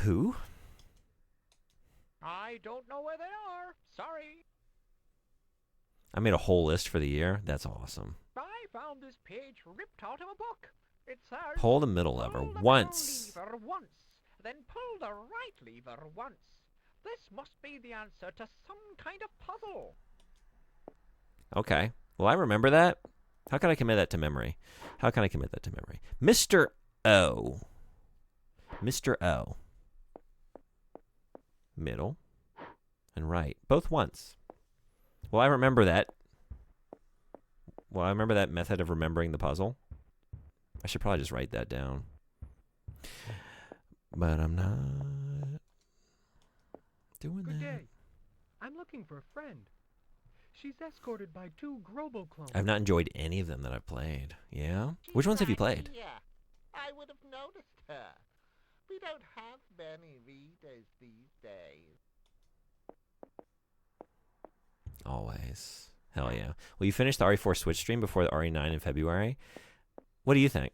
Who? I don't know where they are. Sorry. I made a whole list for the year. That's awesome. I found this page ripped out of a book. It says, pull the middle lever once. Lever once, then pull the right lever once. This must be the answer to some kind of puzzle. Okay. Well, I remember that. How can I commit that to memory? How can I commit that to memory? Mr. O. Mr. O. Middle and right. Both once. Well, I remember that. Well, I remember that method of remembering the puzzle. I should probably just write that down. But I'm not doing Good that. day. I'm looking for a friend. She's escorted by 2 Grobo clones. I've not enjoyed any of them that I've played. Yeah? Which ones have you played? Yeah, I would have noticed her. We don't have many readers these days. Always. Hell yeah. Well, you finished the RE4 Switch stream before the RE9 in February. What do you think?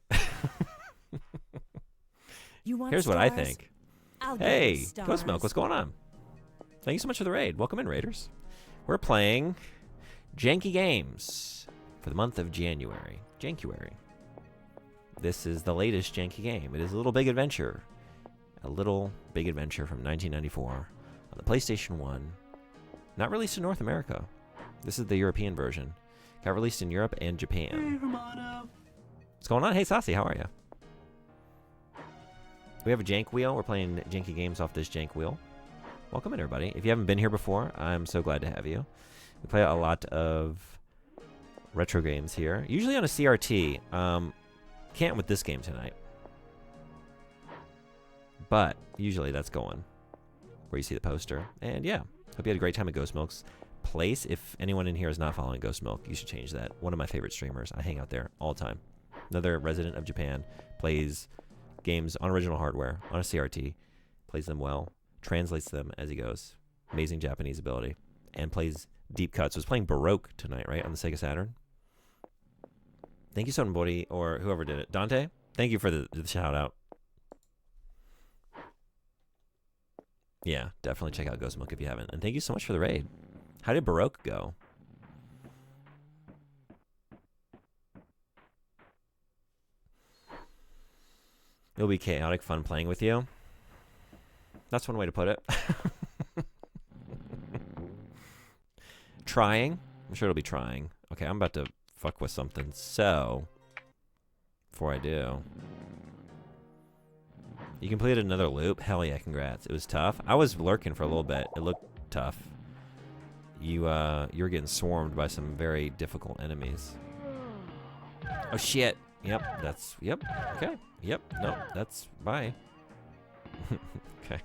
You want Here's stars? what I think. I'll Hey, give you stars. Ghost Milk, what's going on? Thank you so much for the raid. Welcome in, Raiders. We're playing Janky Games for the month of January. Jankuary. This is the latest Janky game. It is a Little Big Adventure. A Little Big Adventure from 1994 on the PlayStation 1. Not released in North America. This is the European version. Got released in Europe and Japan. What's going on? Hey, Saucy, how are you? We have a jank wheel. We're playing janky games off this jank wheel. Welcome in, everybody. If you haven't been here before, I'm so glad to have you. We play a lot of retro games here, usually on a CRT. Can't with this game tonight. But usually that's going where you see the poster. And yeah, hope you had a great time at Ghost Milk's place. If anyone in here is not following Ghost Milk, you should change that. One of my favorite streamers. I hang out there all the time. Another resident of Japan. Plays games on original hardware, on a CRT. Plays them well. Translates them as he goes. Amazing Japanese ability. And plays deep cuts. Was playing Baroque tonight, right? On the Sega Saturn. Thank you, Sonbori, or whoever did it. Dante, thank you for the shout out. Yeah, definitely check out Ghost Milk if you haven't. And thank you so much for the raid. How did Baroque go? It'll be chaotic fun playing with you. That's one way to put it. Trying. I'm sure it'll be trying. Okay, I'm about to fuck with something. So, before I do, you completed another loop? Hell yeah, congrats. It was tough. I was lurking for a little bit. It looked tough. You were getting swarmed by some very difficult enemies. Oh shit. Yep, that's, yep, okay, yep, no, that's, bye. Okay.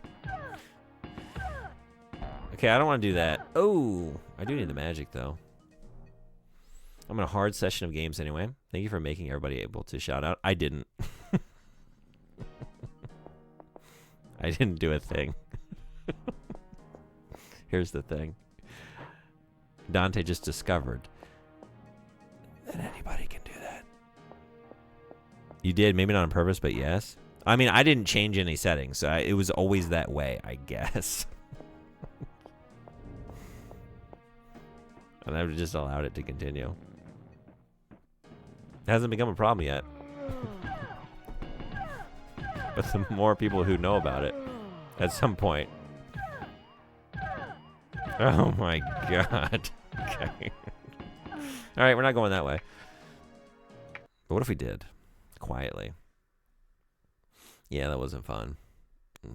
Okay, I don't want to do that. Oh, I do need the magic, though. I'm in a hard session of games anyway. Thank you for making everybody able to shout out. I didn't. I didn't do a thing. Here's the thing. Dante just discovered that anybody can do that. You did, maybe not on purpose, but yes. I mean, I didn't change any settings. So it was always that way, I guess. And I've just allowed it to continue. It hasn't become a problem yet. But the more people who know about it, at some point. Oh my god. Okay. Alright, we're not going that way. But what if we did? Quietly. Yeah, that wasn't fun.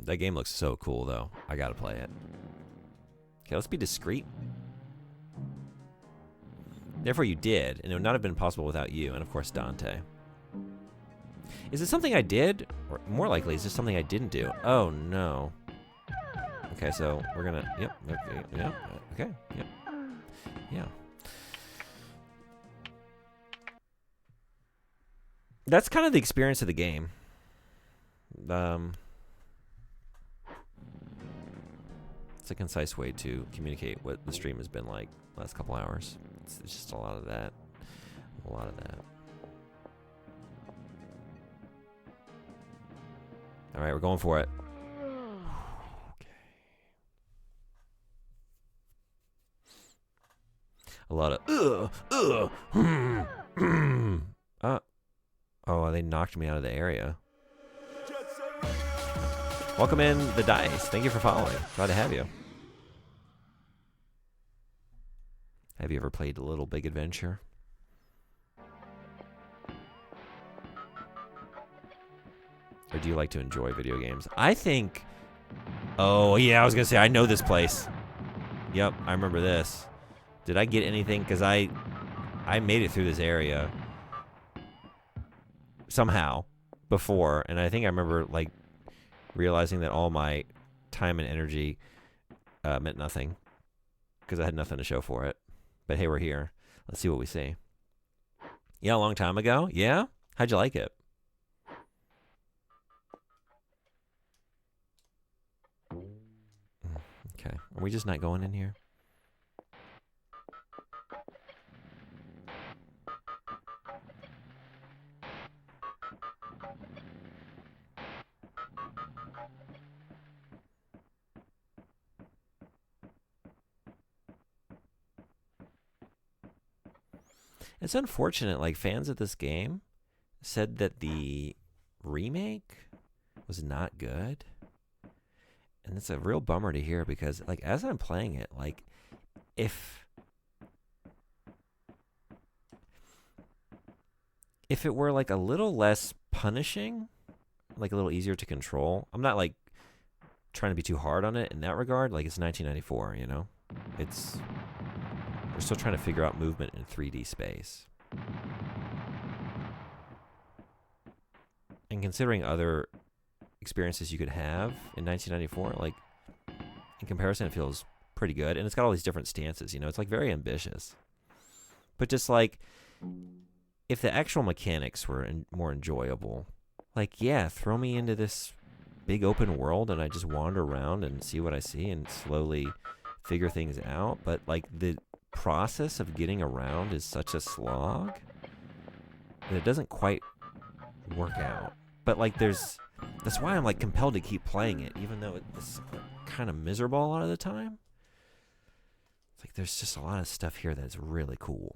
That game looks so cool, though. I gotta play it. Okay, let's be discreet. Therefore, you did, and it would not have been possible without you, and of course, Dante. Is it something I did? Or more likely, is this something I didn't do? Oh, no. Okay, so we're gonna... Yep, okay, yeah, okay, yep. Yeah. That's kind of the experience of the game. It's a concise way to communicate what the stream has been like the last couple hours. It's just a lot of that. A lot of that. All right, we're going for it. Okay. A lot of oh, they knocked me out of the area. Welcome in the dice. Thank you for following. Glad to have you. Have you ever played A Little Big Adventure? Or do you like to enjoy video games? I think... Oh, yeah, I was going to say, I know this place. Yep, I remember this. Did I get anything? Because I made it through this area. Somehow. Before. And I think I remember, like, realizing that all my time and energy meant nothing. Because I had nothing to show for it. But hey, we're here. Let's see what we see. Yeah, a long time ago. Yeah? How'd you like it? Okay. Are we just not going in here? It's unfortunate, like, fans of this game said that the remake was not good. And it's a real bummer to hear because, like, as I'm playing it, like, if it were, like, a little less punishing, like, a little easier to control, I'm not, like, trying to be too hard on it in that regard. Like, it's 1994, you know? We're still trying to figure out movement in 3D space. And considering other experiences you could have in 1994, like, in comparison, it feels pretty good. And it's got all these different stances, you know? It's, like, very ambitious. But just, like, if the actual mechanics were more enjoyable, like, yeah, throw me into this big open world and I just wander around and see what I see and slowly figure things out. But, like, the process of getting around is such a slog that it doesn't quite work out. But, like, that's why I'm, like, compelled to keep playing it, even though it's kind of miserable a lot of the time. It's like there's just a lot of stuff here that's really cool.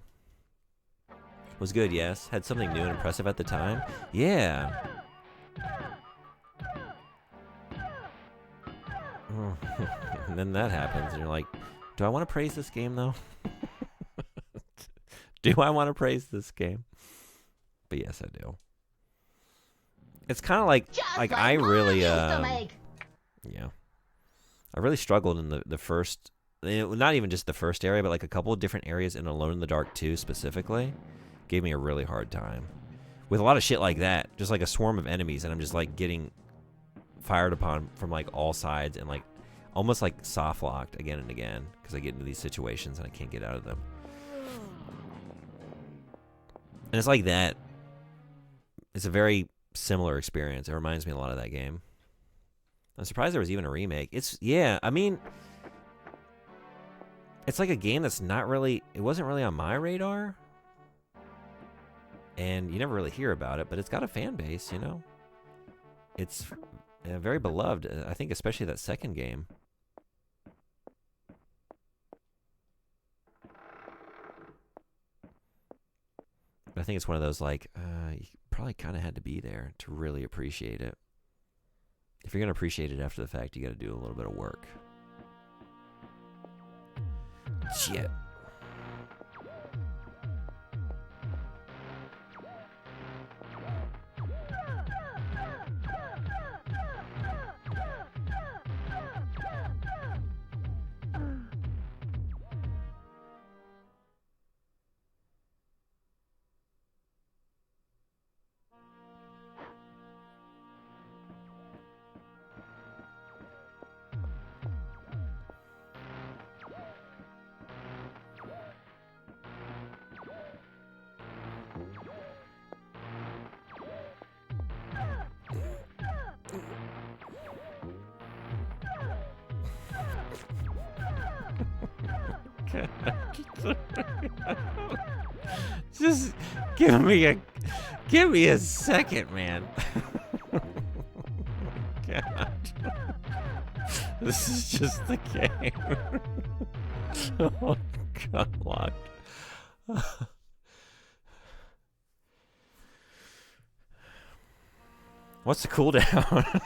Was good, yes. Had something new and impressive at the time. Yeah. And then that happens, and you're like, do I want to praise this game, though? Do I want to praise this game? But yes, I do. It's kind of like I really, yeah. I really struggled in the first, not even just the first area, but like a couple of different areas in Alone in the Dark 2 specifically. Gave me a really hard time. With a lot of shit like that. Just like a swarm of enemies, and I'm just like getting fired upon from like all sides, and like almost like soft locked again and again because I get into these situations and I can't get out of them. And it's like that. It's a very similar experience. It reminds me a lot of that game. I'm surprised there was even a remake. I mean, it's like a game that's not really, it wasn't really on my radar. And you never really hear about it, but it's got a fan base, you know? It's very beloved. I think especially that second game. But I think it's one of those like, you probably kind of had to be there to really appreciate it. If you're going to appreciate it after the fact, you got to do a little bit of work. Shit. Just give me a second, man. God. This is just the game. Oh, God, locked. What's the cooldown?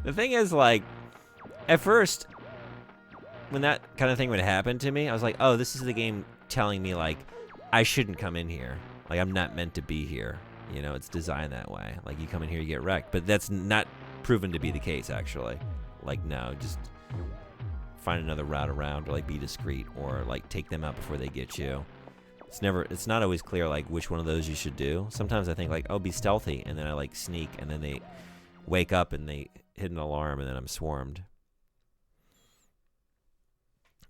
The thing is, like, at first, when that kind of thing would happen to me, I was like, oh, this is the game telling me, like, I shouldn't come in here. Like, I'm not meant to be here. You know, it's designed that way. Like, you come in here, you get wrecked. But that's not proven to be the case, actually. Like, no, just find another route around, or, like, be discreet, or, like, take them out before they get you. It's not always clear, like, which one of those you should do. Sometimes I think, like, oh, be stealthy, and then I, like, sneak, and then they wake up, and they hit an alarm, and then I'm swarmed.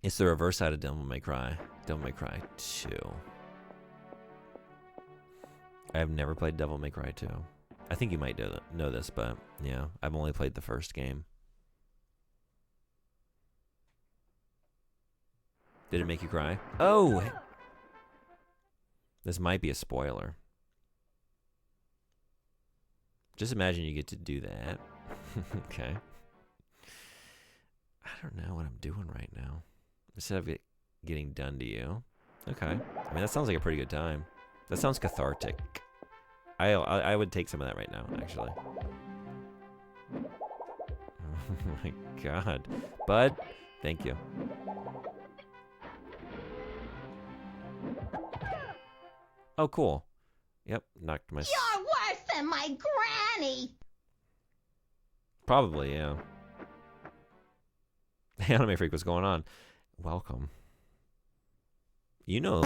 It's the reverse side of Devil May Cry. Devil May Cry 2. I have never played Devil May Cry 2. I think you might know this, but yeah, I've only played the first game. Did it make you cry? Oh! This might be a spoiler. Just imagine you get to do that. Okay. I don't know what I'm doing right now. Instead of it getting done to you. Okay. I mean, that sounds like a pretty good time. That sounds cathartic. I would take some of that right now, actually. Oh my God. Bud, thank you. Oh, cool. Yep, knocked my... You're worse than my granny! Probably, yeah. Hey, Anime Freak, what's going on? Welcome. You know...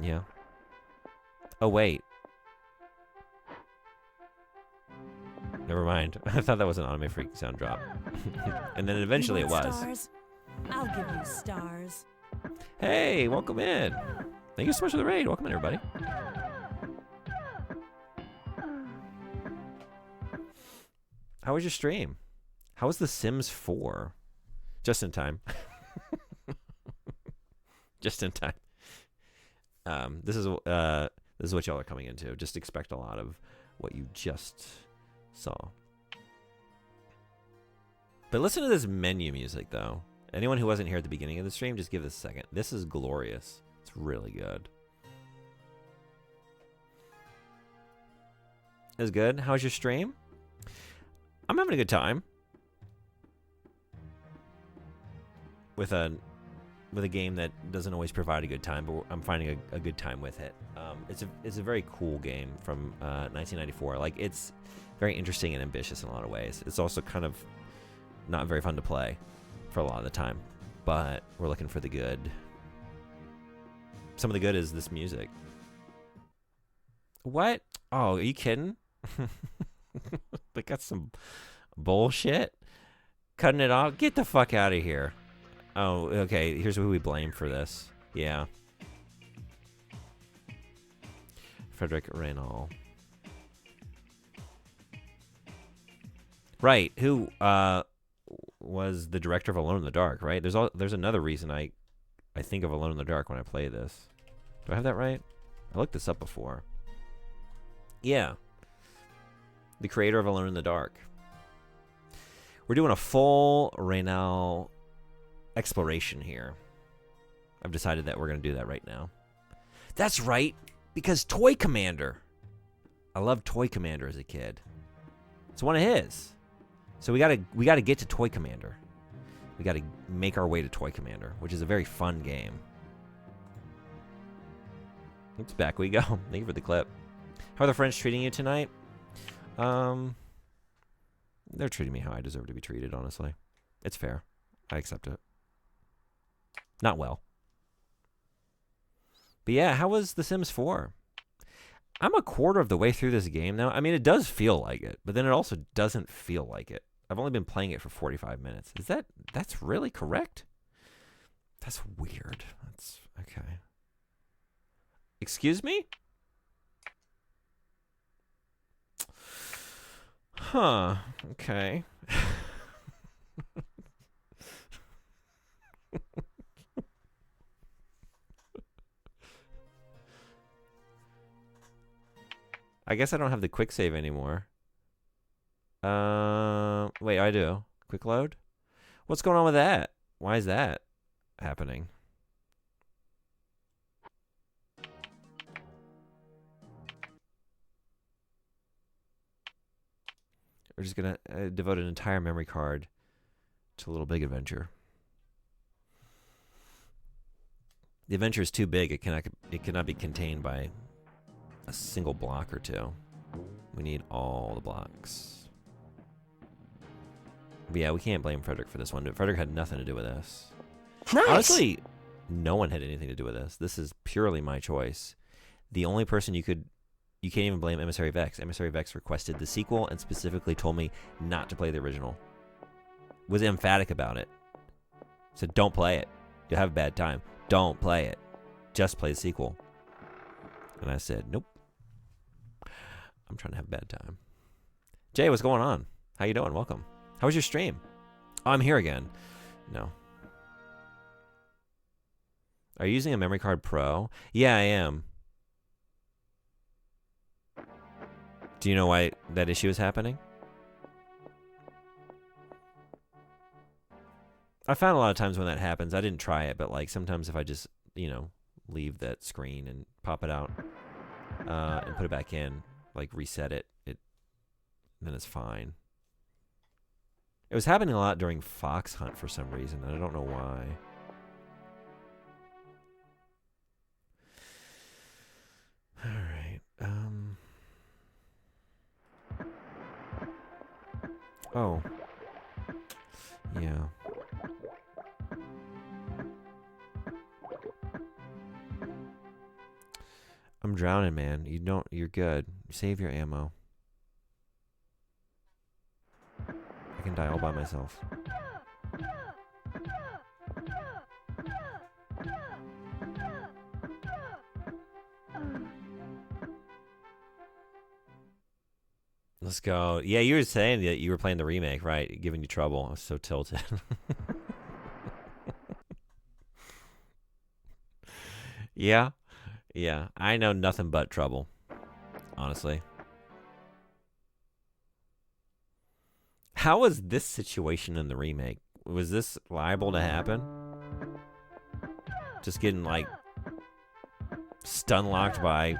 Yeah. Oh, wait. Never mind. I thought that was an Anime Freak sound drop. And then eventually it was. Stars? I'll give you stars. Hey, welcome in. Thank you so much for the raid. Welcome in, everybody. How was your stream? How was The Sims 4? Just in time. Just in time. This is what y'all are coming into. Just expect a lot of what you just saw. But listen to this menu music, though. Anyone who wasn't here at the beginning of the stream, just give this a second. This is glorious. It's really good. It was good. How's your stream? I'm having a good time. With a game that doesn't always provide a good time, but I'm finding a good time with it. It's a very cool game from 1994. Like, it's very interesting and ambitious in a lot of ways. It's also kind of not very fun to play for a lot of the time, but we're looking for the good. Some of the good is this music. What? Oh, are you kidding? They got some bullshit. Cutting it off. Get the fuck out of here. Oh, okay. Here's who we blame for this. Yeah. Frederick Reynal. Right. Who was the director of Alone in the Dark, right? There's another reason I think of Alone in the Dark when I play this. Do I have that right? I looked this up before. Yeah. The creator of Alone in the Dark. We're doing a full Reynal exploration here. I've decided that we're going to do that right now. That's right, because Toy Commander. I loved Toy Commander as a kid. It's one of his. So we gotta get to Toy Commander. We gotta make our way to Toy Commander, which is a very fun game. Oops, back we go. Thank you for the clip. How are the French treating you tonight? They're treating me how I deserve to be treated, honestly. It's fair. I accept it. Not well. But yeah, how was The Sims 4? I'm a quarter of the way through this game now. I mean, it does feel like it, but then it also doesn't feel like it. I've only been playing it for 45 minutes. That's really correct? That's weird. That's okay. Excuse me? Huh. Okay. I guess I don't have the quick save anymore. Wait, I do. Quick load? What's going on with that? Why is that happening? We're just gonna devote an entire memory card to Little Big Adventure. The adventure is too big. It cannot be contained by a single block or two. We need all the blocks. But yeah, we can't blame Frederick for this one. Frederick had nothing to do with this. Nice. Honestly, no one had anything to do with this. This is purely my choice. The only person you can't even blame Emissary Vex. Emissary Vex requested the sequel and specifically told me not to play the original. Was emphatic about it. Said, don't play it. You'll have a bad time. Don't play it. Just play the sequel. And I said, nope. I'm trying to have a bad time. Jay, what's going on? How you doing? Welcome. How was your stream? Oh, I'm here again. No. Are you using a memory card Pro? Yeah, I am. Do you know why that issue is happening? I found a lot of times when that happens, I didn't try it, but like sometimes if I just, leave that screen and pop it out and put it back in, like reset it, then it's fine. It was happening a lot during Fox Hunt for some reason, and I don't know why. All right. Oh. Yeah. I'm drowning, man. You're good. Save your ammo. I can die all by myself. Let's go. Yeah, you were saying that you were playing the remake, right? Giving you trouble. I was so tilted. Yeah. Yeah. I know nothing but trouble. Honestly. How was this situation in the remake? Was this liable to happen? Just getting, like, stun locked by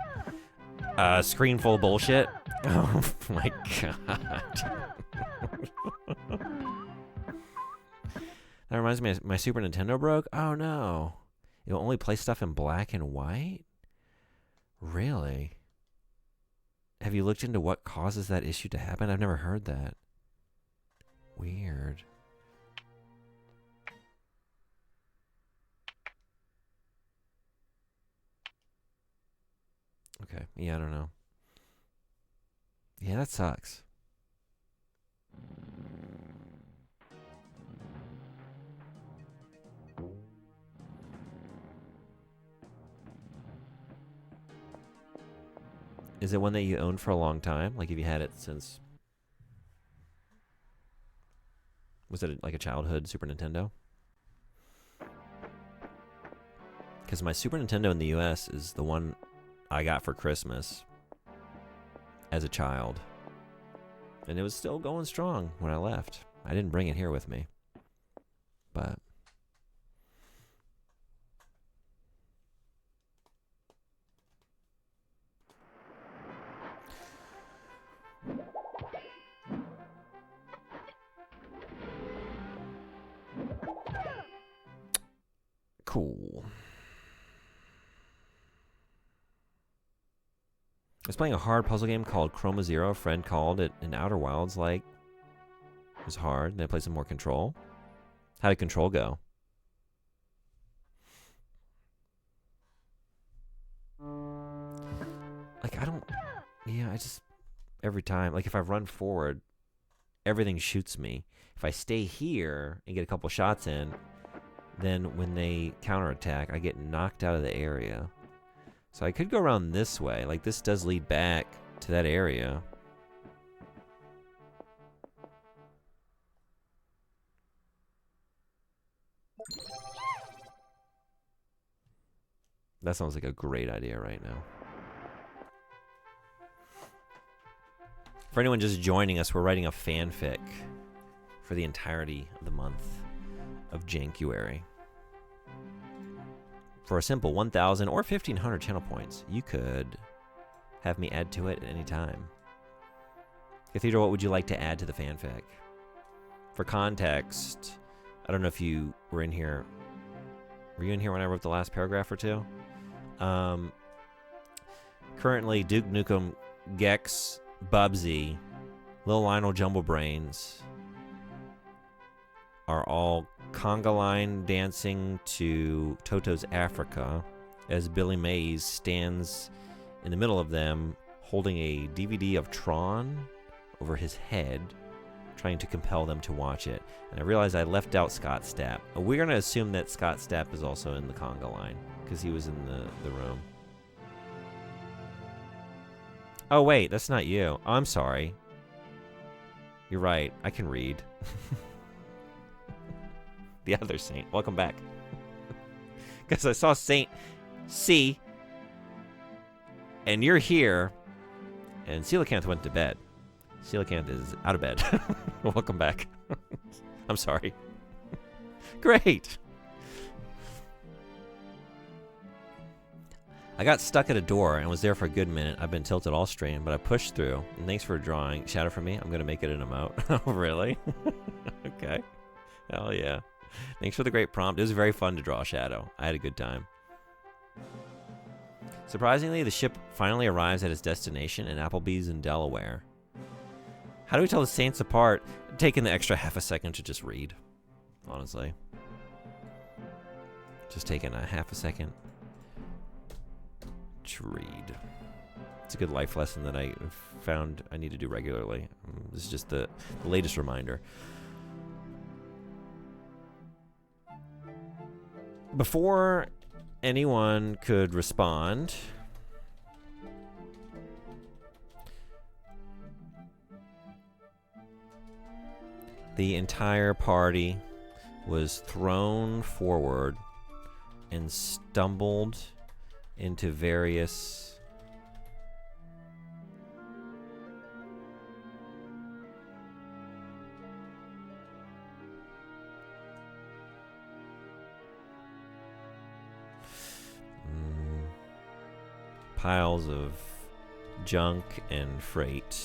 a screen full of bullshit? Oh my god. That reminds me, my Super Nintendo broke? Oh no. It'll only play stuff in black and white? Really? Have you looked into what causes that issue to happen? I've never heard that. Weird. Okay. Yeah, I don't know. Yeah, that sucks. Is it one that you owned for a long time? Like, have you had it since... Was it like a childhood Super Nintendo? Because my Super Nintendo in the US is the one I got for Christmas as a child. And it was still going strong when I left. I didn't bring it here with me. But... Cool. I was playing a hard puzzle game called Chroma Zero. A friend called it in Outer Wilds, like, it was hard. Then I played some more Control. How did Control go? Like, I don't... Yeah, I just... Every time, like, if I run forward, everything shoots me. If I stay here and get a couple shots in, then when they counterattack, I get knocked out of the area. So I could go around this way. Like, this does lead back to that area. That sounds like a great idea right now. For anyone just joining us, we're writing a fanfic for the entirety of the month of Jankuary. For a simple 1,000 or 1,500 channel points, you could have me add to it at any time. Cathedral, what would you like to add to the fanfic? For context, I don't know if you were in here. Were you in here when I wrote the last paragraph or two? Currently, Duke Nukem, Gex, Bubsy, Lil Lionel Jumble Brains are all conga line dancing to Toto's Africa as Billy Mays stands in the middle of them holding a DVD of Tron over his head, trying to compel them to watch it. And I realized I left out Scott Stapp. We're going to assume that Scott Stapp is also in the conga line because he was in the room. Oh, wait, that's not you. I'm sorry. You're right. I can read. The other Saint. Welcome back. Because I saw Saint C. And you're here. And Coelacanth went to bed. Coelacanth is out of bed. Welcome back. I'm sorry. Great. I got stuck at a door and was there for a good minute. I've been tilted all strained, but I pushed through. And thanks for drawing Shadow for me. I'm going to make it an emote. Oh, really? Okay. Hell yeah. Thanks for the great prompt. It was very fun to draw Shadow. I had a good time. Surprisingly, the ship finally arrives at its destination in Applebee's in Delaware. How do we tell the Saints apart? Taking the extra half a second to just read, honestly. Just taking a half a second to read. It's a good life lesson that I found I need to do regularly. This is just the latest reminder. Before anyone could respond, the entire party was thrown forward and stumbled into various piles of junk and freight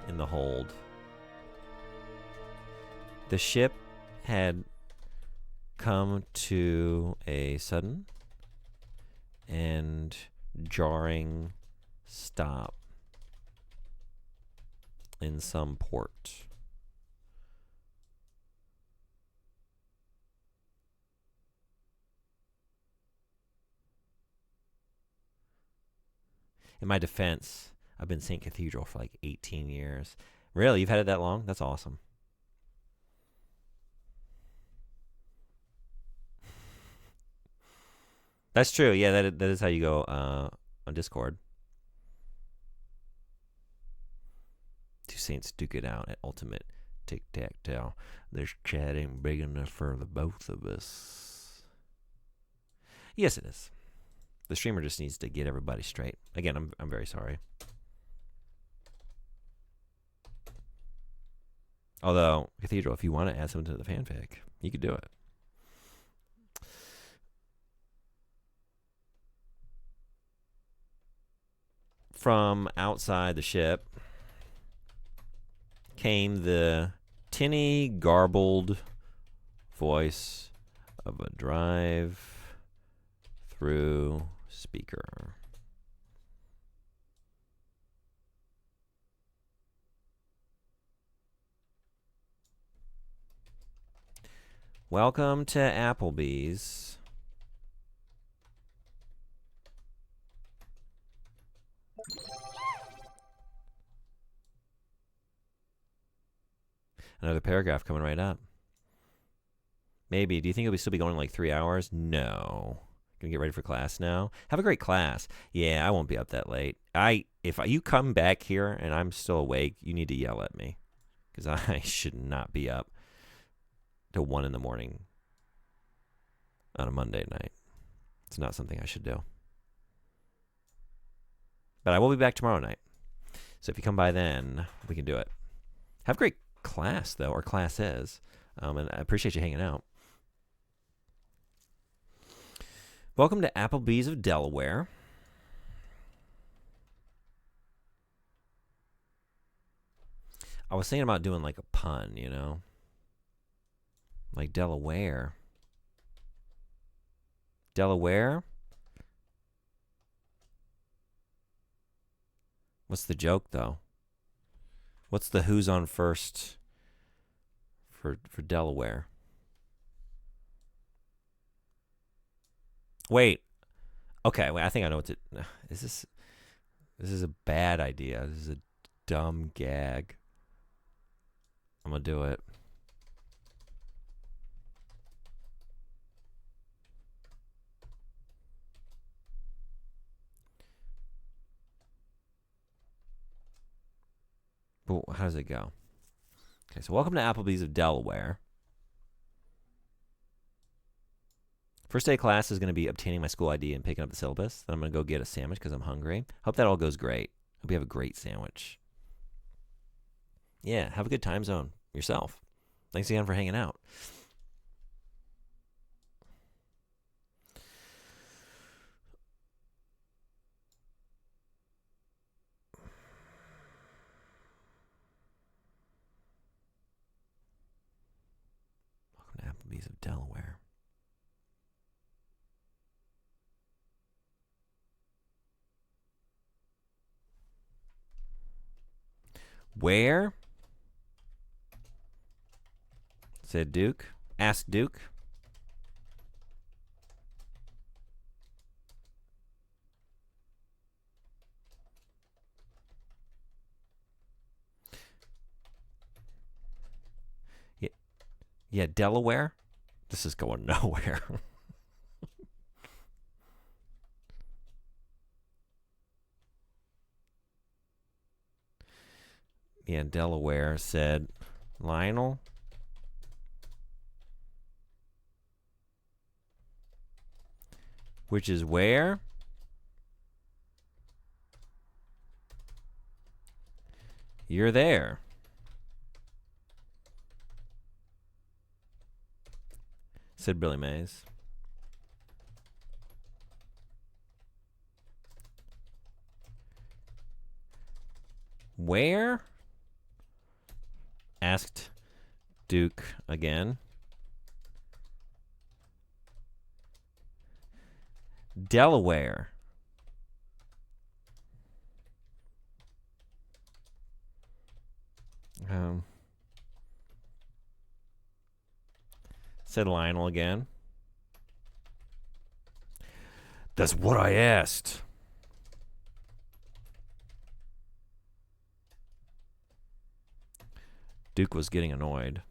in the hold. The ship had come to a sudden and jarring stop in some port. In my defense, I've been St. Cathedral for like 18 years. Really? You've had it that long? That's awesome. That's true. Yeah, that is how you go on Discord. Saints duke it out at Ultimate Tic-Tac-Toe. This chat ain't big enough for the both of us. Yes, it is. The streamer just needs to get everybody straight. Again, I'm very sorry. Although, Cathedral, if you want to add something to the fanfic, you could do it. From outside the ship came the tinny, garbled voice of a drive-through speaker. Welcome to Applebee's. Another paragraph coming right up. Maybe. Do you think it'll still be going like 3 hours? No. Gonna get ready for class now. Have a great class. Yeah, I won't be up that late. If you come back here and I'm still awake, you need to yell at me, because I should not be up till 1 in the morning on a Monday night. It's not something I should do. But I will be back tomorrow night. So if you come by then, we can do it. Have a great class, though, or classes. And I appreciate you hanging out. Welcome to Applebee's of Delaware. I was thinking about doing like a pun, you know? Like Delaware. Delaware? What's the joke, though? What's the who's on first for Delaware? Wait. Okay, wait, I think I know what to... This is a bad idea. This is a dumb gag. I'm going to do it. But how does it go? Okay, so welcome to Applebee's of Delaware. First day of class is going to be obtaining my school ID and picking up the syllabus. Then I'm going to go get a sandwich because I'm hungry. Hope that all goes great. Hope you have a great sandwich. Yeah, have a good time zone yourself. Thanks again for hanging out. Welcome to Applebee's of Delaware. Where? Said Duke. Asked Duke. Yeah, Delaware? This is going nowhere. Yeah, Delaware said, Lionel? Which is where? You're there. Said Billy Mays. Where? Asked Duke again. Delaware. Said Lionel again. That's what I asked. Duke was getting annoyed.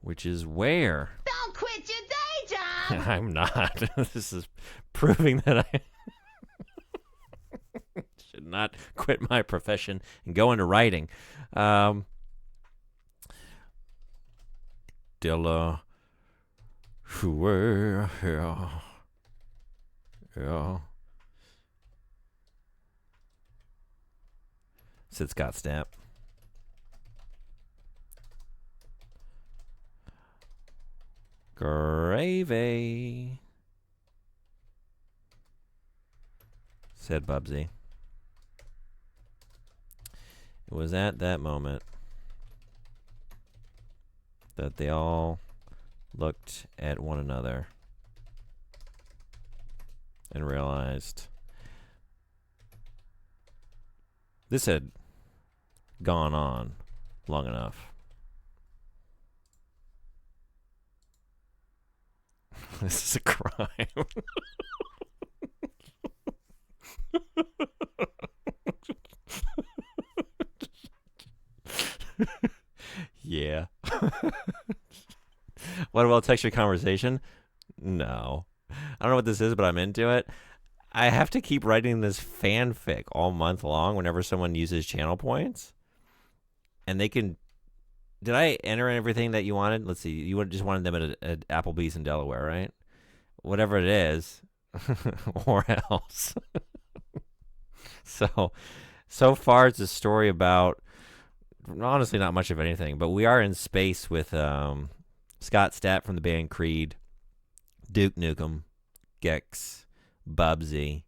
Which is where? Don't I'm not. This is proving that I should not quit my profession and go into writing. Dilla. Yeah. Said Scott Stapp. Gravy. Said Bubsy. It was at that moment that they all looked at one another and realized this had gone on long enough. This is a crime. Yeah. What about texture conversation? No. I don't know what this is, but I'm into it. I have to keep writing this fanfic all month long whenever someone uses channel points. And they can... Did I enter everything that you wanted? Let's see. You just wanted them at Applebee's in Delaware, right? Whatever it is. Or else. So far it's a story about... Honestly, not much of anything. But we are in space with Scott Stapp from the band Creed, Duke Nukem, Gex, Bubsy,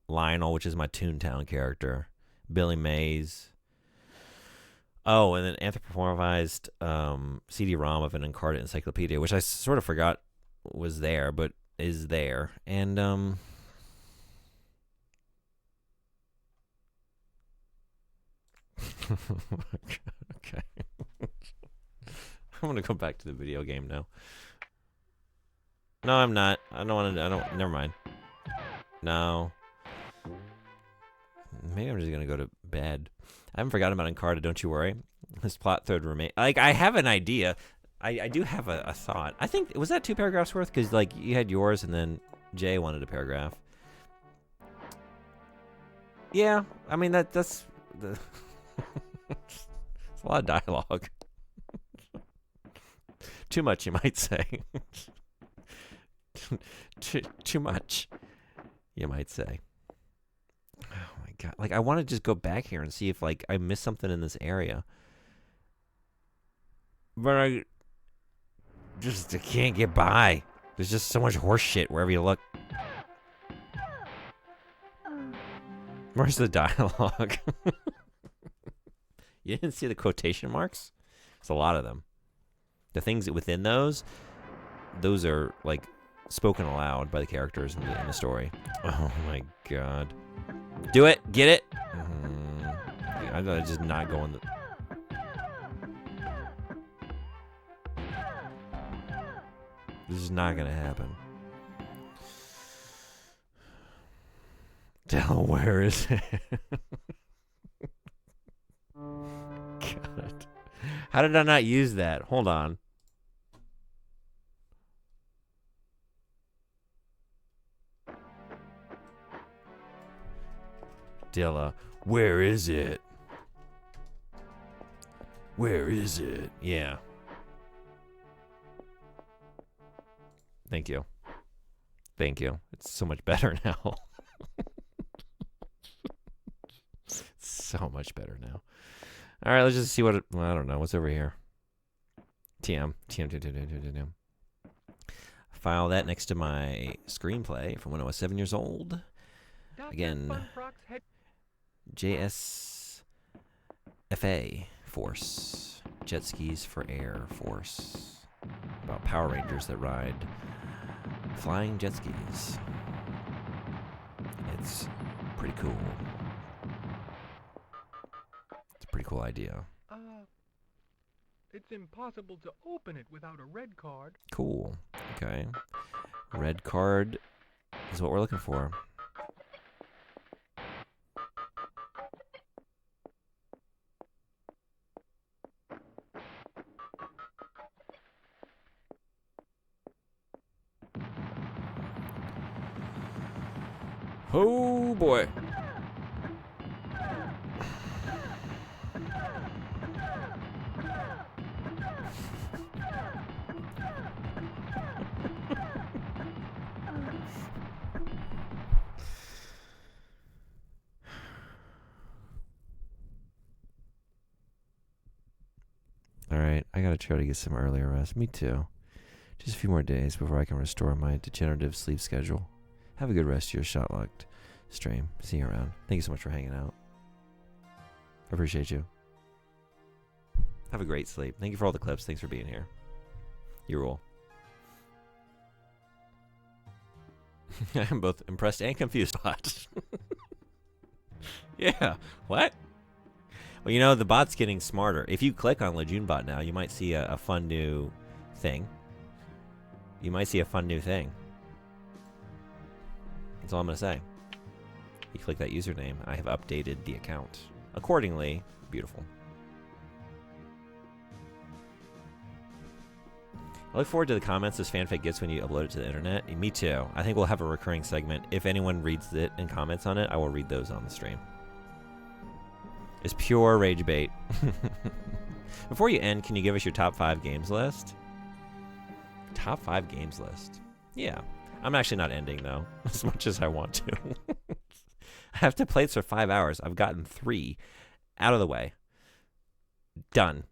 Lionel, which is my Toontown character, Billy Mays. Oh, and then anthropomorphized CD-ROM of an Incarnate Encyclopedia, which I sort of forgot was there, but is there. And okay. I'm gonna go back to the video game now. No, I'm not. Never mind. No. Maybe I'm just gonna go to bed. I haven't forgotten about Encarta, don't you worry. This plot thread remain. Like, I have an idea. I do have a thought. I think, was that 2 paragraphs worth? Because, like, you had yours and then Jay wanted a paragraph. Yeah, I mean, that's... It's a lot of dialogue. Too much, you might say. too much, you might say. Oh my god! Like, I want to just go back here and see if, like, I missed something in this area, but I can't get by. There's just so much horse shit wherever you look. Where's the dialogue? You didn't see the quotation marks? There's a lot of them. The things within those are, like, spoken aloud by the characters in the story. Oh my god. Do it! Get it! I'm just not going the... This is not gonna happen. Delaware is it? God. How did I not use that? Hold on. Dilla, where is it? Where is it? Yeah. Thank you. Thank you. It's so much better now. So much better now. All right, let's just see what well, I don't know. What's over here? TM. File that next to my screenplay from when I was 7 years old. Again, JSFA Force. Jet skis for Air Force. About Power Rangers that ride flying jet skis. It's pretty cool. It's a pretty cool idea. It's impossible to open it without a red card. Cool. Okay. Red card is what we're looking for. Oh boy. Alright, I gotta try to get some earlier rest. Me too. Just a few more days before I can restore my degenerative sleep schedule. Have a good rest of your shot locked stream. See you around. Thank you so much for hanging out. I appreciate you. Have a great sleep. Thank you for all the clips. Thanks for being here. You rule. I am both impressed and confused, bot. Yeah. What? Well, you know, the bot's getting smarter. If you click on Lejeune bot now, you might see a fun new thing. You might see a fun new thing. That's all I'm going to say. You click that username. I have updated the account. Accordingly, beautiful. I look forward to the comments this fanfic gets when you upload it to the internet. Me too. I think we'll have a recurring segment. If anyone reads it and comments on it, I will read those on the stream. It's pure rage bait. Before you end, can you give us your top 5 games list? Top 5 games list. Yeah. I'm actually not ending, though, as much as I want to. I have to play this for 5 hours. I've gotten 3 out of the way. Done.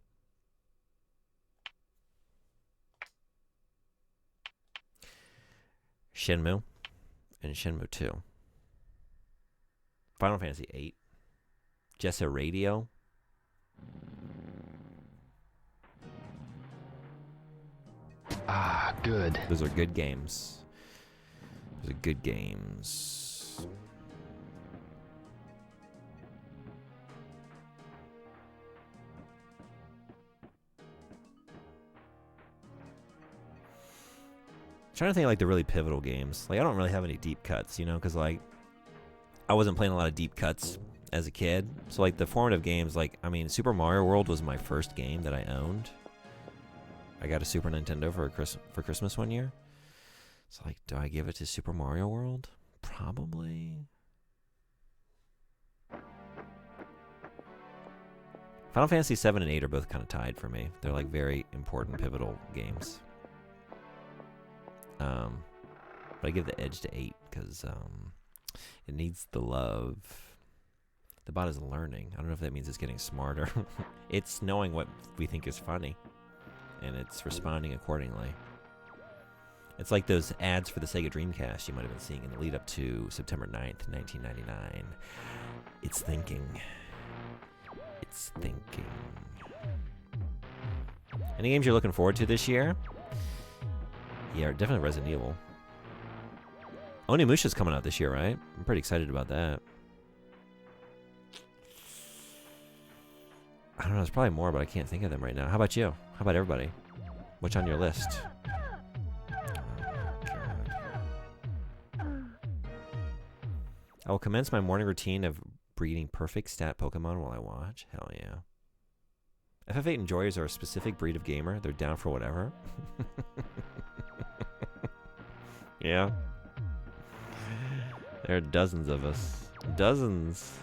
Shenmue and Shenmue 2. Final Fantasy 8. Jessa Radio. Ah, good. Those are good games. Those are good games. Trying to think of, like, the really pivotal games. Like, I don't really have any deep cuts, you know, because, like, I wasn't playing a lot of deep cuts as a kid. So, like, the formative games, like, I mean, Super Mario World was my first game that I owned. I got a Super Nintendo for Christmas one year. So, like, do I give it to Super Mario World? Probably. Final Fantasy 7 and 8 are both kind of tied for me. They're, like, very important, pivotal games. But I give the edge to 8 because it needs the love. The bot is learning. I don't know if that means it's getting smarter. It's knowing what we think is funny, and it's responding accordingly. It's like those ads for the Sega Dreamcast you might have been seeing in the lead up to September 9th, 1999. It's thinking. It's thinking. Any games you're looking forward to this year? Yeah, definitely Resident Evil. Onimusha's coming out this year, right? I'm pretty excited about that. I don't know, there's probably more, but I can't think of them right now. How about you? How about everybody? What's on your list? I will commence my morning routine of breeding perfect stat Pokemon while I watch. Hell yeah. FF8 enjoyers are a specific breed of gamer. They're down for whatever. Yeah. There are dozens of us. Dozens.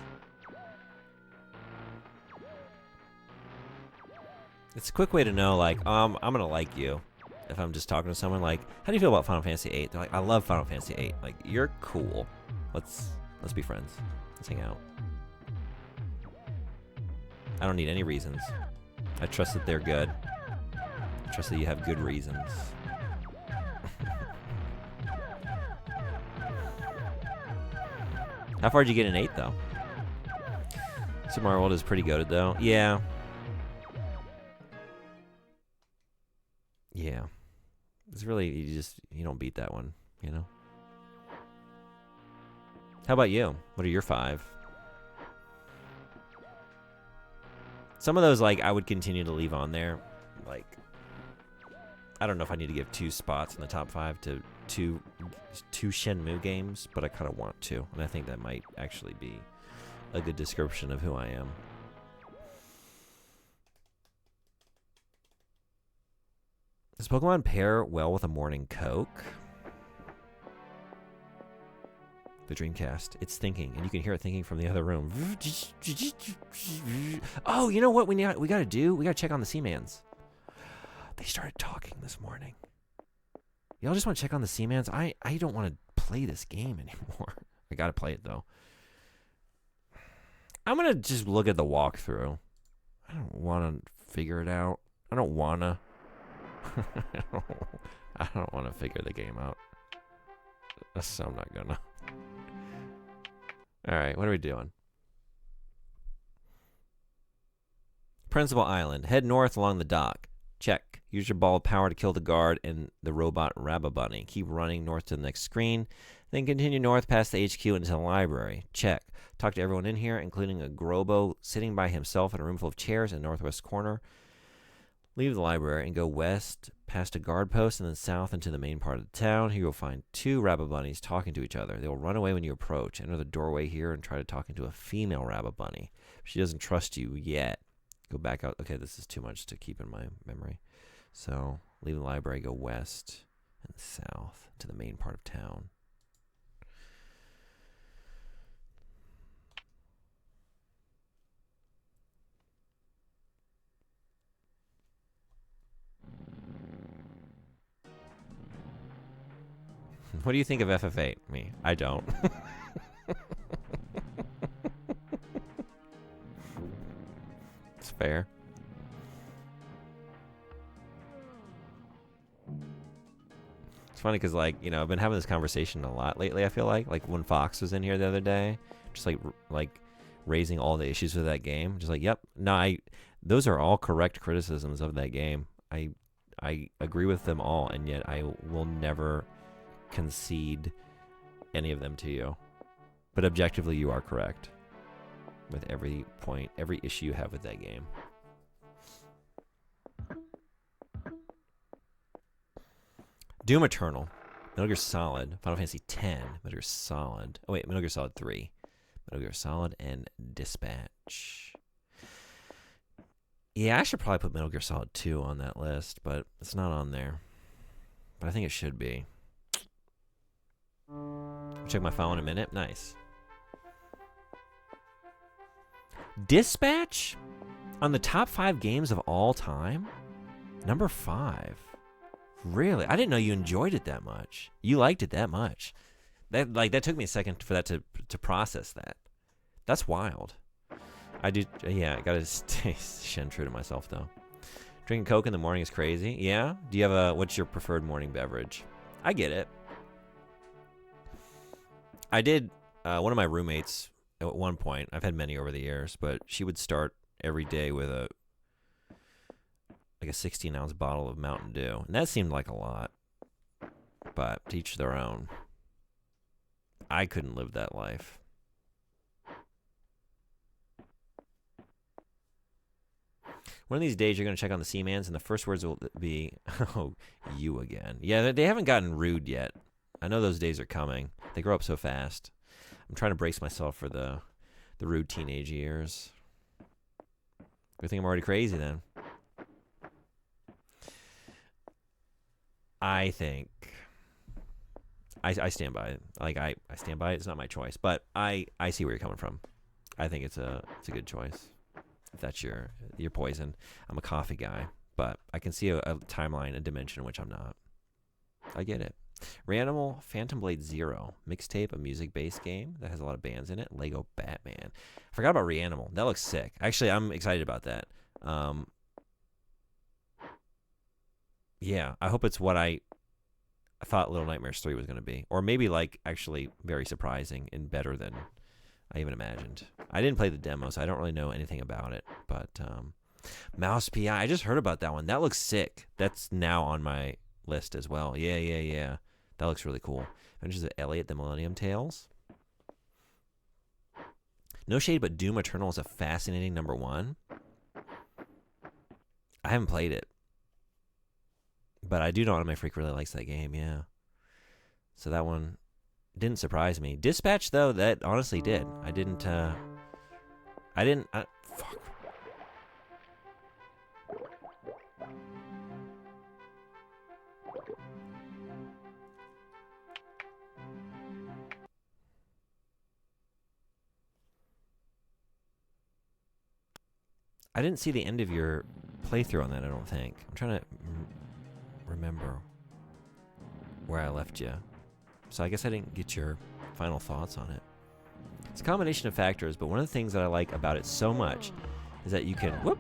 It's a quick way to know, like, I'm gonna like you. If I'm just talking to someone, like, how do you feel about Final Fantasy VIII? They're like, I love Final Fantasy VIII. Like, you're cool. Let's be friends. Let's hang out. I don't need any reasons. I trust that they're good. I trust that you have good reasons. How far did you get in 8, though? Super Mario World is pretty goated, though. Yeah. Yeah. It's really, you don't beat that one, you know? How about you? What are your 5? Some of those, like, I would continue to leave on there. Like, I don't know if I need to give 2 spots in the top 5 to two Shenmue games, but I kind of want to, and I think that might actually be a good description of who I am. Does Pokemon pair well with a morning Coke? The Dreamcast. It's thinking, and you can hear it thinking from the other room. Oh, you know what we gotta do? We gotta check on the Seamans. They started talking this morning. Y'all just want to check on the Seamans? I don't want to play this game anymore. I gotta play it though. I'm gonna just look at the walkthrough. I don't want to figure it out. I don't wanna. I don't want to figure the game out. So I'm not gonna. Alright, what are we doing? Principal Island. Head north along the dock. Check. Use your ball of power to kill the guard and the robot Rababunny. Keep running north to the next screen. Then continue north past the HQ into the library. Check. Talk to everyone in here, including a Grobo sitting by himself in a room full of chairs in the northwest corner. Leave the library and go west past a guard post and then south into the main part of the town. Here you'll find two Rababunnies talking to each other. They will run away when you approach. Enter the doorway here and try to talk into a female Rababunny. She doesn't trust you yet. Go back out. Okay, this is too much to keep in my memory. So leave the library, go west and south to the main part of town. What do you think of FF8? Me, I don't. It's fair. It's funny because, like, you know, I've been having this conversation a lot lately, I feel like when Fox was in here the other day, just like raising all the issues with that game. Just like, yep, no, those are all correct criticisms of that game. I agree with them all, and yet I will never concede any of them to you. But objectively, you are correct with every point, every issue you have with that game. Doom Eternal, Metal Gear Solid, Final Fantasy X, Metal Gear Solid. Oh wait, Metal Gear Solid 3, Metal Gear Solid, and Dispatch. Yeah, I should probably put Metal Gear Solid 2 on that list, but it's not on there. But I think it should be. Check my file in a minute. Nice. Dispatch? On the top 5 games of all time? Number 5. Really? I didn't know you enjoyed it that much. You liked it that much. That took me a second for that to process that. That's wild. I gotta stay true to myself though. Drinking Coke in the morning is crazy. Yeah? Do you have what's your preferred morning beverage? I get it. I did, one of my roommates, at one point, I've had many over the years, but she would start every day with a 16-ounce bottle of Mountain Dew. And that seemed like a lot, but to each their own. I couldn't live that life. One of these days, you're going to check on the Seamans, and the first words will be, oh, you again. Yeah, they haven't gotten rude yet. I know those days are coming. They grow up so fast. I'm trying to brace myself for the rude teenage years. Good thing I'm already crazy then. I think I stand by it. I stand by it. It's not my choice, but I see where you're coming from. I think it's a good choice. If that's your poison. I'm a coffee guy, but I can see a timeline, a dimension in which I'm not. I get it. Reanimal Phantom Blade Zero mixtape, a music-based game that has a lot of bands in it. Lego Batman. I forgot about Reanimal. That looks sick. Actually, I'm excited about that. Yeah, I hope it's what I thought Little Nightmares 3 was going to be, or maybe actually very surprising and better than I even imagined. I didn't play the demo, so I don't really know anything about it. But Mouse PI, I just heard about that one. That looks sick. That's now on my list as well. Yeah. That looks really cool. Adventures of Elliot, the Millennium Tales. No shade, but Doom Eternal is a fascinating number 1. I haven't played it, but I do know my freak really likes that game, yeah. So that one didn't surprise me. Dispatch, though, that honestly did. Fuck. I didn't see the end of your playthrough on that, I don't think. I'm trying to remember where I left you. So I guess I didn't get your final thoughts on it. It's a combination of factors, but one of the things that I like about it so much is that you can... Whoop!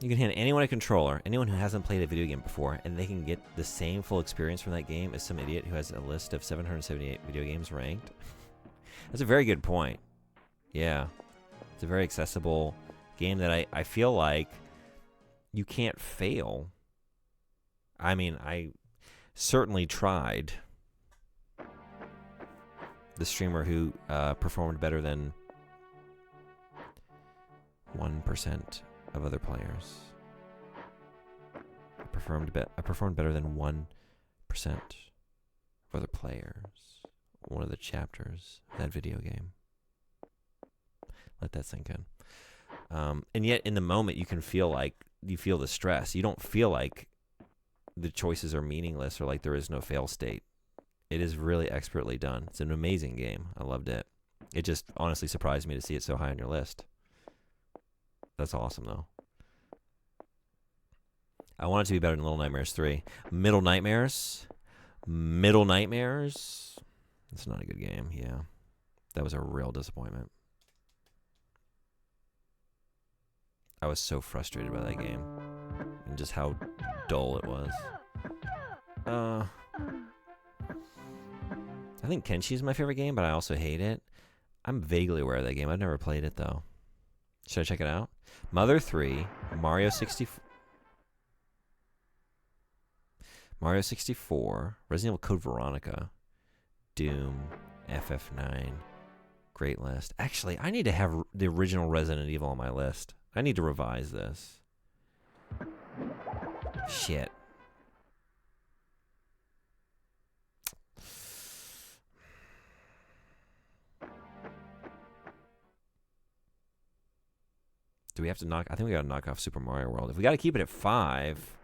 You can hand anyone a controller, anyone who hasn't played a video game before, and they can get the same full experience from that game as some idiot who has a list of 778 video games ranked. That's a very good point. Yeah. It's a very accessible game that I feel like you can't fail. I mean, I certainly tried. The streamer who performed better than 1% of other players. I performed better than 1% of other players. One of the chapters of that video game. Let that sink in. And yet, in the moment, you can feel like you feel the stress. You don't feel like the choices are meaningless or like there is no fail state. It is really expertly done. It's an amazing game. I loved it. It just honestly surprised me to see it so high on your list. That's awesome, though. I want it to be better than Little Nightmares 3. Middle Nightmares? Middle Nightmares? It's not a good game, yeah. That was a real disappointment. I was so frustrated by that game. And just how dull it was. I think Kenshi is my favorite game, but I also hate it. I'm vaguely aware of that game. I've never played it, though. Should I check it out? Mother 3, Mario 64, Resident Evil Code Veronica, Doom, FF9. Great list. Actually, I need to have the original Resident Evil on my list. I need to revise this. Shit. Do we have to knock? I think we got to knock off Super Mario World. If we got to keep it at 5,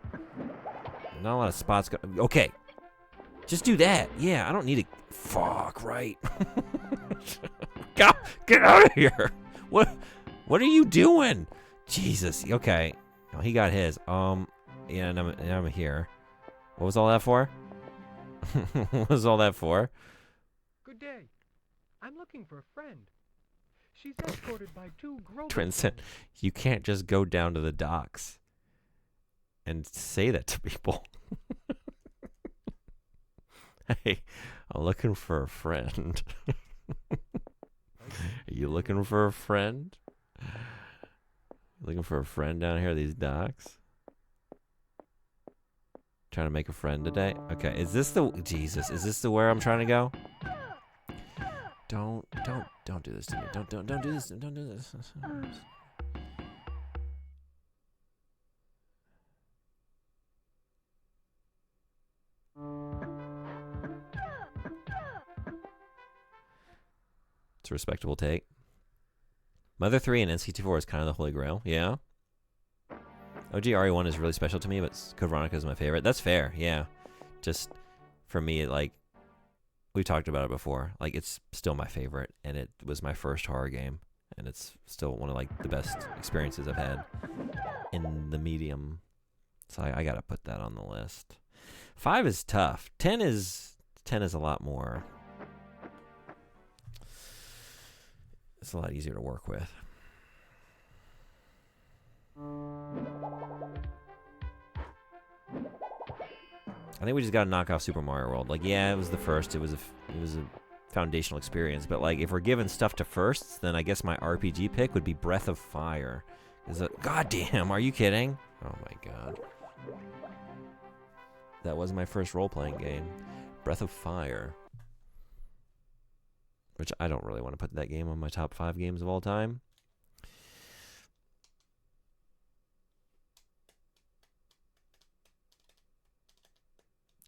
not a lot of spots. Okay. Just do that. Yeah, I don't need to. Fuck, right. Get out of here. What are you doing? Jesus. Okay. Oh, he got his. Yeah, and I'm here. What was all that for? What was all that for? Good day. I'm looking for a friend. She's escorted by 2 grown Twinsen, you can't just go down to the docks and say that to people. Hey, I'm looking for a friend. Are you looking for a friend? Looking for a friend down here at these docks? Trying to make a friend today? Okay, is this the... Jesus, is this the where I'm trying to go? Don't do this to me. Don't do this. Don't do this. It's a respectable take. Mother 3 and NC4 is kind of the holy grail. Yeah. OG RE1 is really special to me, but Code Veronica is my favorite. That's fair. Yeah. Just for me, like, we've talked about it before. Like, it's still my favorite, and it was my first horror game, and it's still one of, like, the best experiences I've had in the medium. So I gotta put that on the list. 5 is tough. 10 is a lot more. It's a lot easier to work with. I think we just gotta knock off Super Mario World. Like, yeah, it was the first. It was a foundational experience. But like, if we're giving stuff to firsts, then I guess my RPG pick would be Breath of Fire. Goddamn, are you kidding? Oh my god. That was my first role-playing game, Breath of Fire. Which I don't really want to put that game on my top 5 games of all time.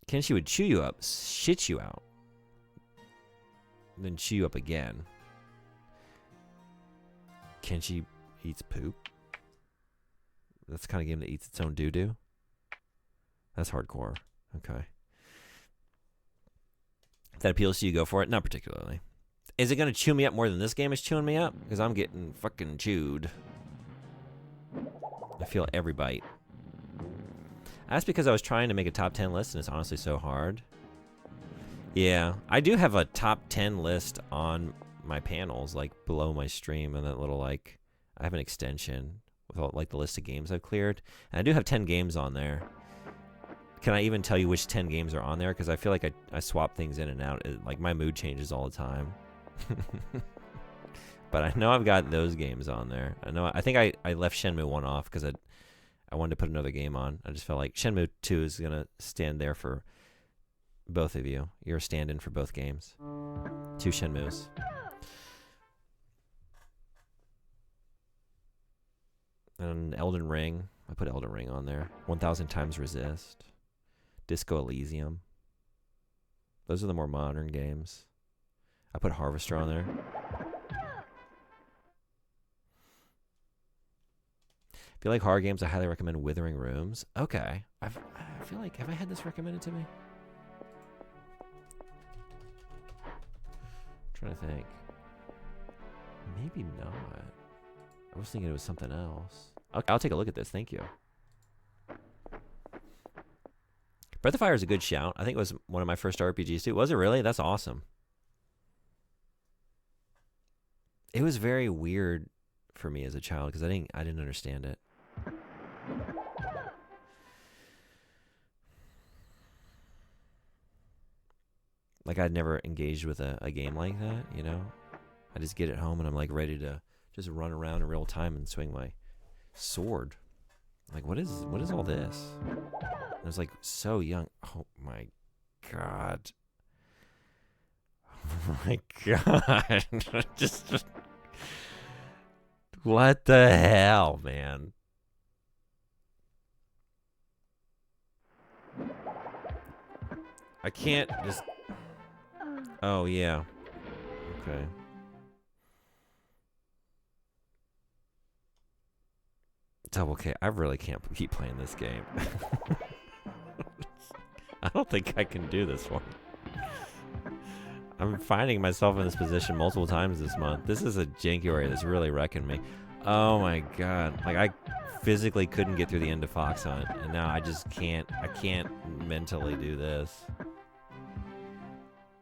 Kenshi would chew you up, shit you out, then chew you up again. Kenshi eats poop. That's the kind of game that eats its own doo-doo. That's hardcore. Okay. If that appeals to you, go for it. Not particularly. Is it going to chew me up more than this game is chewing me up? Because I'm getting fucking chewed. I feel every bite. That's because I was trying to make a top 10 list, and it's honestly so hard. Yeah, I do have a top 10 list on my panels, like below my stream, and that little, like, I have an extension with all, like, the list of games I've cleared. And I do have 10 games on there. Can I even tell you which 10 games are on there? Because I feel like I swap things in and out. Like, my mood changes all the time. But I know I've got those games on there. I think I left Shenmue 1 off because I wanted to put another game on. I just felt like Shenmue 2 is going to stand there for both of you. You're a stand-in for both games. 2 Shenmues. And Elden Ring. I put Elden Ring on there. 1000 Times Resist. Disco Elysium. Those are the more modern games. I put Harvester on there. If you like horror games, I highly recommend Withering Rooms. Okay. I feel like, have I had this recommended to me? I'm trying to think. Maybe not. I was thinking it was something else. Okay, I'll take a look at this. Thank you. Breath of Fire is a good shout. I think it was one of my first RPGs too. Was it really? That's awesome. It was very weird for me as a child because I didn't understand it. Like, I'd never engaged with a game like that, you know? I just get it home and I'm like ready to just run around in real time and swing my sword. Like, what is all this? I was like so young. Oh my god. Oh my god. just what the hell, man? I can't just... Oh, yeah. Okay. Double K. I really can't keep playing this game. I don't think I can do this one. I'm finding myself in this position multiple times this month. This is a janky area that's really wrecking me. Oh my god. Like, I physically couldn't get through the end of Fox Hunt, and now I just can't. I can't mentally do this.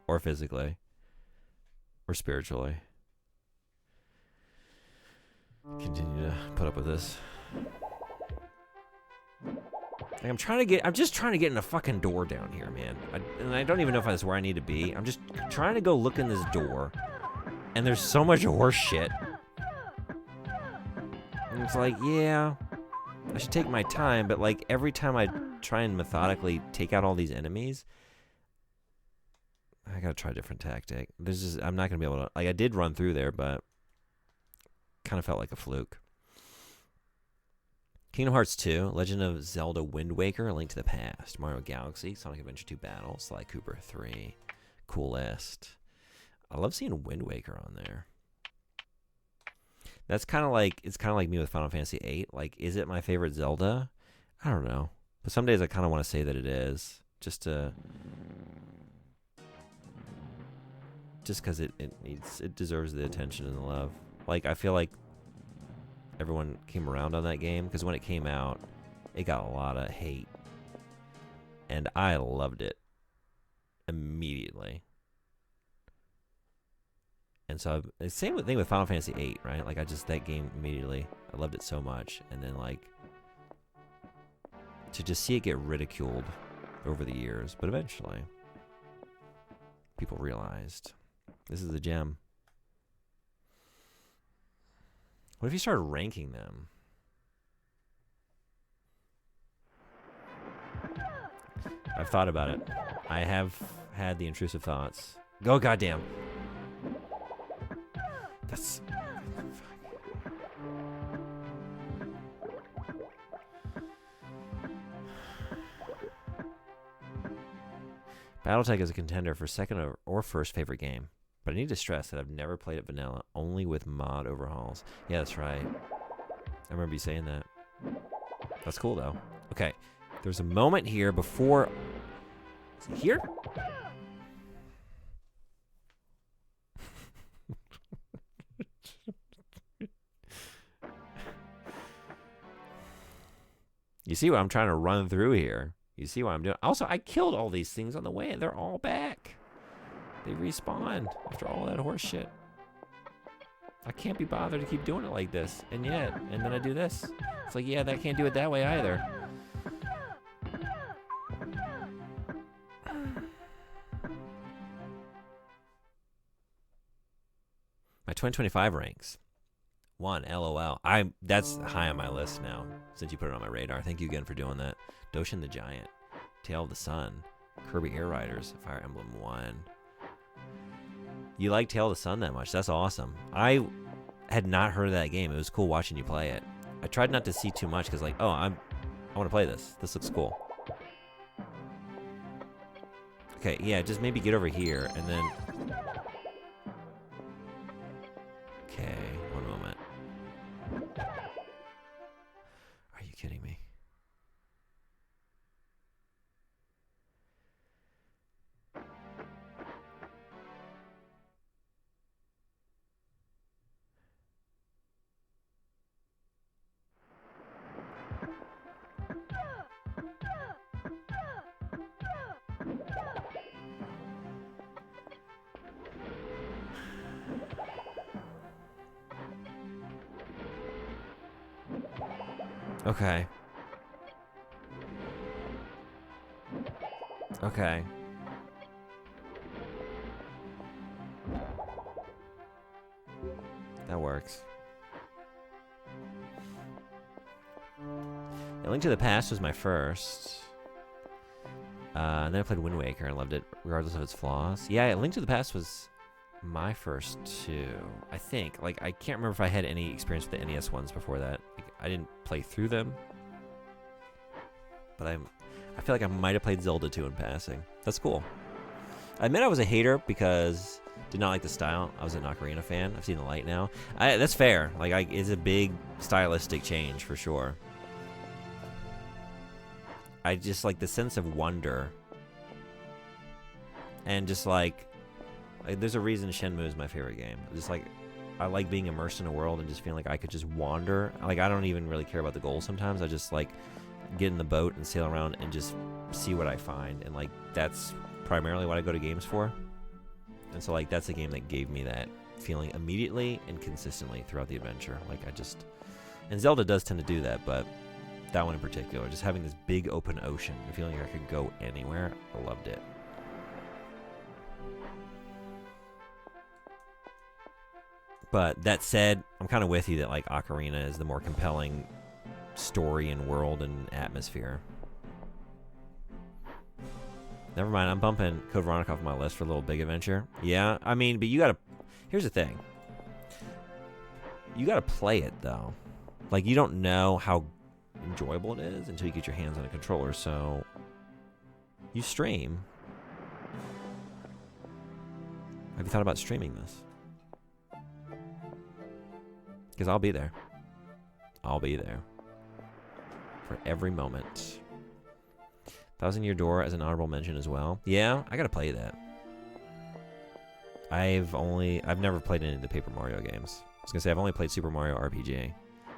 Or physically. Or spiritually. Continue to put up with this. Like, I'm just trying to get in a fucking door down here, man. And I don't even know if that's where I need to be. I'm just trying to go look in this door. And there's so much horse shit. And it's like, yeah, I should take my time, but like every time I try and methodically take out all these enemies, I gotta try a different tactic. I'm not gonna be able to, like, I did run through there, but kind of felt like a fluke. Kingdom Hearts 2, Legend of Zelda Wind Waker, A Link to the Past, Mario Galaxy, Sonic Adventure 2 Battle, Sly Cooper 3, Cool List. I love seeing Wind Waker on there. That's kind of like, it's kind of like me with Final Fantasy 8. Like, is it my favorite Zelda? I don't know. But some days I kind of want to say that it is, just because it deserves the attention and the love. Like, I feel like everyone came around on that game because when it came out, it got a lot of hate, and I loved it immediately. And so, same thing with Final Fantasy 8, right? Like, that game immediately, I loved it so much, and then, like, to just see it get ridiculed over the years, but eventually, people realized this is a gem. What if you started ranking them? I've thought about it. I have had the intrusive thoughts. Go, goddamn. That's... Battletech is a contender for second or first favorite game. But I need to stress that I've never played it vanilla, only with mod overhauls. Yeah, that's right. I remember you saying that. That's cool, though. Okay. There's a moment here before... Is it here? You see what I'm trying to run through here. You see what I'm doing. Also, I killed all these things on the way, and they're all back. They respawned after all that horse shit. I can't be bothered to keep doing it like this. And then I do this. It's like, yeah, that can't do it that way either. My 2025 ranks. 1, LOL. That's high on my list now, since you put it on my radar. Thank you again for doing that. Doshin the Giant. Tale of the Sun. Kirby Air Riders. Fire Emblem 1. You like Tale of the Sun that much. That's awesome. I had not heard of that game. It was cool watching you play it. I tried not to see too much because, like, I want to play this. This looks cool. Okay, yeah, just maybe get over here and then... Okay, one moment. Are you kidding me? Okay. Okay. That works. A Link to the Past was my first. And then I played Wind Waker and loved it, regardless of its flaws. Yeah, A Link to the Past was my first too, I think. Like, I can't remember if I had any experience with the NES ones before that. Like, I didn't play through them, but I feel like I might have played Zelda 2 in passing. That's cool. I admit I was a hater because did not like the style. I was an Ocarina fan. I've seen the light now. That's fair. Like, it's a big stylistic change for sure. I just like the sense of wonder, and just like there's a reason Shenmue is my favorite game. Just like, I like being immersed in a world and just feeling like I could just wander. Like, I don't even really care about the goals sometimes. I just like get in the boat and sail around and just see what I find. And like, that's primarily what I go to games for. And so like, that's a game that gave me that feeling immediately and consistently throughout the adventure. Like, and Zelda does tend to do that, but that one in particular, just having this big open ocean and feeling like I could go anywhere, I loved it. But that said, I'm kind of with you that like Ocarina is the more compelling story and world and atmosphere. Never mind, I'm bumping Code Veronica off my list for a little big adventure. Yeah, I mean, but you gotta... Here's the thing. You gotta play it, though. Like, you don't know how enjoyable it is until you get your hands on a controller, so... You stream. Have you thought about streaming this? Because I'll be there. I'll be there. For every moment. 1,000 Year Door as an honorable mention as well. Yeah, I gotta play that. I've never played any of the Paper Mario games. I was gonna say, I've only played Super Mario RPG.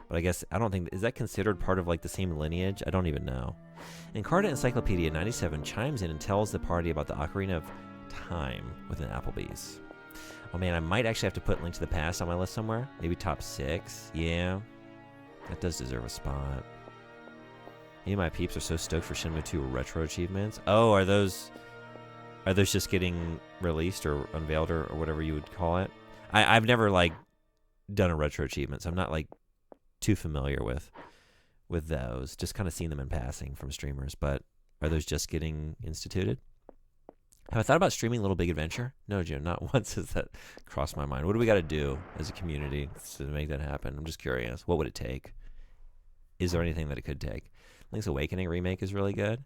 But I guess, I don't think, is that considered part of like the same lineage? I don't even know. Encarta Encyclopedia 97 chimes in and tells the party about the Ocarina of Time within Applebee's. Oh man, I might actually have to put Link to the Past on my list somewhere. Maybe top 6. Yeah. That does deserve a spot. Me and my peeps are so stoked for Shenmue 2 retro achievements. Oh, are those just getting released or unveiled or whatever you would call it? I've never like done a retro achievement, so I'm not like too familiar with those. Just kind of seen them in passing from streamers, but are those just getting instituted? Have I thought about streaming Little Big Adventure? No, Jim, not once has that crossed my mind. What do we got to do as a community to make that happen? I'm just curious. What would it take? Is there anything that it could take? Link's Awakening remake is really good.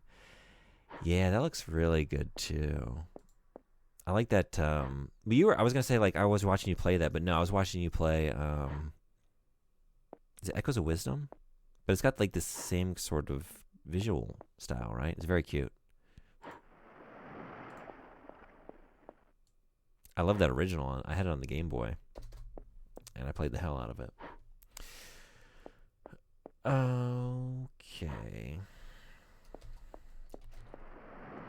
Yeah, that looks really good too. I like that. But I was gonna say like I was watching you play that, but no, I was watching you play. Is it Echoes of Wisdom? But it's got like the same sort of visual style, right? It's very cute. I love that original. I had it on the Game Boy, and I played the hell out of it. Okay.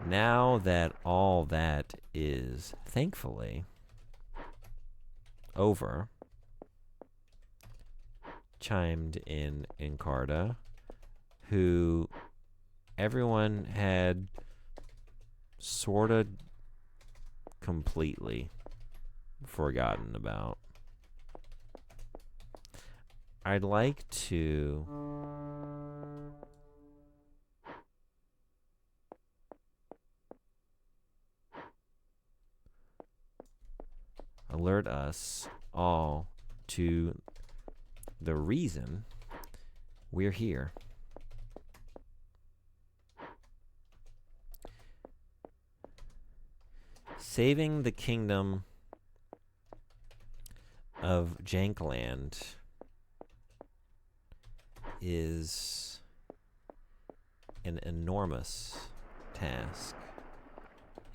Now that all that is thankfully over, chimed in Encarta, who everyone had sort of completely forgotten about. I'd like to alert us all to the reason we're here. Saving the kingdom of Jankland is an enormous task.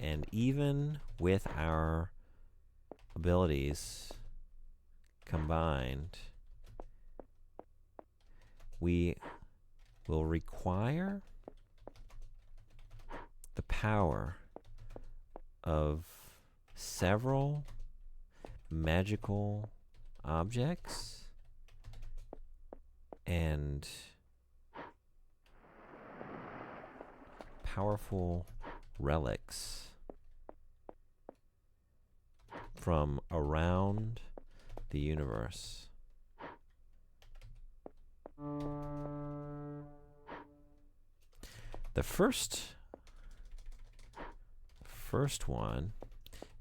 And even with our abilities combined, we will require the power of several magical objects and powerful relics from around the universe. The first one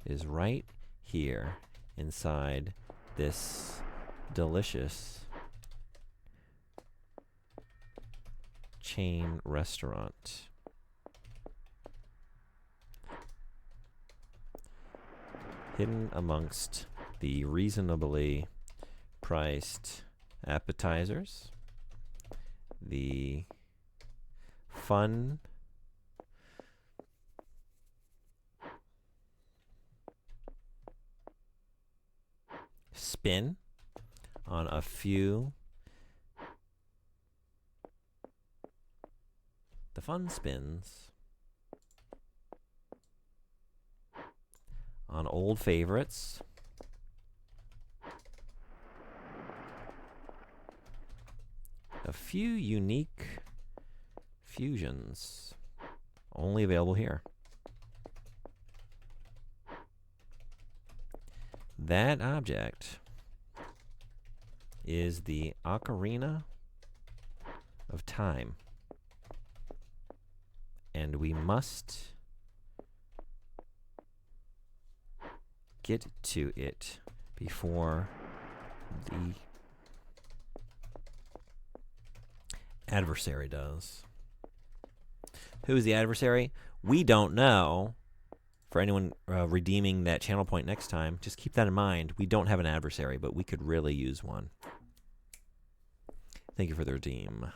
is right here inside this delicious chain restaurant. Hidden amongst the reasonably priced appetizers, the fun spin on a few fun spins on old favorites. A few unique fusions only available here. That object is the Ocarina of Time. And we must get to it before the adversary does. Who's the adversary? We don't know. For anyone redeeming that channel point next time, just keep that in mind. We don't have an adversary, but we could really use one. Thank you for the redeem.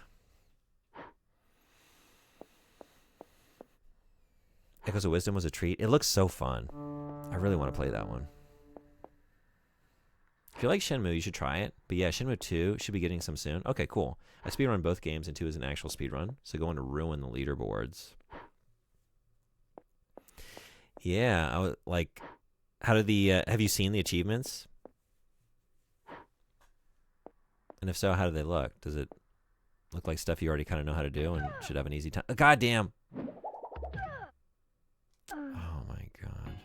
Echoes of Wisdom was a treat. It looks so fun. I really want to play that one. If you like Shenmue, you should try it. But yeah, Shenmue 2 should be getting some soon. Okay, cool. I speedrun both games, and 2 is an actual speedrun, so going to ruin the leaderboards. Yeah, I was like, how did the, have you seen the achievements? And if so, how do they look? Does it look like stuff you already kind of know how to do and should have an easy time? God damn! Oh my god.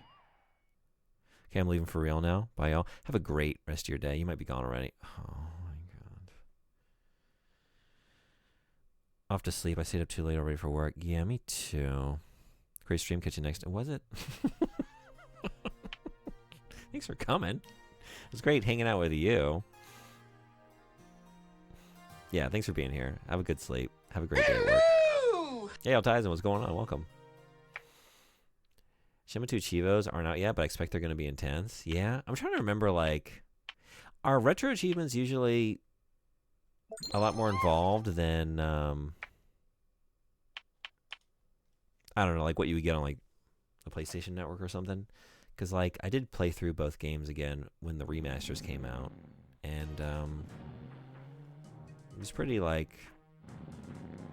Okay, I'm leaving for real now. Bye, y'all. Have a great rest of your day. You might be gone already. Oh my god. Off to sleep. I stayed up too late already for work. Yeah, me too. Great stream. Catch you next. Was it? Thanks for coming. It was great hanging out with you. Yeah, thanks for being here. Have a good sleep. Have a great day at work. Hey, Altizen, what's going on? Welcome. Shenmue 2 Chivos aren't out yet, but I expect they're going to be intense. Yeah, I'm trying to remember, like, are retro achievements usually a lot more involved than I don't know, like what you would get on like the PlayStation Network or something. Because like I did play through both games again when the remasters came out, and it was pretty like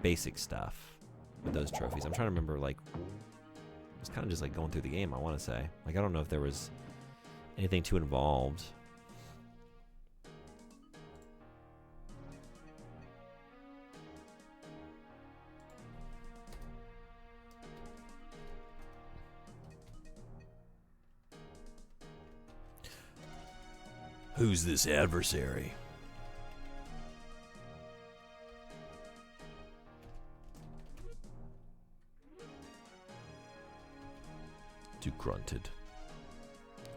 basic stuff with those trophies. I'm trying to remember, like, it was kind of just like going through the game, I want to say. Like, I don't know if there was anything too involved. Who's this adversary? Duke grunted,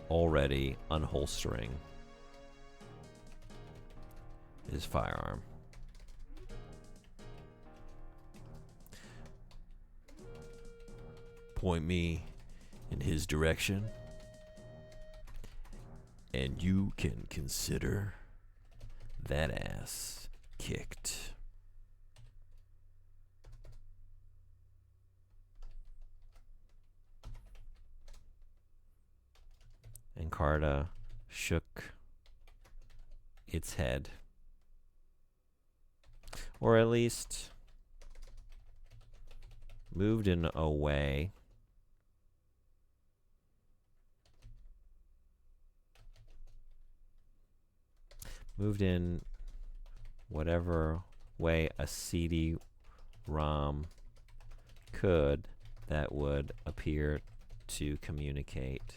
already unholstering his firearm. Point me in his direction, and you can consider that ass kicked. And Carta shook its head. Or at least moved in a way whatever way a CD-ROM could that would appear to communicate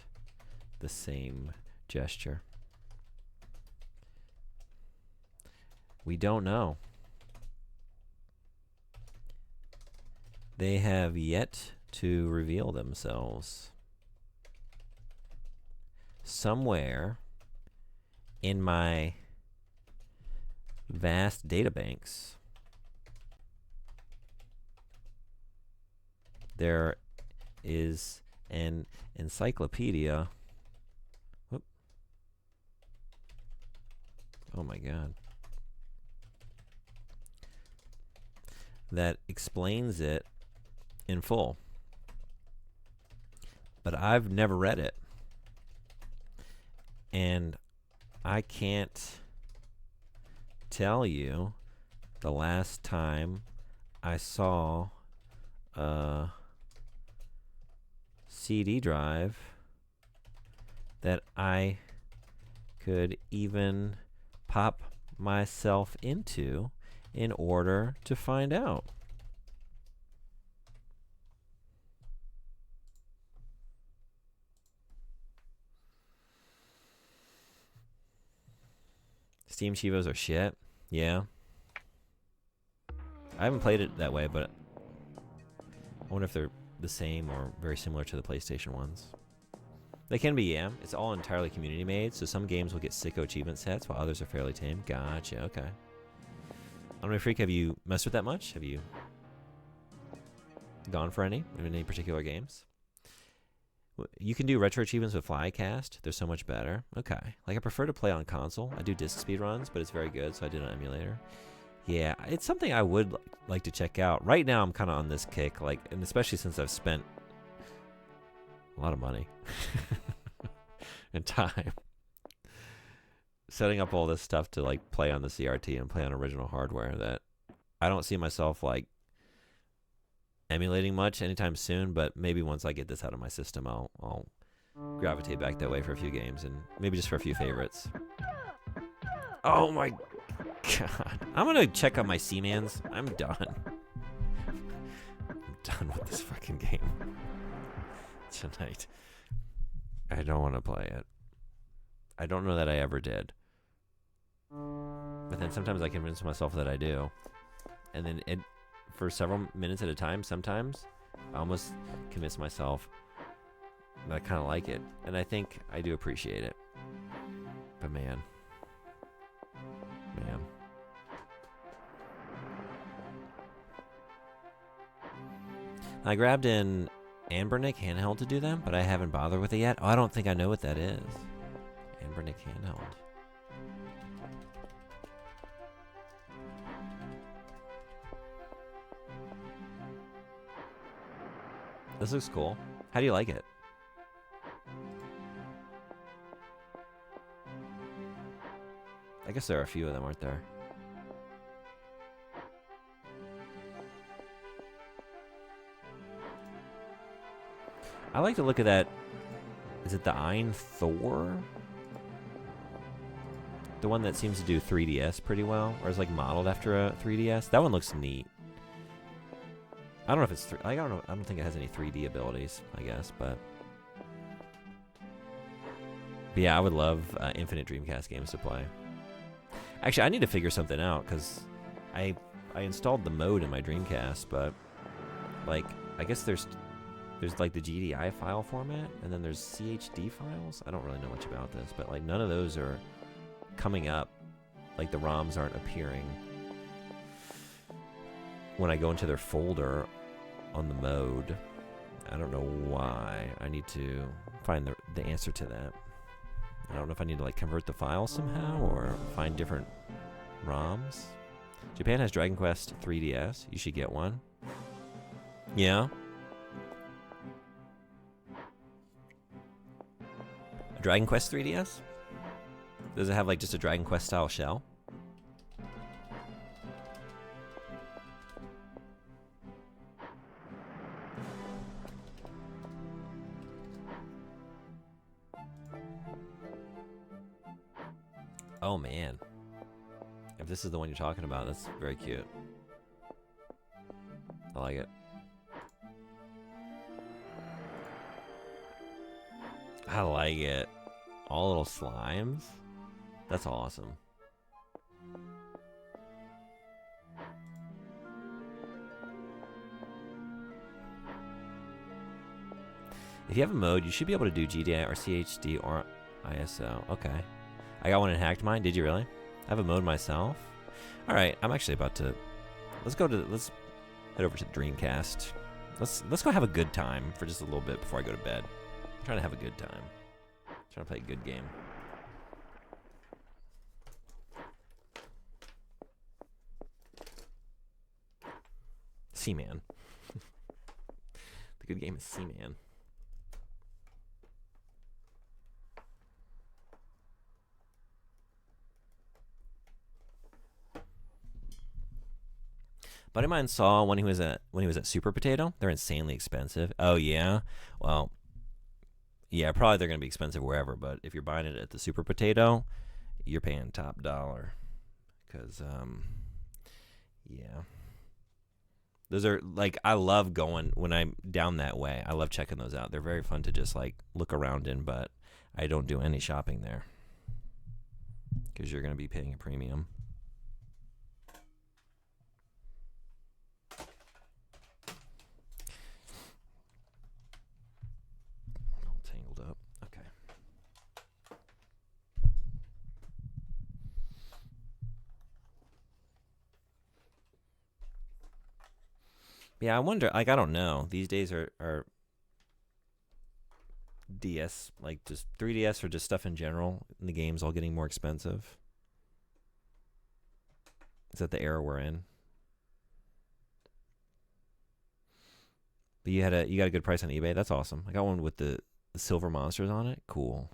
the same gesture. We don't know. They have yet to reveal themselves. Somewhere in my vast databanks, there is an encyclopedia. Whoop. Oh my God. That explains it in full. But I've never read it. And I can't tell you the last time I saw a CD drive that I could even pop myself into in order to find out. Steam Chivos are shit. Yeah. I haven't played it that way, but I wonder if they're the same or very similar to the PlayStation ones. They can be, yeah. It's all entirely community made, so some games will get sicko achievement sets while others are fairly tame. Gotcha, okay. Anime Freak, have you messed with that much? Have you gone for any in any particular games? You can do retro achievements with Flycast. They're so much better. Okay. Like, I prefer to play on console. I do disc speed runs, but it's very good, so I did an emulator. Yeah, it's something I would like to check out. Right now, I'm kind of on this kick, like, and especially since I've spent a lot of money and time setting up all this stuff to, like, play on the CRT and play on original hardware, that I don't see myself, like, emulating much anytime soon, but maybe once I get this out of my system, I'll gravitate back that way for a few games and maybe just for a few favorites. Oh my God. I'm gonna check out my Seamans. I'm done. I'm done with this fucking game tonight. I don't want to play it. I don't know that I ever did. But then sometimes I convince myself that I do. And then it, for several minutes at a time, sometimes I almost convince myself that I kind of like it. And I think I do appreciate it. But man. I grabbed an Anbernic handheld to do them, but I haven't bothered with it yet. Oh, I don't think I know what that is. Anbernic handheld. This looks cool. How do you like it? I guess there are a few of them, aren't there? I like to look at that. Is it the Ein Thor? The one that seems to do 3DS pretty well, or is like modeled after a 3DS. That one looks neat. I don't know if it's. I don't know. I don't think it has any 3D abilities. I guess, but yeah, I would love Infinite Dreamcast games to play. Actually, I need to figure something out because I installed the mode in my Dreamcast, but like I guess there's like the GDI file format, and then there's CHD files. I don't really know much about this, but like none of those are coming up. Like the ROMs aren't appearing when I go into their folder on the mode. I don't know why. I need to find the answer to that. I don't know if I need to like convert the files somehow or find different ROMs. Japan has Dragon Quest 3DS. You should get one. Yeah. A Dragon Quest 3DS? Does it have like just a Dragon Quest style shell? Oh man. If this is the one you're talking about, that's very cute. I like it. I like it. All little slimes? That's awesome. If you have a mode, you should be able to do GDI or CHD or ISO. Okay. I got one in Hacked Mine. Did you really? I have a mode myself. All right. I'm actually about to. Let's head over to the Dreamcast. Let's go have a good time for just a little bit before I go to bed. I'm trying to have a good time. I'm trying to play a good game. Seaman. The good game is Seaman. Buddy of mine saw when he was at Super Potato. They're insanely expensive. Oh yeah, well, yeah, probably they're gonna be expensive wherever. But if you're buying it at the Super Potato, you're paying top dollar. Cause yeah, those are like I love going when I'm down that way. I love checking those out. They're very fun to just like look around in. But I don't do any shopping there because you're gonna be paying a premium. Yeah, I wonder, like, I don't know. These days are DS, like, just 3DS or just stuff in general, and the game's all getting more expensive. Is that the era we're in? But you got a good price on eBay? That's awesome. I got one with the silver monsters on it. Cool.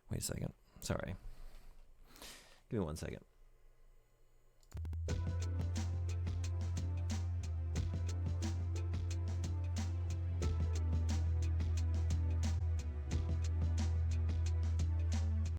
Wait a second. Sorry. Give me 1 second.